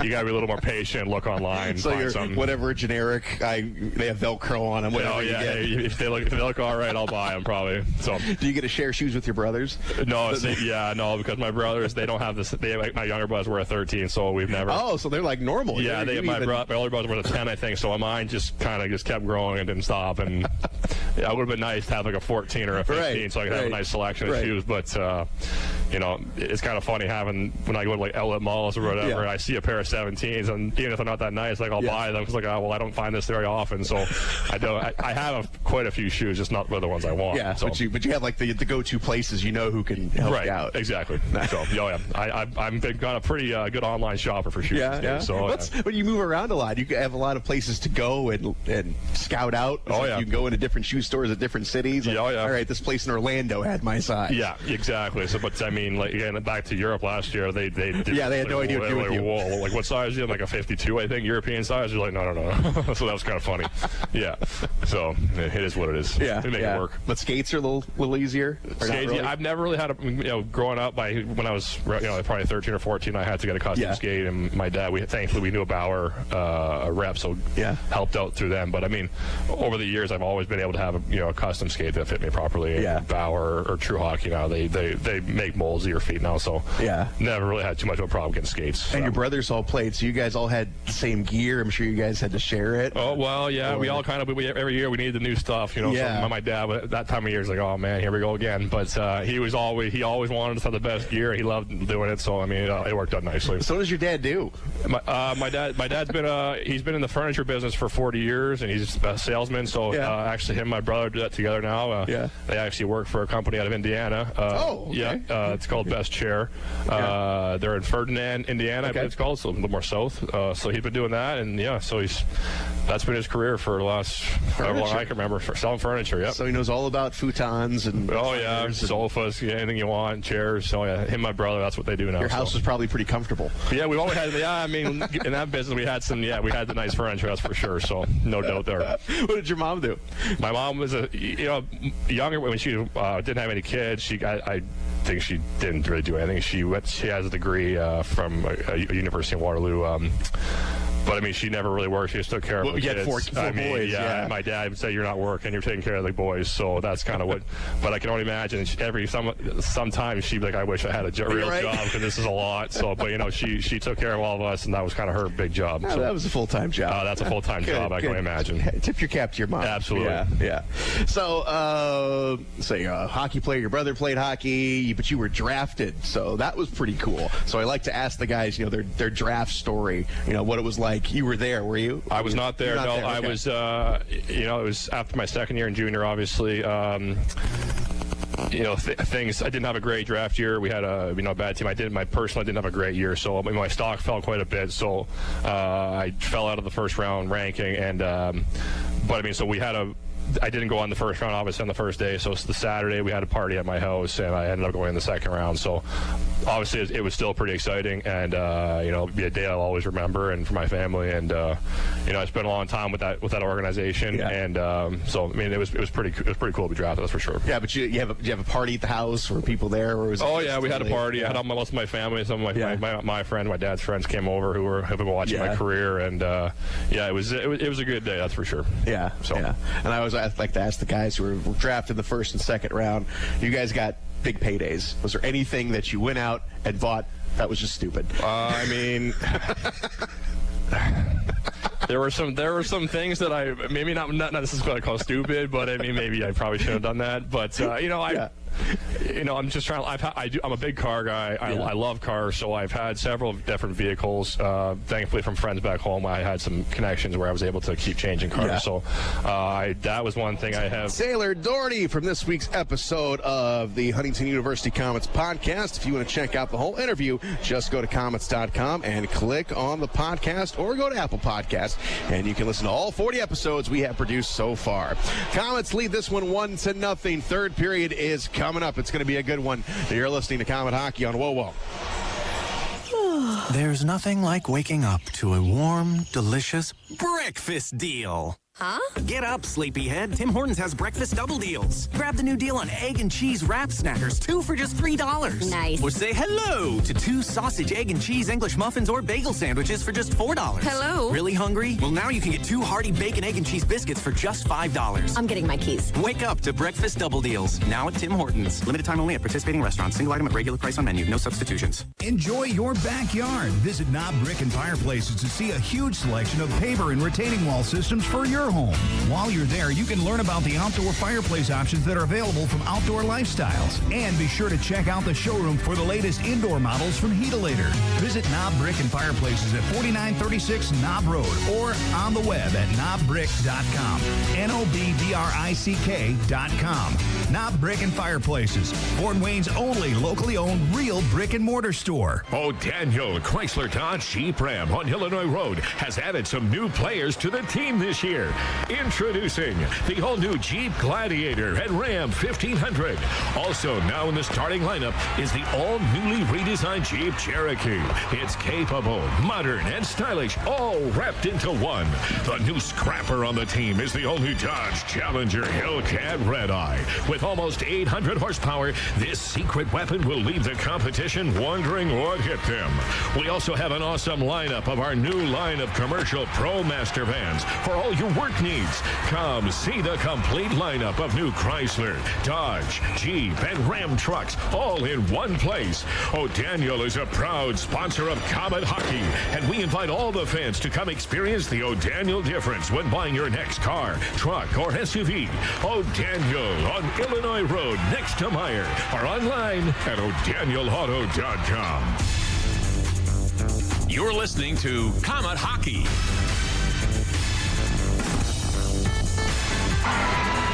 you got to be a little more patient. Look online. So find you're something. whatever generic. They have Velcro on them. Whatever you get. If they look all right, I'll buy them probably. So do you get to share shoes with your brothers? No, because my brothers, they don't have this. My younger brothers were a 13, so we've never. Oh, so they're like normal. Yeah, my older brother was a 10, I think. So mine just kind of kept growing and didn't stop. And it would have been nice to have like a 14 or a 15, so I could have a nice selection of shoes. But it's kind of funny having when I go to like outlet malls or whatever, I see a pair of 17s, and even if they're not that nice, like I'll buy them because I don't find this very often. So I have quite a few shoes, just not the ones I want. Yeah, so. but you have like the go-to places who can help you out. Exactly. So I've been a pretty good online shopper for shoes. Yeah. So when you move around a lot, you have a lot of places to go and scout out. You can go into different shoe stores at different cities. All right, this place in Orlando had my size. Yeah, exactly. So, but I mean, like again, back to Europe last year, they they had no idea what to do with you. Whoa, like what size are you? Like a 52, I think, European size. You're like, no. So that was kind of funny. Yeah. So it is what it is. Yeah. They make it work. But skates are a little easier. Skates, really? I've never really had growing up. When I was probably 13 or 14, I had to get a custom skate, and my dad, thankfully we knew a Bauer rep, so helped out through them. But I mean, over the years, I've always been able to have a custom skate that fit me properly. Yeah. Bauer or True Hockey now, they make molds of your feet now, so never really had too much of a problem getting skates. And your brothers all played, so you guys all had the same gear. I'm sure you guys had to share it. Oh well, yeah, we all kind of every year we needed the new stuff. So my dad at that time of year is like, oh man, here we go again. But he always wanted us to have the best gear. He loved doing it, so I mean, it worked out nicely. So what does your dad do? My dad's been he's been in the furniture business for 40 years, and he's a salesman. So actually, him and my brother do that together now. They actually work for a company out of Indiana. It's called Best Chair. They're in Ferdinand, Indiana, I believe it's called, so a little more south. So he's been doing that, and so that's been his career for the last however long I can remember, for selling furniture. Yep. So he knows all about futons and sofas, anything you want, chairs. So him and my brother, that's what they do now. Your house was probably pretty comfortable. Yeah, we've always had. Yeah, I mean, in that business we had the nice furniture, that's for sure. So no doubt there. What did your mom do? My mom was younger when she didn't have any kids. I think she didn't really do anything. She has a degree from a University of Waterloo. But I mean, she never really worked. She just took care of the kids. Four boys. Yeah, my dad would say, "You're not working. You're taking care of the boys." So that's kind of what. But I can only imagine sometimes she'd be like, "I wish I had a real job because this is a lot." So, but she took care of all of us, and that was kind of her big job. So that was a full-time job. That's a full-time job. I can only imagine. Tip your cap to your mom. Absolutely. Yeah. So, you're a hockey player. Your brother played hockey, but you were drafted. So that was pretty cool. So I like to ask the guys, their draft story. What it was like. You were there, were you? I was not there. No, I was. It was after my second year in junior, obviously. Things. I didn't have a great draft year. We had a bad team. I personally didn't have a great year, so my stock fell quite a bit. So I fell out of the first round ranking, and but I mean, so we had I didn't go on the first round, obviously, on the first day. So the Saturday, we had a party at my house, and I ended up going in the second round. So obviously, it was still pretty exciting, and be a day I'll always remember, and for my family, and I spent a long time with that organization, and so I mean, it was pretty cool to be drafted, that's for sure. Yeah, but you have a party at the house? Were people there? Or was we had a party. I had most of my family, some of my friends, my dad's friends came over who have been watching my career, and it was a good day, that's for sure. Yeah. So and I'd like to ask the guys who were drafted in the first and second round, you guys got big paydays. Was there anything that you went out and bought that was just stupid? I mean, there were some things that I maybe not necessarily call stupid, but I mean maybe I probably should have done that. But I'm just trying. I'm a big car guy. I love cars, so I've had several different vehicles. Thankfully, from friends back home, I had some connections where I was able to keep changing cars. Yeah. So that was one thing I have. Sailor Doherty from this week's episode of the Huntington University Komets podcast. If you want to check out the whole interview, just go to Komets.com and click on the podcast, or go to Apple Podcasts, and you can listen to all 40 episodes we have produced so far. Komets lead this one 1-0. Third period is coming up. It's going to be a good one. You're listening to Komet Hockey on Whoa. There's nothing like waking up to a warm, delicious breakfast deal. Huh? Get up, sleepyhead. Tim Hortons has breakfast double deals. Grab the new deal on egg and cheese wrap snackers, 2 for just $3. Nice. Or say hello to 2 sausage, egg, and cheese English muffins or bagel sandwiches for just $4. Hello. Really hungry? Well, now you can get 2 hearty bacon, egg, and cheese biscuits for just $5. I'm getting my keys. Wake up to breakfast double deals. Now at Tim Hortons. Limited time only at participating restaurants. Single item at regular price on menu. No substitutions. Enjoy your backyard. Visit Knob Brick and Fireplaces to see a huge selection of paver and retaining wall systems for your home. While you're there, you can learn about the outdoor fireplace options that are available from Outdoor Lifestyles. And be sure to check out the showroom for the latest indoor models from Heatolator. Visit Knob Brick and Fireplaces at 4936 Knob Road or on the web at knobbrick.com. NOBBRICK.com. Knob Brick and Fireplaces, Fort Wayne's only locally owned real brick and mortar store. Daniel Chrysler Dodge Jeep Ram on Illinois Road has added some new players to the team this year. Introducing the all-new Jeep Gladiator and Ram 1500. Also now in the starting lineup is the all-newly redesigned Jeep Cherokee. It's capable, modern, and stylish, all wrapped into one. The new scrapper on the team is the all-new Dodge Challenger Hellcat Red Eye. With almost 800 horsepower, this secret weapon will leave the competition wondering what hit them. We also have an awesome lineup of our new line of commercial ProMaster vans for all your work needs. Come see the complete lineup of new Chrysler, Dodge, Jeep, and Ram trucks all in one place. O'Daniel is a proud sponsor of Komet Hockey, and we invite all the fans to come experience the O'Daniel difference when buying your next car, truck, or SUV. O'Daniel on Illinois Road next to Meyer, or online at o'danielauto.com. You're listening to Komet Hockey.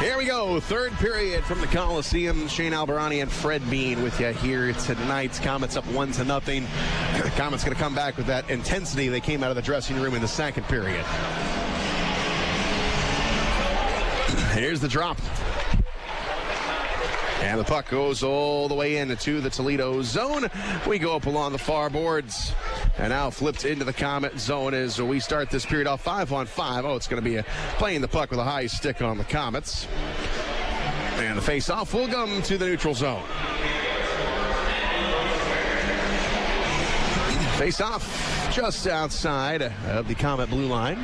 Here we go, third period from the Coliseum. Shane Albarani and Fred Bean with you here tonight. Komets up 1-0. Komets going to come back with that intensity they came out of the dressing room in the second period. Here's the drop. And the puck goes all the way into the Toledo zone. We go up along the far boards. And now flipped into the Komet zone as we start this period off 5-on-5. Oh, it's going to be playing the puck with a high stick on the Komets. And the face-off will come to the neutral zone. Face-off just outside of the Komet blue line.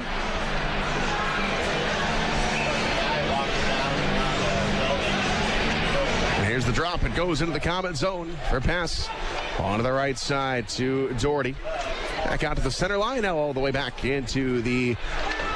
Here's the drop. It goes into the Komet zone for a pass onto the right side to Doherty. Back out to the center line. Now all the way back into the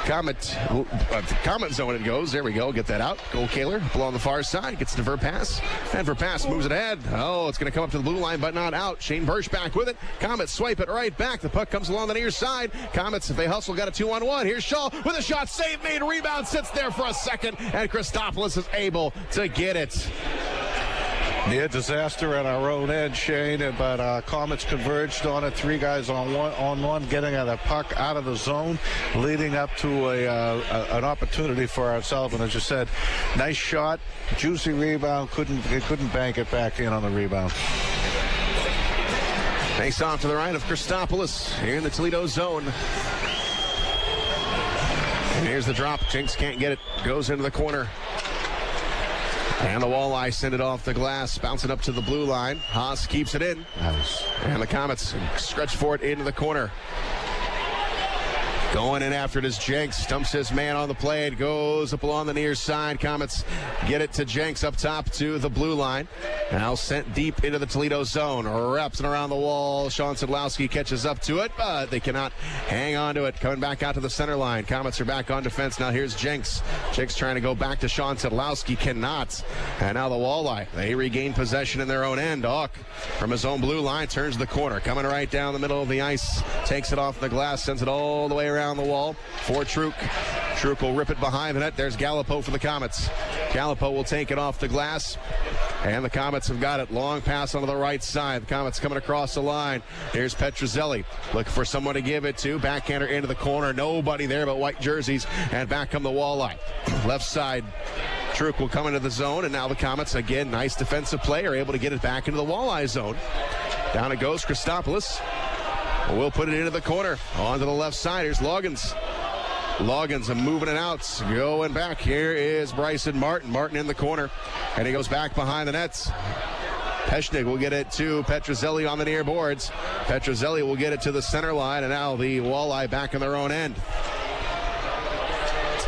Komet zone it goes. There we go. Get that out. Goal Kehler up along the far side. Gets to Verpass. And Verpass moves it ahead. Oh, it's going to come up to the blue line, but not out. Shane Bursch back with it. Komets swipe it right back. The puck comes along the near side. Komets, if they hustle, got a 2-on-1. Here's Shaw with a shot. Save made. Rebound. Sits there for a second. And Christopoulos is able to get it. Near disaster at our own end, Shane, but Komets converged on it. 3 guys on one, getting at a puck out of the zone, leading up to an opportunity for ourselves. And as you said, nice shot, juicy rebound. Couldn't bank it back in on the rebound. Face off to the right of Christopoulos here in the Toledo zone. And here's the drop. Jinx can't get it. Goes into the corner. And the Walleye send it off the glass, bouncing up to the blue line. Haas keeps it in. Nice. And the Komets stretch for it into the corner. Going in after it is Jenks. Stumps his man on the play. It goes up along the near side. Komets get it to Jenks up top to the blue line. Now sent deep into the Toledo zone. Wraps it around the wall. Sean Sadlowski catches up to it, but they cannot hang on to it. Coming back out to the center line. Komets are back on defense. Now here's Jenks. Jenks trying to go back to Sean Sadlowski. Cannot. And now the Walleye. They regain possession in their own end. Hawk from his own blue line turns the corner. Coming right down the middle of the ice. Takes it off the glass. Sends it all the way around the wall for Truk. Truk will rip it behind the net. There's Gallipo for the Komets. Gallipo will take it off the glass. And the Komets have got it. Long pass onto the right side. The Komets coming across the line. Here's Petruzzelli looking for someone to give it to. Backhander into the corner. Nobody there but white jerseys. And back come the Walleye. Left side. Truk will come into the zone. And now the Komets, again, nice defensive play, are able to get it back into the Walleye zone. Down it goes. Christopoulos. We'll put it into the corner. On to the left side. Here's Loggins. Loggins moving it out. Going back. Here is Bryson Martin. Martin in the corner. And he goes back behind the nets. Peshnik will get it to Petruzzelli on the near boards. Petruzzelli will get it to the center line. And now the Walleye back in their own end.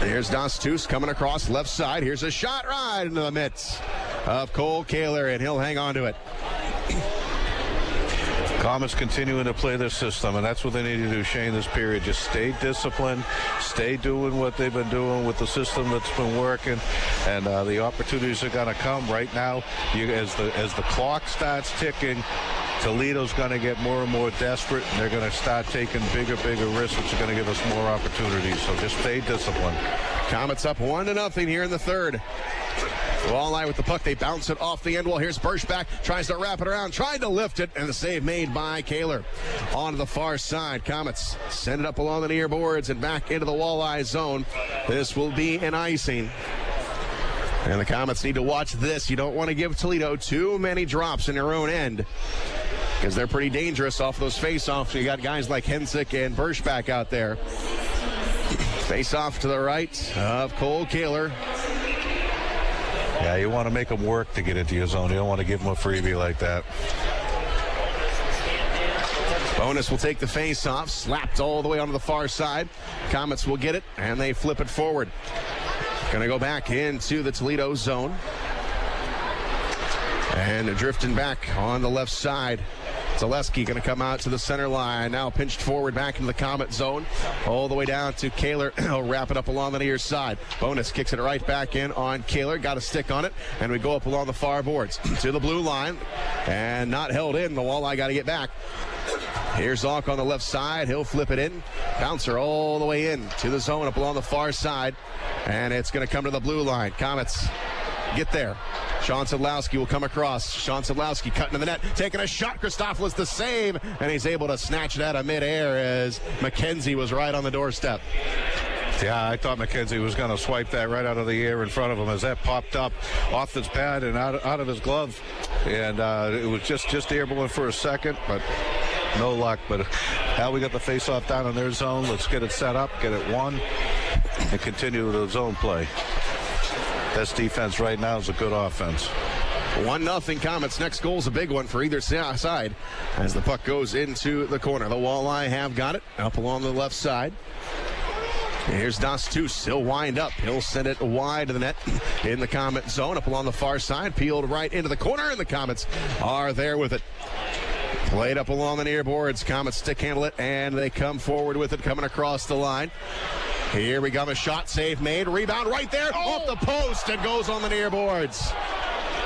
Here's Dostus coming across left side. Here's a shot right into the mitts of Cole Kehler, and he'll hang on to it. Komets continuing to play their system, and that's what they need to do, Shane, this period. Just stay disciplined, stay doing what they've been doing with the system that's been working, and the opportunities are going to come right now. As the clock starts ticking, Toledo's going to get more and more desperate, and they're going to start taking bigger risks, which are going to give us more opportunities. So just stay disciplined. Komets up 1-0 here in the third. Walleye with the puck. They bounce it off the end wall. Here's Birchback. Tries to wrap it around. Tried to lift it. And the save made by Kehler. On to the far side. Komets send it up along the near boards and back into the Walleye zone. This will be an icing. And the Komets need to watch this. You don't want to give Toledo too many drops in their own end, because they're pretty dangerous off those face-offs. You got guys like Hensick and Birchback out there. Face-off to the right of Cole Kehler. Yeah, you want to make them work to get into your zone. You don't want to give them a freebie like that. Bonus will take the face-off, slapped all the way onto the far side. Komets will get it, and they flip it forward. Going to go back into the Toledo zone. And drifting back on the left side. Zaleski going to come out to the center line. Now pinched forward back into the Komet zone. All the way down to Kehler. He'll wrap it up along the near side. Bonus kicks it right back in on Kehler. Got a stick on it. And we go up along the far boards to the blue line. And not held in. The Walleye got to get back. Here's Alk on the left side. He'll flip it in. Bouncer all the way in to the zone up along the far side. And it's going to come to the blue line. Komets get there. Sean Sadlowski will come across. Sean Sadlowski cutting to the net, taking a shot. Christopoulos the save, and he's able to snatch it out of midair as McKenzie was right on the doorstep. Yeah, I thought McKenzie was going to swipe that right out of the air in front of him as that popped up off his pad and out of his glove. And it was just airborne for a second, but no luck. But now we got the face-off down in their zone. Let's get it set up, get it won, and continue the zone play. Best defense right now is a good offense. 1-0 Komets. Next goal is a big one for either side as the puck goes into the corner. The Walleye have got it up along the left side. Here's Dostus. He'll wind up. He'll send it wide to the net in the Komet zone up along the far side. Peeled right into the corner, and the Komets are there with it. Played up along the near boards. Komets stick handle it, and they come forward with it coming across the line. Here we go, a shot, save made, rebound right there, off the post, and goes on the near boards.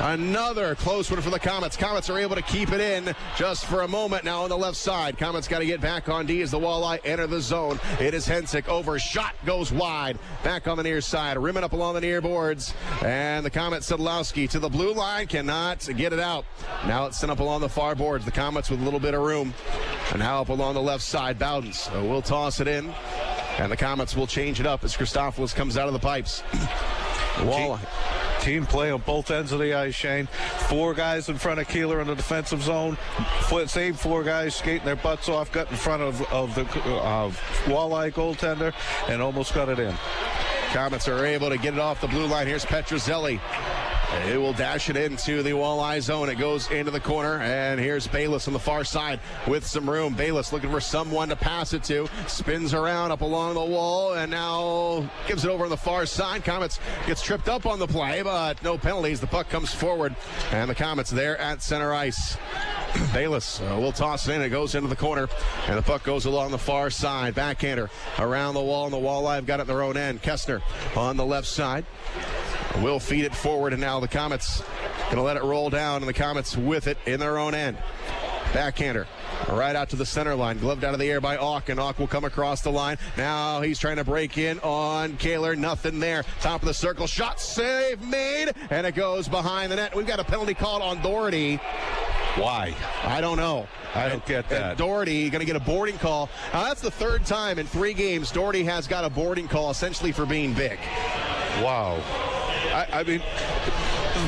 Another close one for the Komets. Komets are able to keep it in just for a moment now on the left side. Komets got to get back on D as the Walleye enter the zone. It is Hensick over, shot goes wide. Back on the near side, rimming up along the near boards. And the Komets, Sadlowski to the blue line, cannot get it out. Now it's sent up along the far boards. The Komets with a little bit of room. And now up along the left side, Bowdens will toss it in. And the Komets will change it up as Christopoulos comes out of the pipes. Walleye. Team play on both ends of the ice, Shane. 4 guys in front of Kehler in the defensive zone. Same 4 guys skating their butts off, got in front of the Walleye goaltender, and almost got it in. Komets are able to get it off the blue line. Here's Petruzzelli. It will dash it into the Walleye zone. It goes into the corner, and here's Bayless on the far side with some room. Bayless looking for someone to pass it to. Spins around up along the wall, and now gives it over on the far side. Komets gets tripped up on the play, but no penalties. The puck comes forward, and the Komets there at center ice. Bayless will toss it in. It goes into the corner, and the puck goes along the far side. Backhander around the wall, and the Walleye have got it in their own end. Kessner on the left side will feed it forward, and now the Komets going to let it roll down, and the Komets with it in their own end. Backhander right out to the center line, gloved out of the air by Auk, and Auk will come across the line. Now he's trying to break in on Kehler, nothing there. Top of the circle, shot, save made, and it goes behind the net. We've got a penalty called on Doherty. Why? I don't know. I don't get that. And Doherty going to get a boarding call. Now, that's the 3rd time in 3 games Doherty has got a boarding call essentially for being big. Wow. I mean,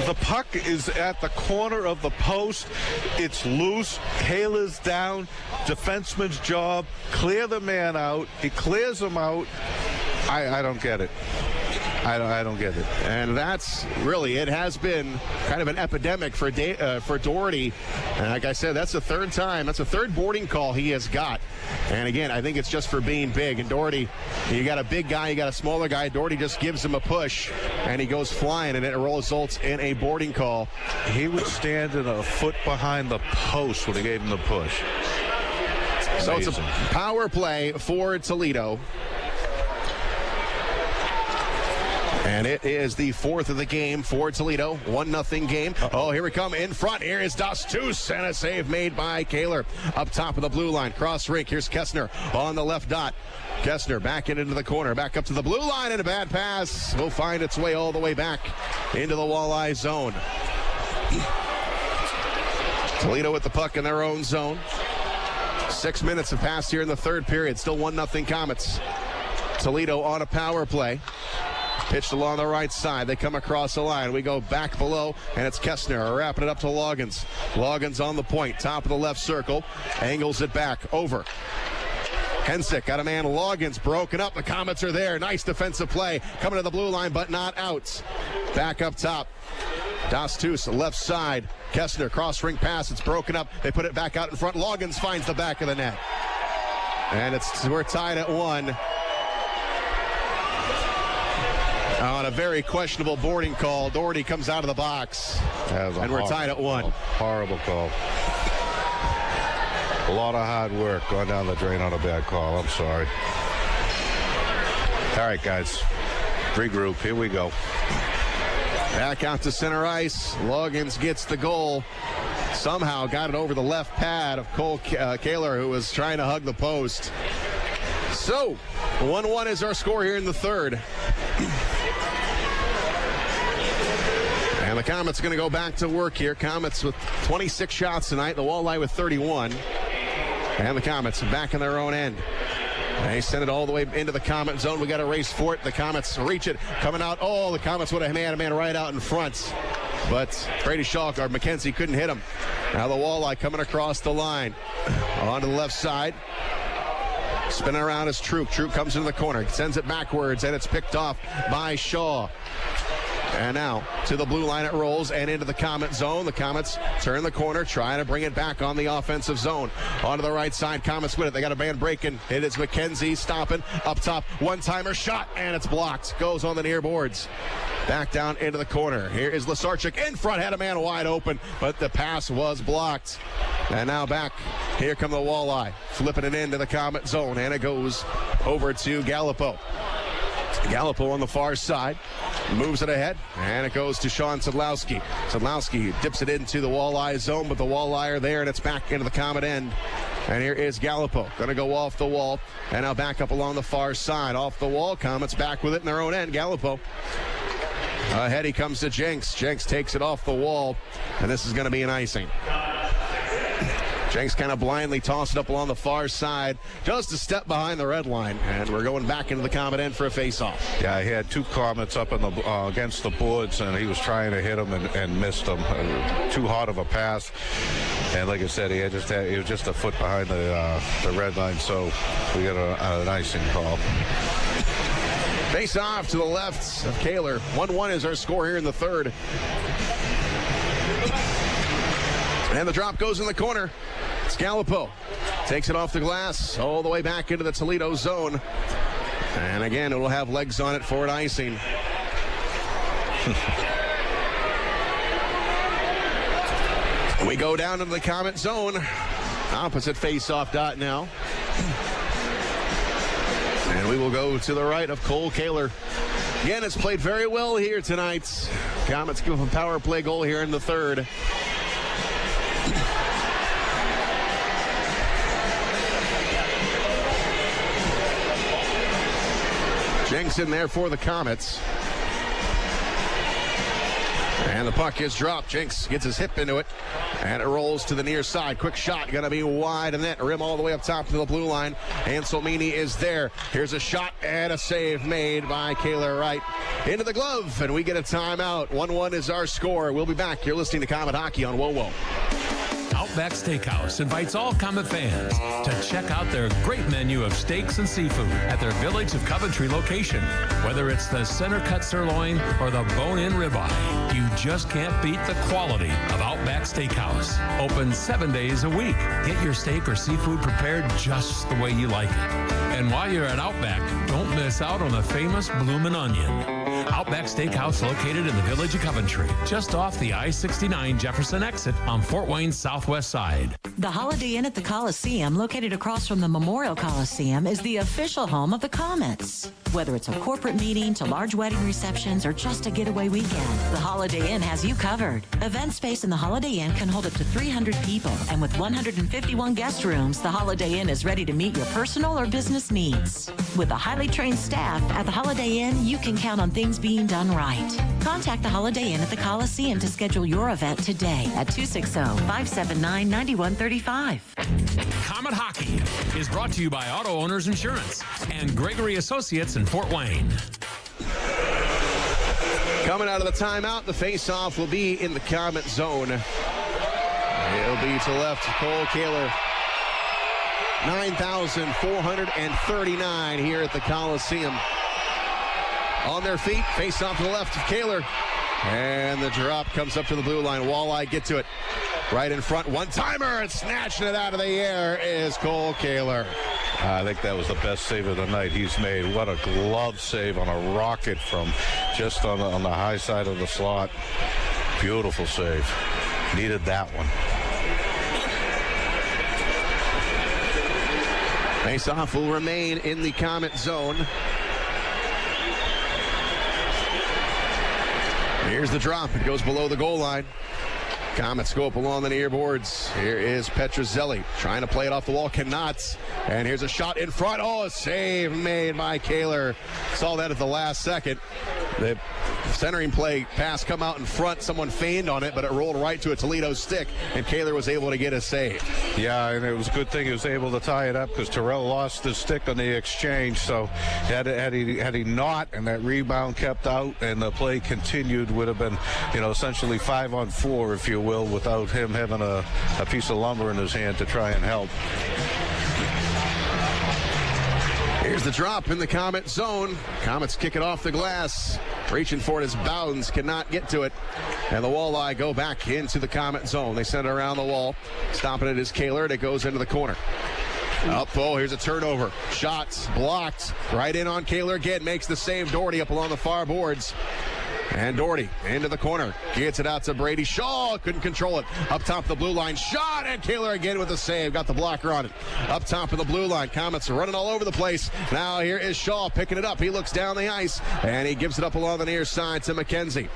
the puck is at the corner of the post. It's loose. Kehler's down. Defenseman's job. Clear the man out. He clears him out. I don't get it. I don't get it. And that's really, it has been kind of an epidemic for Doherty. And like I said, that's the third time. That's the third boarding call he has got. And again, I think it's just for being big. And Doherty, you got a big guy, you got a smaller guy. Doherty just gives him a push, and he goes flying, and it results in a boarding call. He was standing a foot behind the post when he gave him the push. So it's a power play for Toledo. And it is the fourth of the game for Toledo. 1-0 game. Oh, here we come in front. Here is Dostus, and a save made by Kehler. Up top of the blue line. Cross rink. Here's Kessner on the left dot. Kessner back into the corner. Back up to the blue line, and a bad pass will find its way all the way back into the Walleye zone. Toledo with the puck in their own zone. 6 minutes have passed here in the third period. Still 1-0 Komets. Toledo on a power play. Pitched along the right side. They come across the line. We go back below, and it's Kessner wrapping it up to Loggins. Loggins on the point, top of the left circle. Angles it back, over. Hensick got a man. Loggins broken up. The Komets are there. Nice defensive play. Coming to the blue line, but not out. Back up top. Dostus, left side. Kessner, cross-ring pass. It's broken up. They put it back out in front. Loggins finds the back of the net. And we're tied at 1. On a very questionable boarding call. Doherty comes out of the box. And we're tied at 1. Horrible call. A lot of hard work going down the drain on a bad call. I'm sorry. All right, guys. Regroup. Here we go. Back out to center ice. Loggins gets the goal. Somehow got it over the left pad of Kehler, who was trying to hug the post. So, 1-1 is our score here in the third. And the Komets going to go back to work here. Komets with 26 shots tonight. The Walleye with 31. And the Komets back in their own end. They send it all the way into the Komet zone. We got a race for it. The Komets reach it. Coming out. Oh, the Komets would have had a man right out in front. But Brady Shaw, or McKenzie, couldn't hit him. Now the Walleye coming across the line. Onto the left side. Spinning around is Troop. Troop comes into the corner. Sends it backwards, and it's picked off by Shaw. And now to the blue line it rolls and into the Komet zone. The Komets turn the corner, trying to bring it back on the offensive zone. Onto the right side, Komets with it. They got a man breaking. It is McKenzie stopping up top. One-timer shot, and it's blocked. Goes on the near boards. Back down into the corner. Here is Lasarchik in front. Had a man wide open, but the pass was blocked. And now back. Here come the Walleye. Flipping it into the Komet zone, and it goes over to Gallipo. Gallipo on the far side, moves it ahead, and it goes to Sean Sadlowski. Sadlowski dips it into the Walleye zone, but the Walleye are there, and it's back into the Komet end. And here is Gallipo, going to go off the wall, and now back up along the far side. Off the wall, Komets back with it in their own end. Gallipo. Ahead he comes to Jenks. Jenks takes it off the wall, and this is going to be an icing. Jenks kind of blindly tossed it up along the far side, just a step behind the red line, and we're going back into the Komet end for a face-off. Yeah, he had two Komets up in the against the boards, and he was trying to hit them and missed them. Too hard of a pass, and like I said, he was just a foot behind the red line, so we got an icing call. Face off to the left of Kehler. 1-1 is our score here in the third. And the drop goes in the corner. It's Gallipo. Takes it off the glass all the way back into the Toledo zone. And again, it will have legs on it for an icing. We go down into the Komet zone. Opposite face-off dot now. And we will go to the right of Cole Kehler. Again, it's played very well here tonight. Komets give a power play goal here in the third. Jenks in there for the Komets. And the puck is dropped. Jenks gets his hip into it. And it rolls to the near side. Quick shot. Going to be wide. And that rim all the way up top to the blue line. Anselmini is there. Here's a shot and a save made by Kehler right into the glove. And we get a timeout. 1-1 is our score. We'll be back. You're listening to Komet Hockey on WoWo. Outback Steakhouse invites all Comet fans to check out their great menu of steaks and seafood at their Village of Coventry location. Whether it's the center-cut sirloin or the bone-in ribeye, you just can't beat the quality of Outback Steakhouse. Open 7 days a week. Get your steak or seafood prepared just the way you like it. And while you're at Outback, don't miss out on the famous Bloomin' Onion. Outback Steakhouse located in the Village of Coventry, just off the I-69 Jefferson exit on Fort Wayne's southwest side. The Holiday Inn at the Coliseum, located across from the Memorial Coliseum, is the official home of the Komets. Whether it's a corporate meeting to large wedding receptions or just a getaway weekend, the Holiday Inn has you covered. Event space in the Holiday Inn can hold up to 300 people, and with 151 guest rooms, the Holiday Inn is ready to meet your personal or business needs. With a highly trained staff at the Holiday Inn, you can count on things being done right. Contact the Holiday Inn at the Coliseum to schedule your event today at 260-579-9135. Comet Hockey is brought to you by Auto Owners Insurance and Gregory Associates in Fort Wayne. Coming out of the timeout, the face-off will be in the Comet zone. It'll be to left, Cole Kehler. 9,439 here at the Coliseum. On their feet, face-off to the left of Kehler. And the drop comes up to the blue line. Walleye get to it. Right in front, one-timer, and snatching it out of the air is Cole Kehler. I think that was the best save of the night he's made. What a glove save on a rocket from just on the high side of the slot. Beautiful save. Needed that one. Face-off will remain in the Comet zone. Here's the drop. It goes below the goal line. Komets go up along the near boards. Here is Petruzzelli trying to play it off the wall. Cannot. And here's a shot in front. Oh, a save made by Kehler. Saw that at the last second. The centering play pass come out in front. Someone feigned on it, but it rolled right to a Toledo stick, and Kehler was able to get a save. Yeah, and it was a good thing he was able to tie it up because Torrell lost his stick on the exchange. So had he not, and that rebound kept out, and the play continued, would have been, essentially 5-on-4, if you will, without him having a piece of lumber in his hand to try and help. Here's the drop in the Comet zone. Komets kick it off the glass. Reaching for it as Bowdens cannot get to it. And the Walleye go back into the Comet zone. They send it around the wall. Stopping it is Kehler, and it goes into the corner. Here's a turnover. Shots blocked. Right in on Kehler again. Makes the save. Doherty up along the far boards. And Doherty into the corner. Gets it out to Brady Shaw. Couldn't control it. Up top of the blue line. Shot. And Kehler again with the save. Got the blocker on it. Up top of the blue line. Komets are running all over the place. Now here is Shaw picking it up. He looks down the ice. And he gives it up along the near side to McKenzie.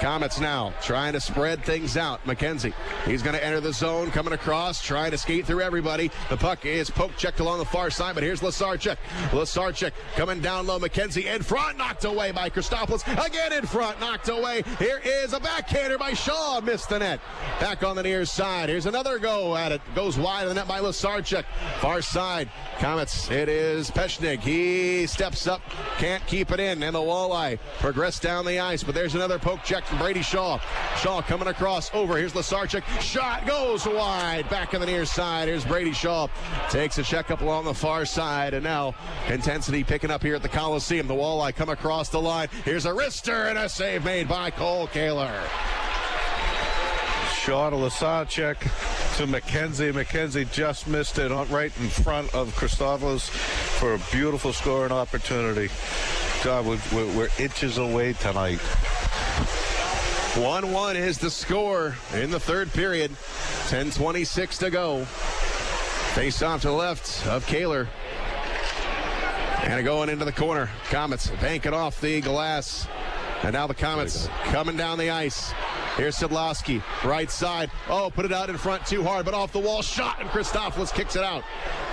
Komets now trying to spread things out. McKenzie, he's going to enter the zone, coming across, trying to skate through everybody. The puck is poke checked along the far side, but here's Lasarchuk. Lasarchuk coming down low. McKenzie in front, knocked away by Christopoulos. Again in front, knocked away. Here is a backhander by Shaw, missed the net. Back on the near side. Here's another go at it. Goes wide of the net by Lasarchuk. Far side. Komets, it is Peshnig. He steps up, can't keep it in, and the Walleye progress down the ice, but there's another poke check from Brady Shaw. Shaw coming across over. Here's Lasarchuk. Shot goes wide. Back on the near side. Here's Brady Shaw. Takes a check up along the far side. And now intensity picking up here at the Coliseum. The Walleye come across the line. Here's a wrister and a save made by Cole Kehler. Shaw to Lasarchuk to McKenzie. McKenzie just missed it right in front of Christopoulos for a beautiful scoring opportunity. God, we're inches away tonight. 1-1 is the score in the third period. 10:26 to go. Face off to the left of Kehler. And going into the corner. Komets banking off the glass. And now the Komets coming down the ice. Here's Sidlowski, right side. Oh, put it out in front too hard, but off the wall. Shot, and Christopoulos kicks it out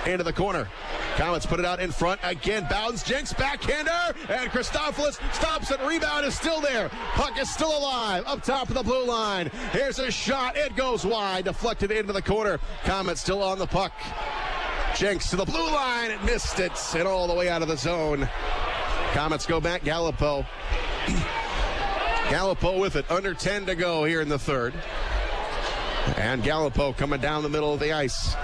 into the corner. Komets put it out in front again. Bowdens, Jenks, backhander, and Christopoulos stops it. Rebound is still there. Puck is still alive. Up top of the blue line. Here's a shot. It goes wide, deflected into the corner. Komets still on the puck. Jenks to the blue line. It missed it, and all the way out of the zone. Komets go back. Gallipo. Gallipo with it. Under 10 to go here in the third. And Gallipo coming down the middle of the ice.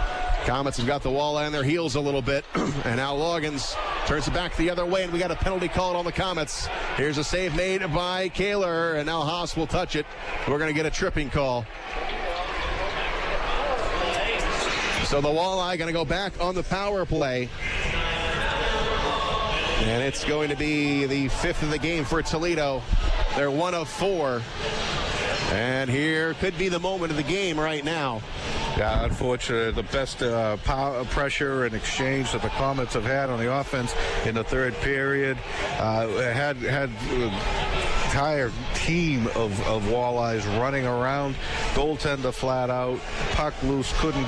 Komets have got the Walleye on their heels a little bit. And now Loggins turns it back the other way, and we got a penalty called on the Komets. Here's a save made by Kehler, and now Haas will touch it. We're going to get a tripping call. So the Walleye going to go back on the power play. And it's going to be the 5th of the game for Toledo. They're 1 of 4. And here could be the moment of the game right now. Yeah, unfortunately, the best power, pressure and exchange that the Komets have had on the offense in the third period. Had entire team of Walleyes running around. Goaltender flat out, puck loose, couldn't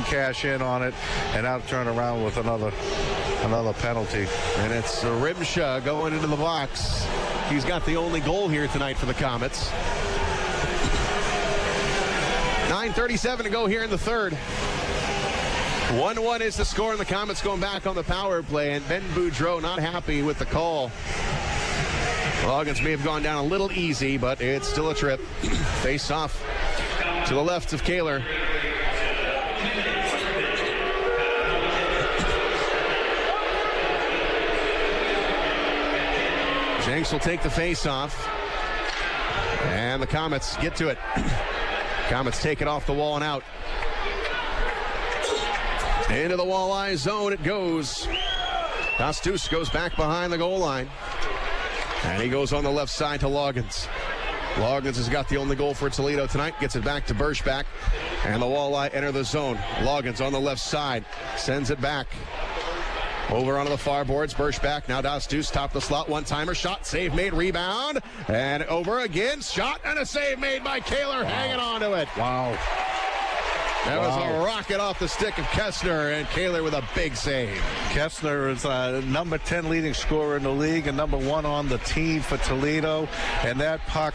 cash in on it, and now turn around with another penalty. And it's Rymsha going into the box. He's got the only goal here tonight for the Komets. 9:37 to go here in the third. 1-1 is the score, and the Komets going back on the power play, and Ben Boudreau not happy with the call. Loggins may have gone down a little easy, but it's still a trip. Face off to the left of Kehler. Jenks will take the face off, and the Komets get to it. Komets take it off the wall and out. Into the Walleye zone it goes. Kostus goes back behind the goal line. And he goes on the left side to Loggins. Loggins has got the only goal for Toledo tonight. Gets it back to Berschbach. And the Walleye enter the zone. Loggins on the left side. Sends it back. Over onto the far boards. Berschbach. Now Kostus. Top of the slot. One-timer. Shot. Save made. Rebound. And over again. Shot and a save made by Kehler. Hanging on to it. Wow. That was a rocket off the stick of Kessner, and Kehler with a big save. Kessner is number 10 leading scorer in the league and number 1 on the team for Toledo. And that puck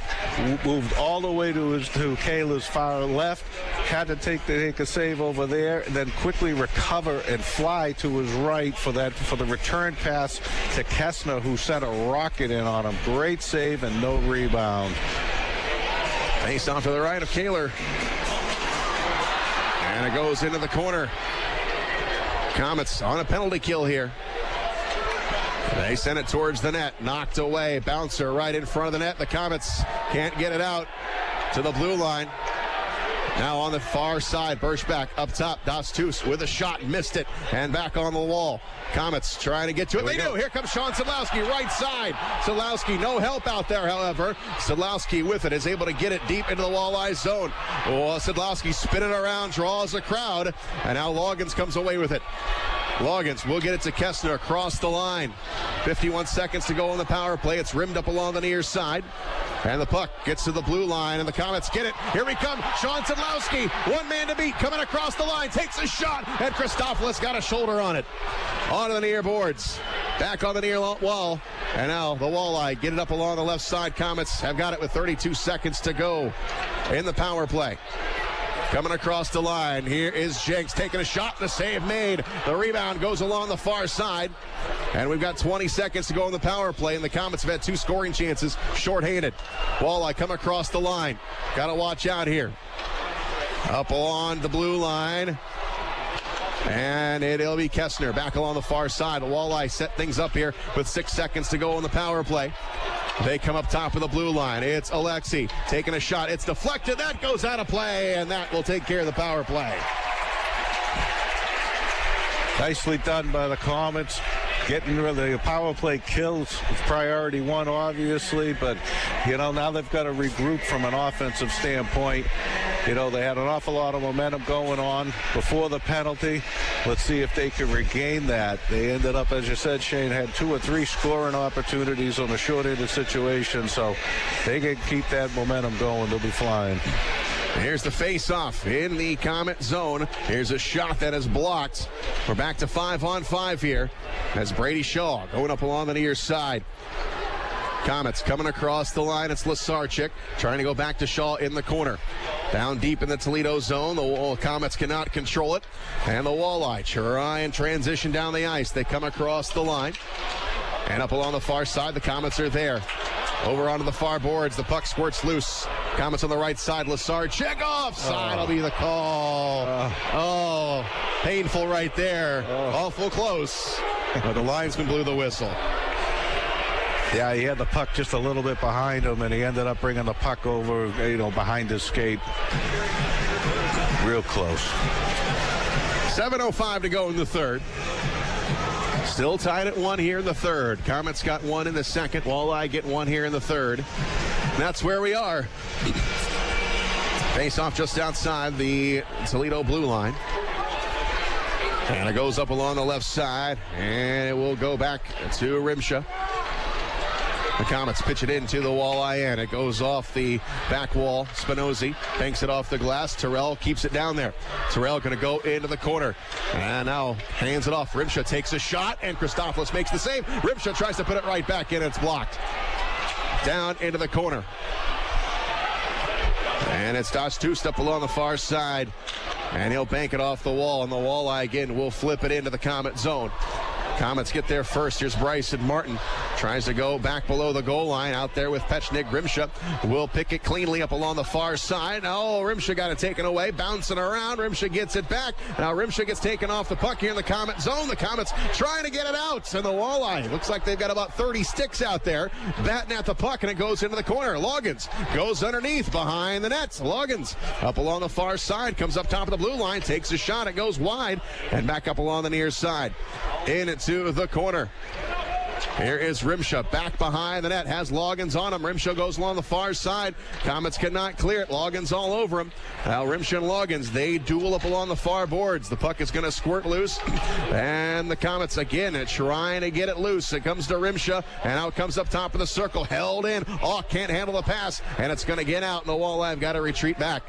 moved all the way to Kehler's far left. Had to take a save over there, and then quickly recover and fly to his right for the return pass to Kessner, who sent a rocket in on him. Great save and no rebound. Face off to the right of Kehler. And it goes into the corner. Komets on a penalty kill here. They send it towards the net. Knocked away. Bouncer right in front of the net. The Komets can't get it out to the blue line. Now on the far side, Berschbach up top. Kostus with a shot, missed it, and back on the wall. Komets trying to get to it. They do. Here comes Sean Sadlowski, right side. Sadlowski, no help out there, however. Sadlowski with it is able to get it deep into the Walleye zone. Oh, Sadlowski spinning around, draws a crowd, and now Loggins comes away with it. Loggins will get it to Kessner across the line. 51 seconds to go on the power play. It's rimmed up along the near side. And the puck gets to the blue line, and the Komets get it. Here we come. Sean Sadlowski, one man to beat, coming across the line, takes a shot, and Christopoulos got a shoulder on it. Onto the near boards. Back on the near wall. And now the Walleye get it up along the left side. Komets have got it with 32 seconds to go in the power play. Coming across the line, here is Jenks taking a shot, the save made. The rebound goes along the far side. And we've got 20 seconds to go in the power play, and the Komets have had 2 scoring chances, shorthanded. Walleye come across the line. Got to watch out here. Up along the blue line. And it'll be Kessner back along the far side. The Walleye set things up here with 6 seconds to go in the power play. They come up top of the blue line. It's Alexi taking a shot. It's deflected. That goes out of play, and that will take care of the power play. Nicely done by the Komets. Getting rid of the power play kills priority 1, obviously, but, now they've got to regroup from an offensive standpoint. They had an awful lot of momentum going on before the penalty. Let's see if they can regain that. They ended up, as you said, Shane, had 2 or 3 scoring opportunities on a short-handed situation, so they can keep that momentum going. They'll be flying. Here's the face-off in the Komet zone. Here's a shot that is blocked. We're back to 5-on-5 here as Brady Shaw going up along the near side. Komets coming across the line. It's Lasarchik trying to go back to Shaw in the corner. Down deep in the Toledo zone. The Komets cannot control it. And the Walleye try and transition down the ice. They come across the line. And up along the far side, the Komets are there. Over onto the far boards. The puck squirts loose. Komets on the right side. Lassard check offside. Will be the call. Painful right there. Awful close. But the linesman blew the whistle. Yeah, he had the puck just a little bit behind him, and he ended up bringing the puck over, behind his skate. Real close. 7:05 to go in the third. Still tied at 1 here in the third. Komets got 1 in the second. Walleye get 1 here in the third. And that's where we are. Face off just outside the Toledo blue line. And it goes up along the left side, and it will go back to Rymsha. The Komets pitch it into the Walleye end. It goes off the back wall. Spinozzi banks it off the glass. Torrell keeps it down there. Torrell going to go into the corner. And now hands it off. Rymsha takes a shot, and Christopoulos makes the save. Rymsha tries to put it right back in. It's blocked. Down into the corner. And it's Dostust up along the far side. And he'll bank it off the wall. And the Walleye again will flip it into the Komet zone. Komets get there first. Here's Bryson Martin. Tries to go back below the goal line. Out there with Pechnik. Rymsha will pick it cleanly up along the far side. Oh, Rymsha got it taken away. Bouncing around. Rymsha gets it back. Now Rymsha gets taken off the puck here in the Komet zone. The Komets trying to get it out. And the Walleye looks like they've got about 30 sticks out there. Batting at the puck, and it goes into the corner. Loggins goes underneath behind the nets. Loggins up along the far side. Comes up top of the blue line. Takes a shot. It goes wide. And back up along the near side. In it to the corner. Here is Rymsha back behind the net. Has Loggins on him. Rymsha goes along the far side. Komets cannot clear it. Loggins all over him. Now Rymsha and Loggins, they duel up along the far boards. The puck is going to squirt loose. And the Komets again trying to get it loose. It comes to Rymsha, and out comes up top of the circle. Held in. Oh, can't handle the pass. And it's going to get out. And the Walleye have got to retreat back.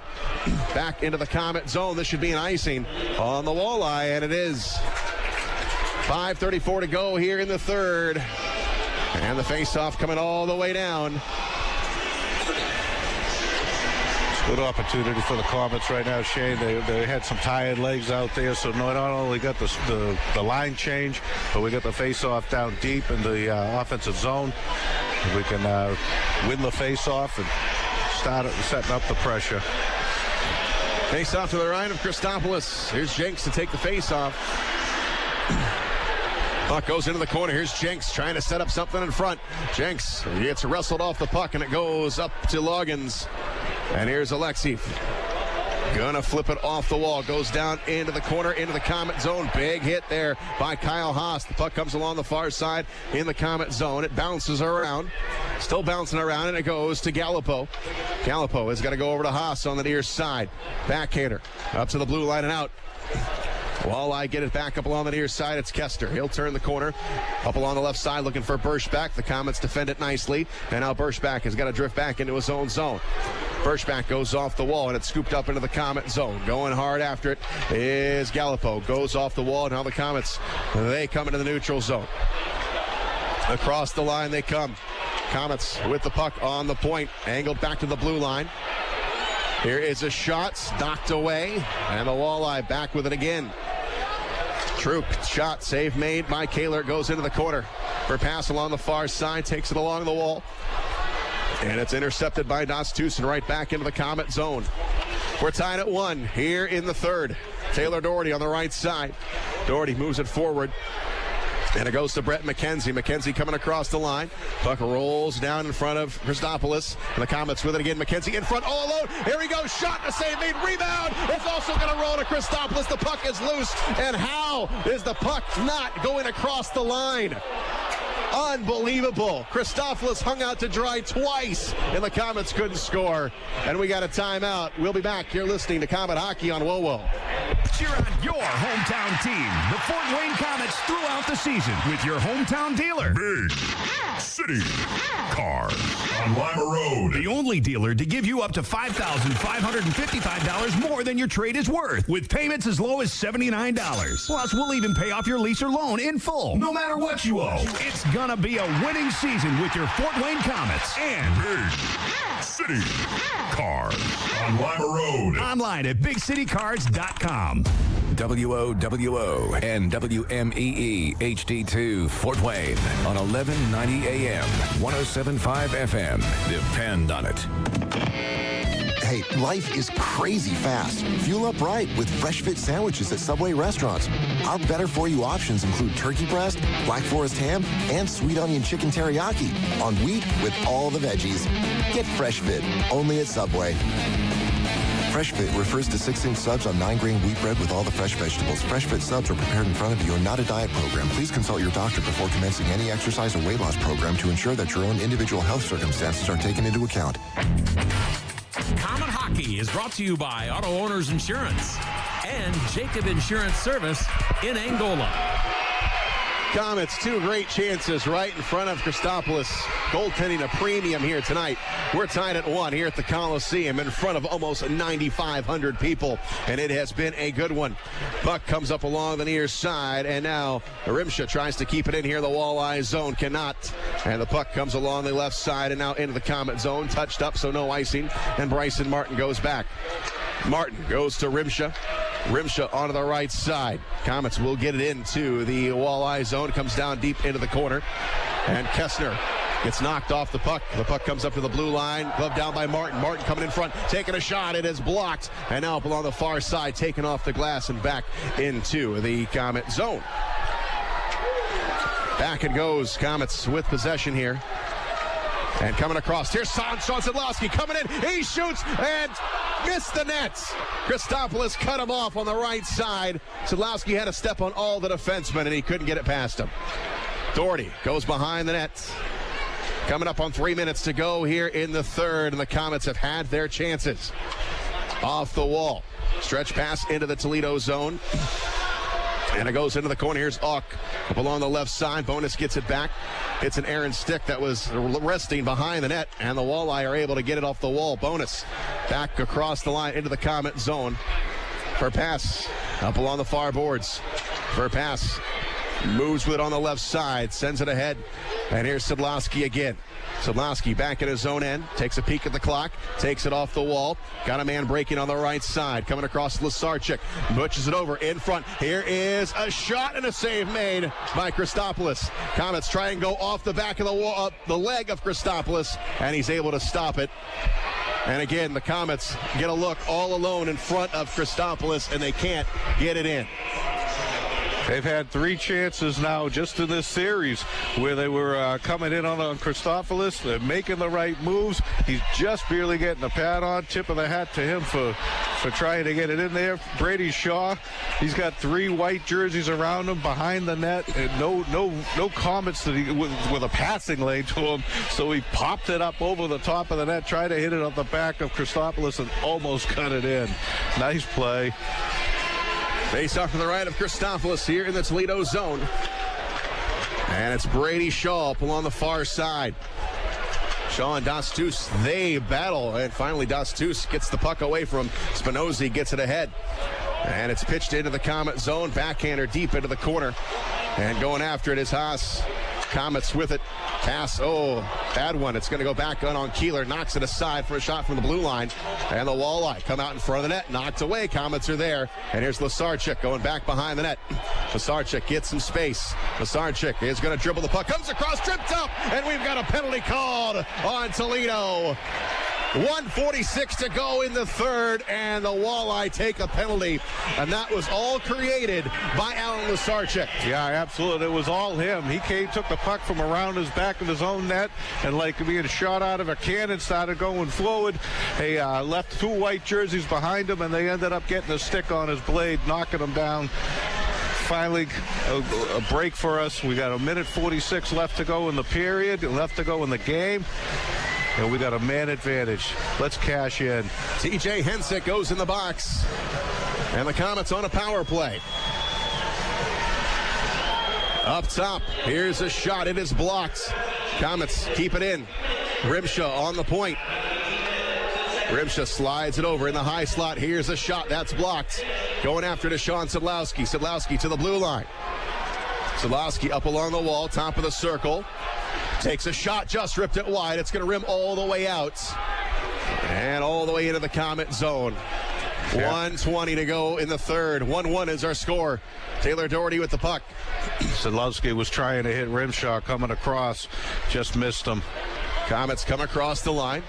Back into the Komet zone. This should be an icing on the Walleye, and it is. 5:34 to go here in the third. And the face-off coming all the way down. Good opportunity for the Komets right now, Shane. They had some tired legs out there, so not only got the line change, but we got the face-off down deep in the offensive zone. We can win the face-off and start setting up the pressure. Face-off to the right of Christopoulos. Here's Jenks to take the face-off. Puck goes into the corner. Here's Jenks trying to set up something in front. Jenks gets wrestled off the puck, and it goes up to Loggins. And here's Alexeyev. Gonna flip it off the wall. Goes down into the corner, into the Komet zone. Big hit there by Kyle Haas. The puck comes along the far side in the Komet zone. It bounces around. Still bouncing around, and it goes to Gallipo. Gallipo has got to go over to Haas on the near side. Backhander up to the blue line and out. Walleye get it back up along the near side. It's Kester. He'll turn the corner. Up along the left side looking for Birchback. The Komets defend it nicely. And now Birchback has got to drift back into his own zone. Birchback goes off the wall, and it's scooped up into the Komet zone. Going hard after it is Gallipo. Goes off the wall. Now the Komets, they come into the neutral zone. Across the line they come. Komets with the puck on the point. Angled back to the blue line. Here is a shot, knocked away, and the Walleye back with it again. True shot, save made by Kehler, goes into the corner. For pass along the far side, takes it along the wall. And it's intercepted by Dostust and right back into the Komet zone. We're tied at 1 here in the third. Taylor Doherty on the right side. Doherty moves it forward. And it goes to Brett McKenzie. McKenzie coming across the line. Puck rolls down in front of Christopoulos. And the Komets with it again. McKenzie in front all alone. Here he goes. Shot to save made. Rebound. It's also going to roll to Christopoulos. The puck is loose. And how is the puck not going across the line? Unbelievable. Christopoulos hung out to dry twice, and the Komets couldn't score. And we got a timeout. We'll be back. You're listening to Komet Hockey on WoWo. Cheer on your hometown team, the Fort Wayne Komets, throughout the season with your hometown dealer. Big City Cars on Lima Road. The only dealer to give you up to $5,555 more than your trade is worth, with payments as low as $79. Plus, we'll even pay off your lease or loan in full, no matter what you owe. It's gonna be a winning season with your Fort Wayne Komets and Big City Cars on Lima Road. Online at BigCityCars.com. WOWO and WMEE HD2 Fort Wayne on 1190 AM, 107.5 FM. Depend on it. Hey, life is crazy fast. Fuel up right with Fresh Fit sandwiches at Subway restaurants. Our better-for-you options include turkey breast, black forest ham, and sweet onion chicken teriyaki on wheat with all the veggies. Get Fresh Fit, only at Subway. Fresh Fit refers to 6-inch subs on 9-grain wheat bread with all the fresh vegetables. Fresh Fit subs are prepared in front of you and not a diet program. Please consult your doctor before commencing any exercise or weight loss program to ensure that your own individual health circumstances are taken into account. Common Hockey is brought to you by Auto Owners Insurance and Jacob Insurance Service in Angola. Komets, 2 great chances right in front of Christopoulos, goaltending a premium here tonight. We're tied at 1 here at the Coliseum in front of almost 9,500 people, and it has been a good one. Puck comes up along the near side, and now Rymsha tries to keep it in here. The Walleye zone cannot, and the puck comes along the left side and now into the Komet zone, touched up, so no icing, and Bryson Martin goes back. Martin goes to Rymsha. Rymsha onto the right side. Komets will get it into the Walleye zone. Comes down deep into the corner. And Kessner gets knocked off the puck. The puck comes up to the blue line. Glove down by Martin. Martin coming in front, taking a shot. It is blocked. And now up along the far side, taken off the glass and back into the Komet zone. Back it goes. Komets with possession here. And coming across, here's Sean Sadlowski coming in. He shoots and missed the net. Christopoulos cut him off on the right side. Sadlowski had a step on all the defensemen, and he couldn't get it past him. Doherty goes behind the net. Coming up on 3 minutes to go here in the third, and the Komets have had their chances. Off the wall. Stretch pass into the Toledo zone. And it goes into the corner. Here's Auk up along the left side. Bonus gets it back. It's an Aaron stick that was resting behind the net, and the Walleye are able to get it off the wall. Bonus back across the line into the Komet zone. For pass up along the far boards. For pass. Moves with it on the left side. Sends it ahead. And here's Sadlowski again. Sadlowski back in his own end. Takes a peek at the clock. Takes it off the wall. Got a man breaking on the right side. Coming across Lasarchik. Butches it over in front. Here is a shot and a save made by Christopoulos. Komets try and go off the back of the wall, the leg of Christopoulos, and he's able to stop it. And again, the Komets get a look all alone in front of Christopoulos, and they can't get it in. They've had 3 chances now just in this series where they were coming in on Christopoulos. They're making the right moves. He's just barely getting the pad on. Tip of the hat to him for trying to get it in there. Brady Shaw, he's got 3 white jerseys around him behind the net, and no comments that with a passing lane to him. So he popped it up over the top of the net, tried to hit it off the back of Christopoulos, and almost cut it in. Nice play. Face off to the right of Christopoulos here in the Toledo zone. And it's Brady Shaw up along the far side. Shaw and Dastus, they battle. And finally Dastus gets the puck away from Spinozzi, gets it ahead. And it's pitched into the Komet zone. Backhander deep into the corner. And going after it is Haas. Komets with it. Pass. Oh, bad one. It's going to go back on Kehler. Knocks it aside for a shot from the blue line. And the Walleye come out in front of the net. Knocked away. Komets are there. And here's Lasarchik going back behind the net. Lasarchik gets some space. Lasarchik is going to dribble the puck. Comes across, tripped up. And we've got a penalty called on Toledo. 1:46 to go in the third, and the Walleye take a penalty, and that was all created by Alan Lasarchik. Yeah, absolutely. It was all him. He took the puck from around his back of his own net, and like being shot out of a cannon, started going forward. They left 2 white jerseys behind him, and they ended up getting a stick on his blade, knocking him down. Finally, a break for us. We got 1:46 left to go in the period, left to go in the game. And we got a man advantage. Let's cash in. TJ Hensick goes in the box. And the Komets on a power play. Up top, here's a shot. It is blocked. Komets keep it in. Rymsha on the point. Rymsha slides it over in the high slot. Here's a shot. That's blocked. Going after it is Sean Sadlowski. Sadlowski to the blue line. Sadlowski up along the wall, top of the circle. Takes a shot, just ripped it wide. It's going to rim all the way out. And all the way into the Komet zone. Yeah. 1:20 to go in the third. 1-1 is our score. Taylor Doherty with the puck. Sadlowski was trying to hit Rymsha coming across, just missed him. Komets come across the line.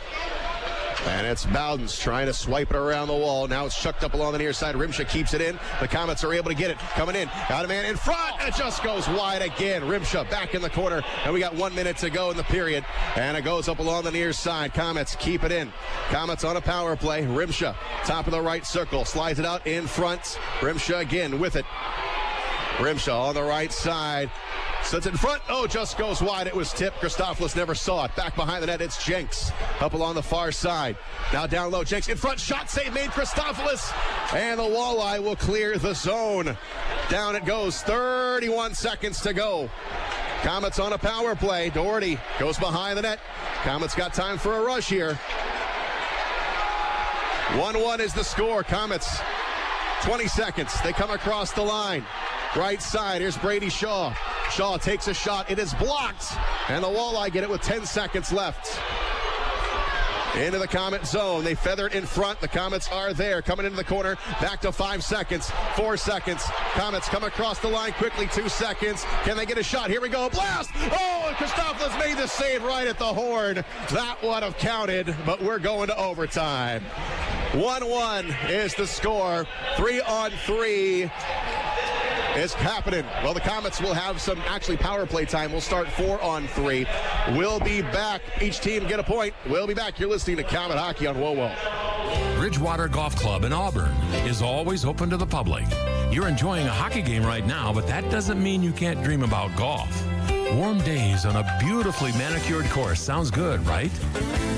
And it's Bowden's trying to swipe it around the wall. Now it's chucked up along the near side. Rymsha keeps it in. The Komets are able to get it. Coming in. Got a man in front. It just goes wide again. Rymsha back in the corner. And we got 1 minute to go in the period. And it goes up along the near side. Komets keep it in. Komets on a power play. Rymsha, top of the right circle. Slides it out in front. Rymsha again with it. Rymsha on the right side. Sits in front. Oh, just goes wide. It was tipped. Christopoulos never saw it. Back behind the net, it's Jenks. Up along the far side. Now down low. Jenks in front. Shot save made. Christopoulos. And the Walleye will clear the zone. Down it goes. 31 seconds to go. Komets on a power play. Doherty goes behind the net. Komets got time for a rush here. 1-1 is the score. Komets, 20 seconds. They come across the line. Right side, here's Brady Shaw. Shaw takes a shot. It is blocked. And the Walleye get it with 10 seconds left. Into the Komet zone. They feather it in front. The Komets are there. Coming into the corner. Back to 5 seconds. 4 seconds. Komets come across the line quickly. 2 seconds. Can they get a shot? Here we go. Blast! Oh, and Christopoulos made the save right at the horn. That would have counted, but we're going to overtime. 1-1 is the score. 3-on-3. Is happening. Well, the Komets will have some power play time. We'll start 4-on-3. We'll be back. Each team get a point. We'll be back. You're listening to Komet Hockey on WoWo. Bridgewater Golf Club in Auburn is always open to the public. You're enjoying a hockey game right now, but that doesn't mean you can't dream about golf. Warm days on a beautifully manicured course sounds good, right?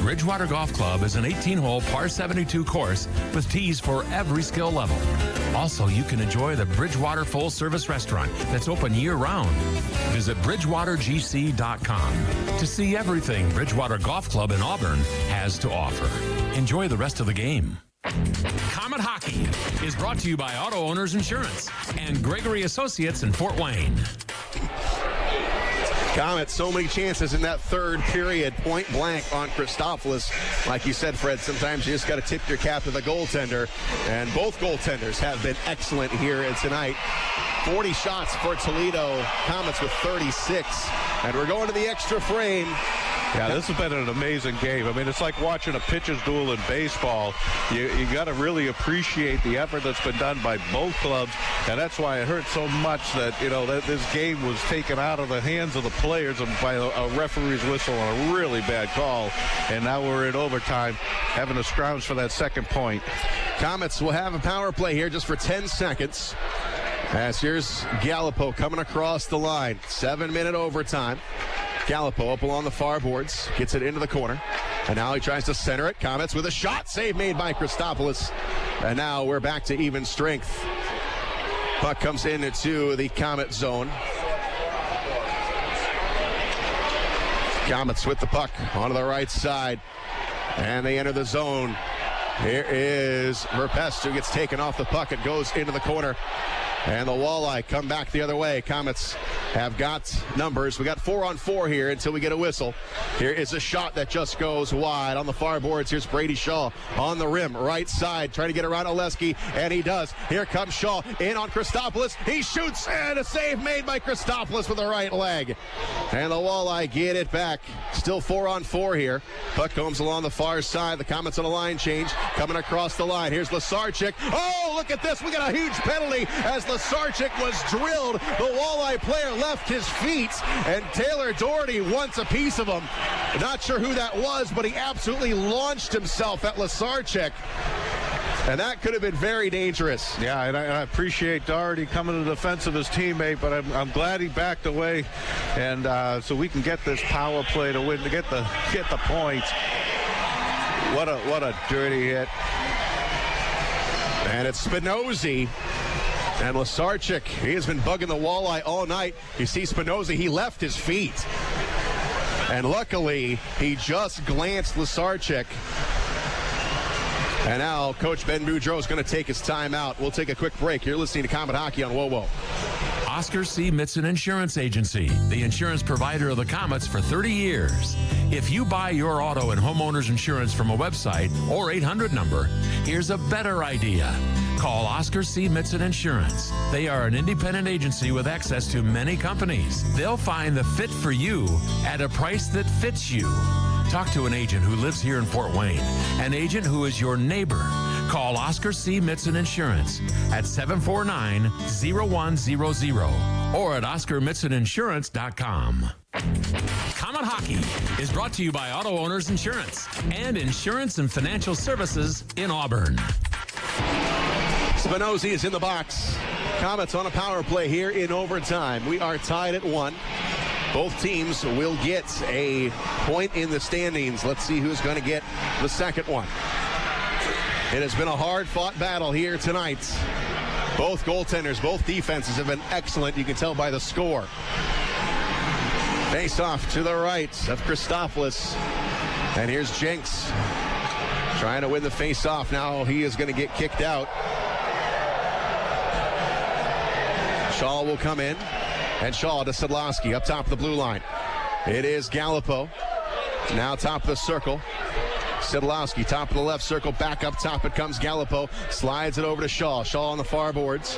Bridgewater Golf Club is an 18-hole par 72 course with tees for every skill level. Also, you can enjoy the Bridgewater full-service restaurant that's open year-round. Visit BridgewaterGC.com to see everything Bridgewater Golf Club in Auburn has to offer. Enjoy the rest of the game. Komet Hockey is brought to you by Auto Owners Insurance and Gregory Associates in Fort Wayne. Komets, so many chances in that third period, point blank on Christopoulos. Like you said, Fred, sometimes you just got to tip your cap to the goaltender, and both goaltenders have been excellent here tonight. 40 shots for Toledo, Komets with 36, and we're going to the extra frame. Yeah, this has been an amazing game. I mean, it's like watching a pitcher's duel in baseball. You got to really appreciate the effort that's been done by both clubs, and that's why it hurt so much that, that this game was taken out of the hands of the players by a referee's whistle on a really bad call, and now we're in overtime having to scrounge for that second point. Komets will have a power play here just for 10 seconds. As here's Gallipo coming across the line. 7-minute overtime. Gallipo up along the far boards, gets it into the corner, and now he tries to center it. Komets with a shot, save made by Christopoulos, and now we're back to even strength. Puck comes into the Komet zone. Komets with the puck onto the right side, and they enter the zone. Here is Verpest, who gets taken off the puck. It goes into the corner. And the Walleye come back the other way. Komets have got numbers. We got 4-on-4 here until we get a whistle. Here is a shot that just goes wide on the far boards. Here's Brady Shaw on the rim, right side, trying to get around Oleski, and he does. Here comes Shaw in on Christopoulos. He shoots, and a save made by Christopoulos with the right leg. And the Walleye get it back. Still 4-on-4 here. Puck comes along the far side. The Komets on a line change, coming across the line. Here's Lasarchik. Oh, look at this. We got a huge penalty as Lasarchik was drilled. The Walleye player left his feet, and Taylor Doherty wants a piece of him. Not sure who that was, but he absolutely launched himself at Lasarchik. And that could have been very dangerous. Yeah, and I appreciate Doherty coming to the defense of his teammate, but I'm glad he backed away, and so we can get this power play to win, to get the point. What a dirty hit. And it's Spinozzi. And Lasarchik, he has been bugging the Walleye all night. You see Spinozzi, he left his feet. And luckily, he just glanced Lasarchik. And now Coach Ben Boudreau is going to take his time out. We'll take a quick break. You're listening to Komet Hockey on WoWo. Oscar C. Mitson Insurance Agency, the insurance provider of the Komets for 30 years. If you buy your auto and homeowners insurance from a website or 800 number, here's a better idea. Call Oscar C. Mitson Insurance. They are an independent agency with access to many companies. They'll find the fit for you at a price that fits you. Talk to an agent who lives here in Fort Wayne, an agent who is your neighbor. Call Oscar C. Mitson Insurance at 749-0100 or at OscarMitsonInsurance.com. Comet Hockey is brought to you by Auto Owners Insurance and Insurance and Financial Services in Auburn. Spinozzi is in the box. Komets on a power play here in overtime. We are tied at 1. Both teams will get a point in the standings. Let's see who's going to get the second one. It has been a hard-fought battle here tonight. Both goaltenders, both defenses have been excellent. You can tell by the score. Face off to the right of Christopoulos. And here's Jenks trying to win the face-off. Now he is going to get kicked out. Shaw will come in. And Shaw to Sedlowski up top of the blue line. It is Gallipo. Now top of the circle. Sedlowski, top of the left circle, back up top. It comes Gallipo, slides it over to Shaw. Shaw on the far boards.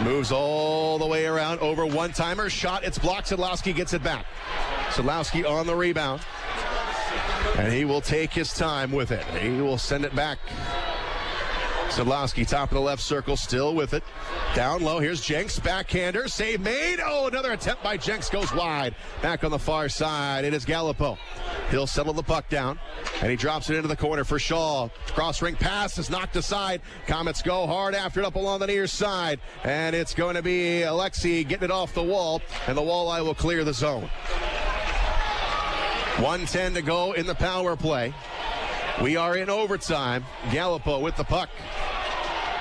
Moves all the way around, over one-timer. Shot, it's blocked. Sedlowski gets it back. Sedlowski on the rebound. And he will take his time with it. He will send it back. Sedlowski, top of the left circle, still with it. Down low, here's Jenks, backhander, save made. Oh, another attempt by Jenks goes wide. Back on the far side, it is Gallipo. He'll settle the puck down, and he drops it into the corner for Shaw. Cross-ring pass is knocked aside. Komets go hard after it up along the near side, and it's going to be Alexi getting it off the wall, and the Walleye will clear the zone. 1:10 to go in the power play. We are in overtime. Gallipo with the puck.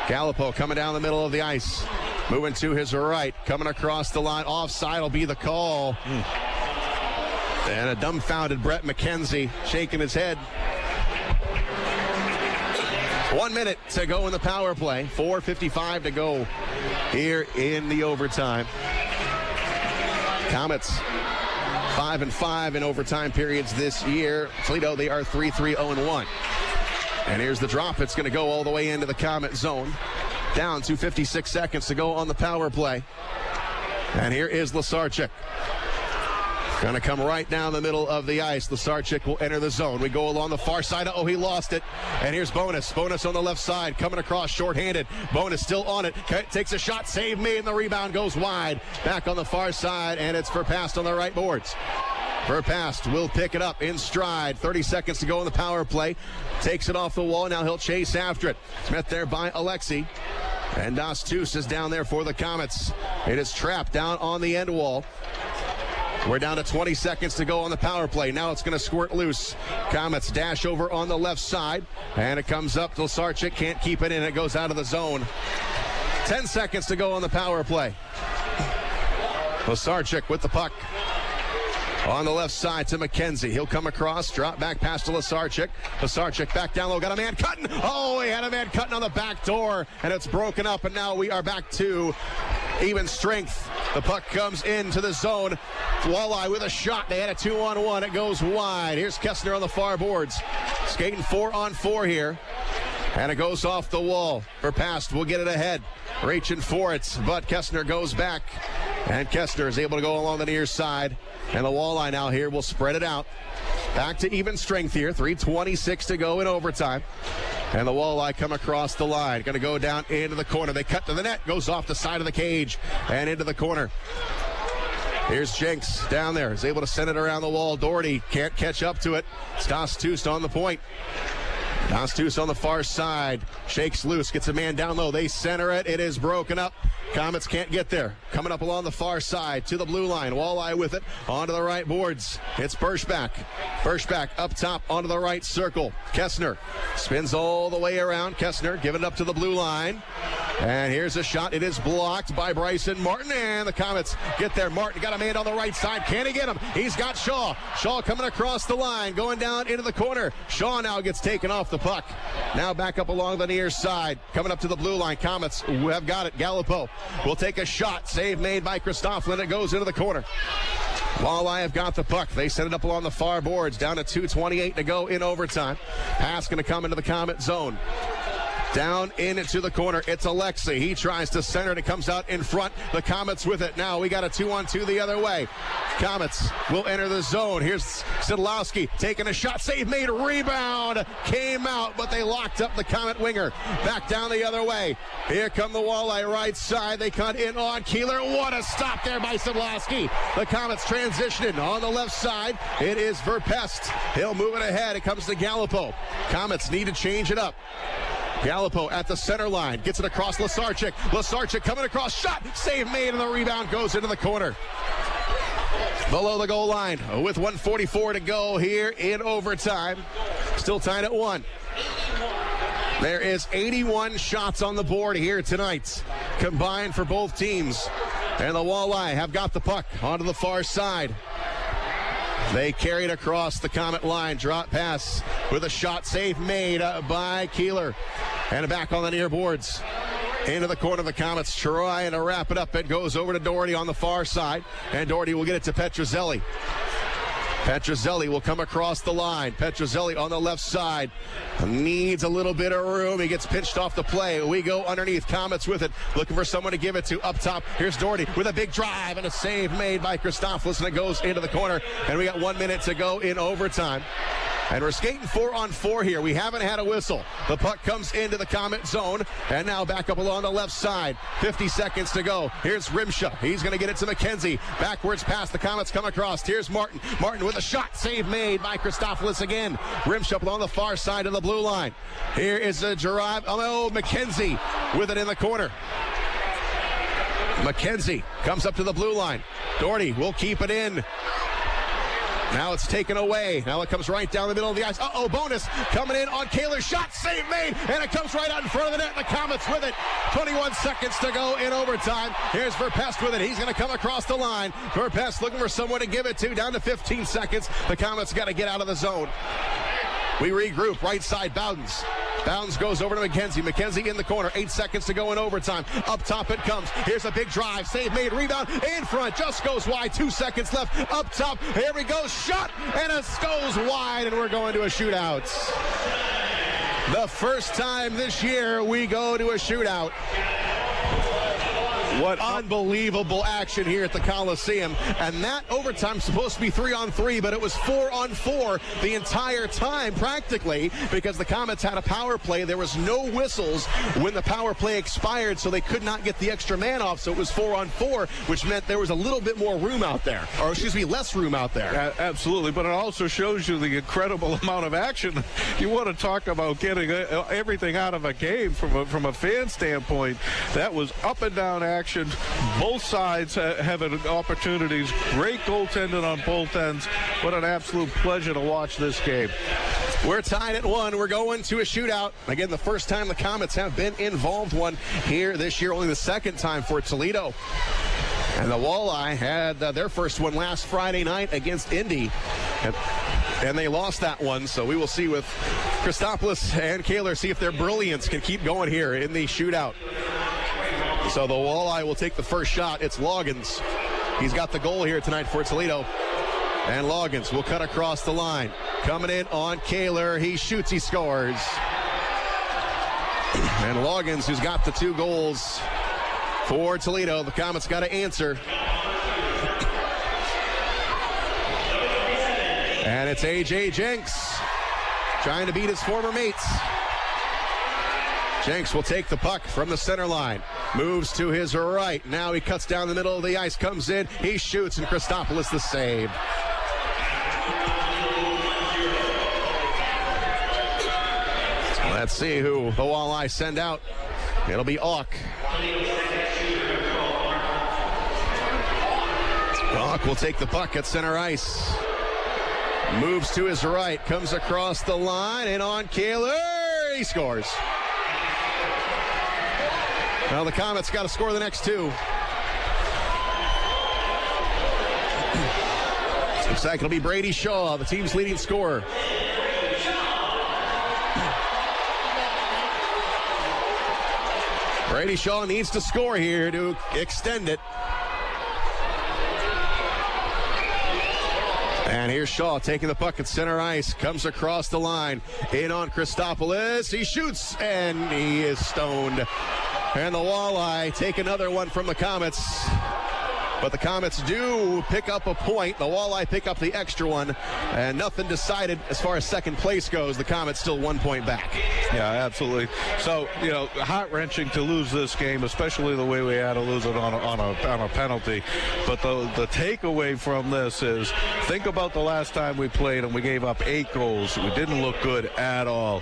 Gallipo coming down the middle of the ice. Moving to his right. Coming across the line. Offside will be the call. And a dumbfounded Brett McKenzie shaking his head. 1 minute to go in the power play. 4:55 to go here in the overtime. Komets 5-5 in overtime periods this year. Toledo, they are 3-3-0-1. And here's the drop. It's going to go all the way into the Komet zone. Down to 56 seconds to go on the power play. And here is Lasarchik. Going to come right down the middle of the ice. Lasarchik will enter the zone. We go along the far side. Oh, he lost it. And here's Bonus. Bonus on the left side. Coming across shorthanded. Bonus still on it. Takes a shot. Save made. And the rebound goes wide. Back on the far side. And it's Verpast on the right boards. Verpast will pick it up in stride. 30 seconds to go in the power play. Takes it off the wall. Now he'll chase after it. It's met there by Alexi. And Dostus is down there for the Komets. It is trapped down on the end wall. We're down to 20 seconds to go on the power play. Now it's going to squirt loose. Komets dash over on the left side. And it comes up to Lasarchik. Can't keep it in. It goes out of the zone. 10 seconds to go on the power play. Lasarchik with the puck. On the left side to McKenzie. He'll come across, drop back past to Lasarchik. Lasarchik back down low, got a man cutting. Oh, he had a man cutting on the back door, and it's broken up, and now we are back to even strength. The puck comes into the zone. Walleye with a shot. They had a 2-on-1. It goes wide. Here's Kessler on the far boards. Skating 4-on-4 here. And it goes off the wall. Verpast will get it ahead. Reaching for it, but Kessler goes back. And Kessler is able to go along the near side. And the Walleye now here will spread it out. Back to even strength here. 3:26 to go in overtime. And the Walleye come across the line. Going to go down into the corner. They cut to the net. Goes off the side of the cage and into the corner. Here's Jenks down there. Is able to send it around the wall. Doherty can't catch up to it. Dostus on the point. Dostus on the far side. Shakes loose. Gets a man down low. They center it. It is broken up. Komets can't get there. Coming up along the far side to the blue line. Walleye with it onto the right boards. It's Birschbach. Birschbach up top onto the right circle. Kessner spins all the way around. Kessner giving it up to the blue line. And here's a shot. It is blocked by Bryson Martin, and the Komets get there. Martin got a man on the right side. Can he get him? He's got Shaw. Shaw coming across the line, going down into the corner. Shaw now gets taken off the puck. Now back up along the near side. Coming up to the blue line. Komets have got it. Gallipo will take a shot. Save made by Christoffel. It goes into the corner. Walleye have got the puck. They set it up along the far boards. Down to 2:28 to go in overtime. Pass going to come into the Komet zone. Down into the corner. It's Alexei. He tries to center it. It comes out in front. The Komets with it. Now we got a 2-on-2 the other way. Komets will enter the zone. Here's Sidlowski taking a shot. Save made. Rebound. Came out, but they locked up the Komet winger. Back down the other way. Here come the Walleye right side. They cut in on Kehler. What a stop there by Sidlowski. The Komets transitioning on the left side. It is Verpest. He'll move it ahead. It comes to Gallipo. Komets need to change it up. Gallipo at the center line. Gets it across Lasarchik. Lasarchik coming across. Shot. Save made, and the rebound goes into the corner. Below the goal line with 1:44 to go here in overtime. Still tied at 1. There is 81 shots on the board here tonight, combined for both teams. And the Walleye have got the puck onto the far side. They carry it across the Komet line. Drop pass with a shot save made by Kehler. And back on the near boards. Into the corner of the Komets, trying to wrap it up. It goes over to Doherty on the far side. And Doherty will get it to Petruzzelli. Petruzzelli will come across the line. Petruzzelli on the left side. Needs a little bit of room. He gets pinched off the play. We go underneath. Komets with it. Looking for someone to give it to. Up top, here's Doherty with a big drive and a save made by Christoffel, and it goes into the corner. And we got 1 minute to go in overtime. And we're skating 4-on-4 here. We haven't had a whistle. The puck comes into the Komet zone. And now back up along the left side. 50 seconds to go. Here's Rymsha. He's going to get it to McKenzie. Backwards pass. The Komets come across. Here's Martin. Martin with a shot. Save made by Christoffel again. Rymsha up along the far side of the blue line. Here is a drive. Oh, McKenzie with it in the corner. McKenzie comes up to the blue line. Doherty will keep it in. Now it's taken away. Now it comes right down the middle of the ice. Bonus coming in on Kehler. Shot, save made, and it comes right out in front of the net. The Komets with it. 21 seconds to go in overtime. Here's Verpest with it. He's going to come across the line. Verpest looking for someone to give it to. Down to 15 seconds. The Komets got to get out of the zone. We regroup. Right side, Bowdens. Bowdens goes over to McKenzie. McKenzie in the corner. 8 seconds to go in overtime. Up top it comes. Here's a big drive. Save made. Rebound in front. Just goes wide. 2 seconds left. Up top. Here we go. Shot. And it goes wide. And we're going to a shootout. The first time this year we go to a shootout. What unbelievable action here at the Coliseum. And that overtime's supposed to be 3-on-3, but it was 4-on-4 the entire time, practically, because the Komets had a power play. There was no whistles when the power play expired, so they could not get the extra man off. So it was 4-on-4, which meant there was a little bit more room out there. Or, excuse me, less room out there. Absolutely, but it also shows you the incredible amount of action. You want to talk about getting everything out of a game from a fan standpoint. That was up and down action. Both sides having opportunities. Great goaltending on both ends. What an absolute pleasure to watch this game. We're tied at 1. We're going to a shootout. Again, the first time the Komets have been involved one here this year. Only the second time for Toledo. And the Walleye had their first one last Friday night against Indy. And they lost that one. So we will see with Christopoulos and Kehler, see if their brilliance can keep going here in the shootout. So the Walleye will take the first shot. It's Loggins. He's got the goal here tonight for Toledo. And Loggins will cut across the line. Coming in on Kehler. He shoots, he scores. And Loggins, who's got the 2 goals for Toledo. The Komets got to answer. And it's A.J. Jenks trying to beat his former mates. Jenks will take the puck from the center line. Moves to his right. Now he cuts down the middle of the ice. Comes in. He shoots, and Christopoulos the save. Let's see who the Walleye send out. It'll be Auk. Auk will take the puck at center ice. Moves to his right. Comes across the line. And on Kehler. He scores. Well, the Komets got to score the next two. Looks like it'll be Brady Shaw, the team's leading scorer. Brady Shaw needs to score here to extend it. And here's Shaw taking the puck at center ice. Comes across the line. In on Christopoulos. He shoots, and he is stoned. And the Walleye take another one from the Komets. But the Komets do pick up a point. The Walleye pick up the extra one. And nothing decided as far as second place goes. The Komets still 1 point back. Yeah, absolutely. So, heart-wrenching to lose this game, especially the way we had to lose it on a penalty. But the takeaway from this is, think about the last time we played and we gave up 8 goals. We didn't look good at all.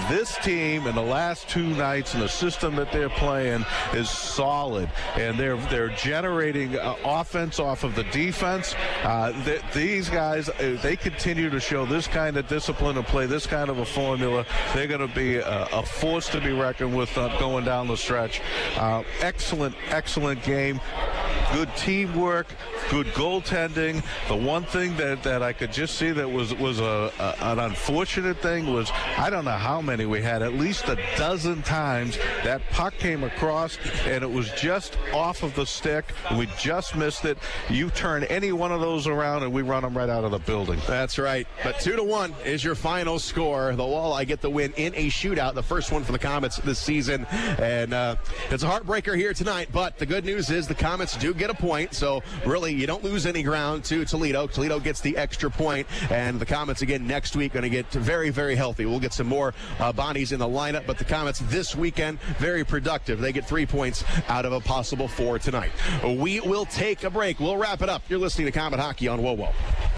This team in the last 2 nights and the system that they're playing is solid. And they're generating offense off of the defense. These guys, they continue to show this kind of discipline and play this kind of a formula. They're going to be a force to be reckoned with going down the stretch. Excellent game. Good teamwork, good goaltending. The one thing that I could just see that was an unfortunate thing was, I don't know how many we had, at least a dozen times that puck came across and it was just off of the stick. We just missed it. You turn any one of those around and we run them right out of the building. That's right. But 2-1 is your final score. The Walleye get the win in a shootout, the first one for the Komets this season. And it's a heartbreaker here tonight, but the good news is the Komets do get a point, so really you don't lose any ground to Toledo. Toledo gets the extra point, and the Komets again next week going to get very, very healthy. We'll get some more bodies in the lineup, but the Komets this weekend, very productive. They get 3 points out of a possible 4 tonight. We will take a break. We'll wrap it up. You're listening to Komet Hockey on WoWo.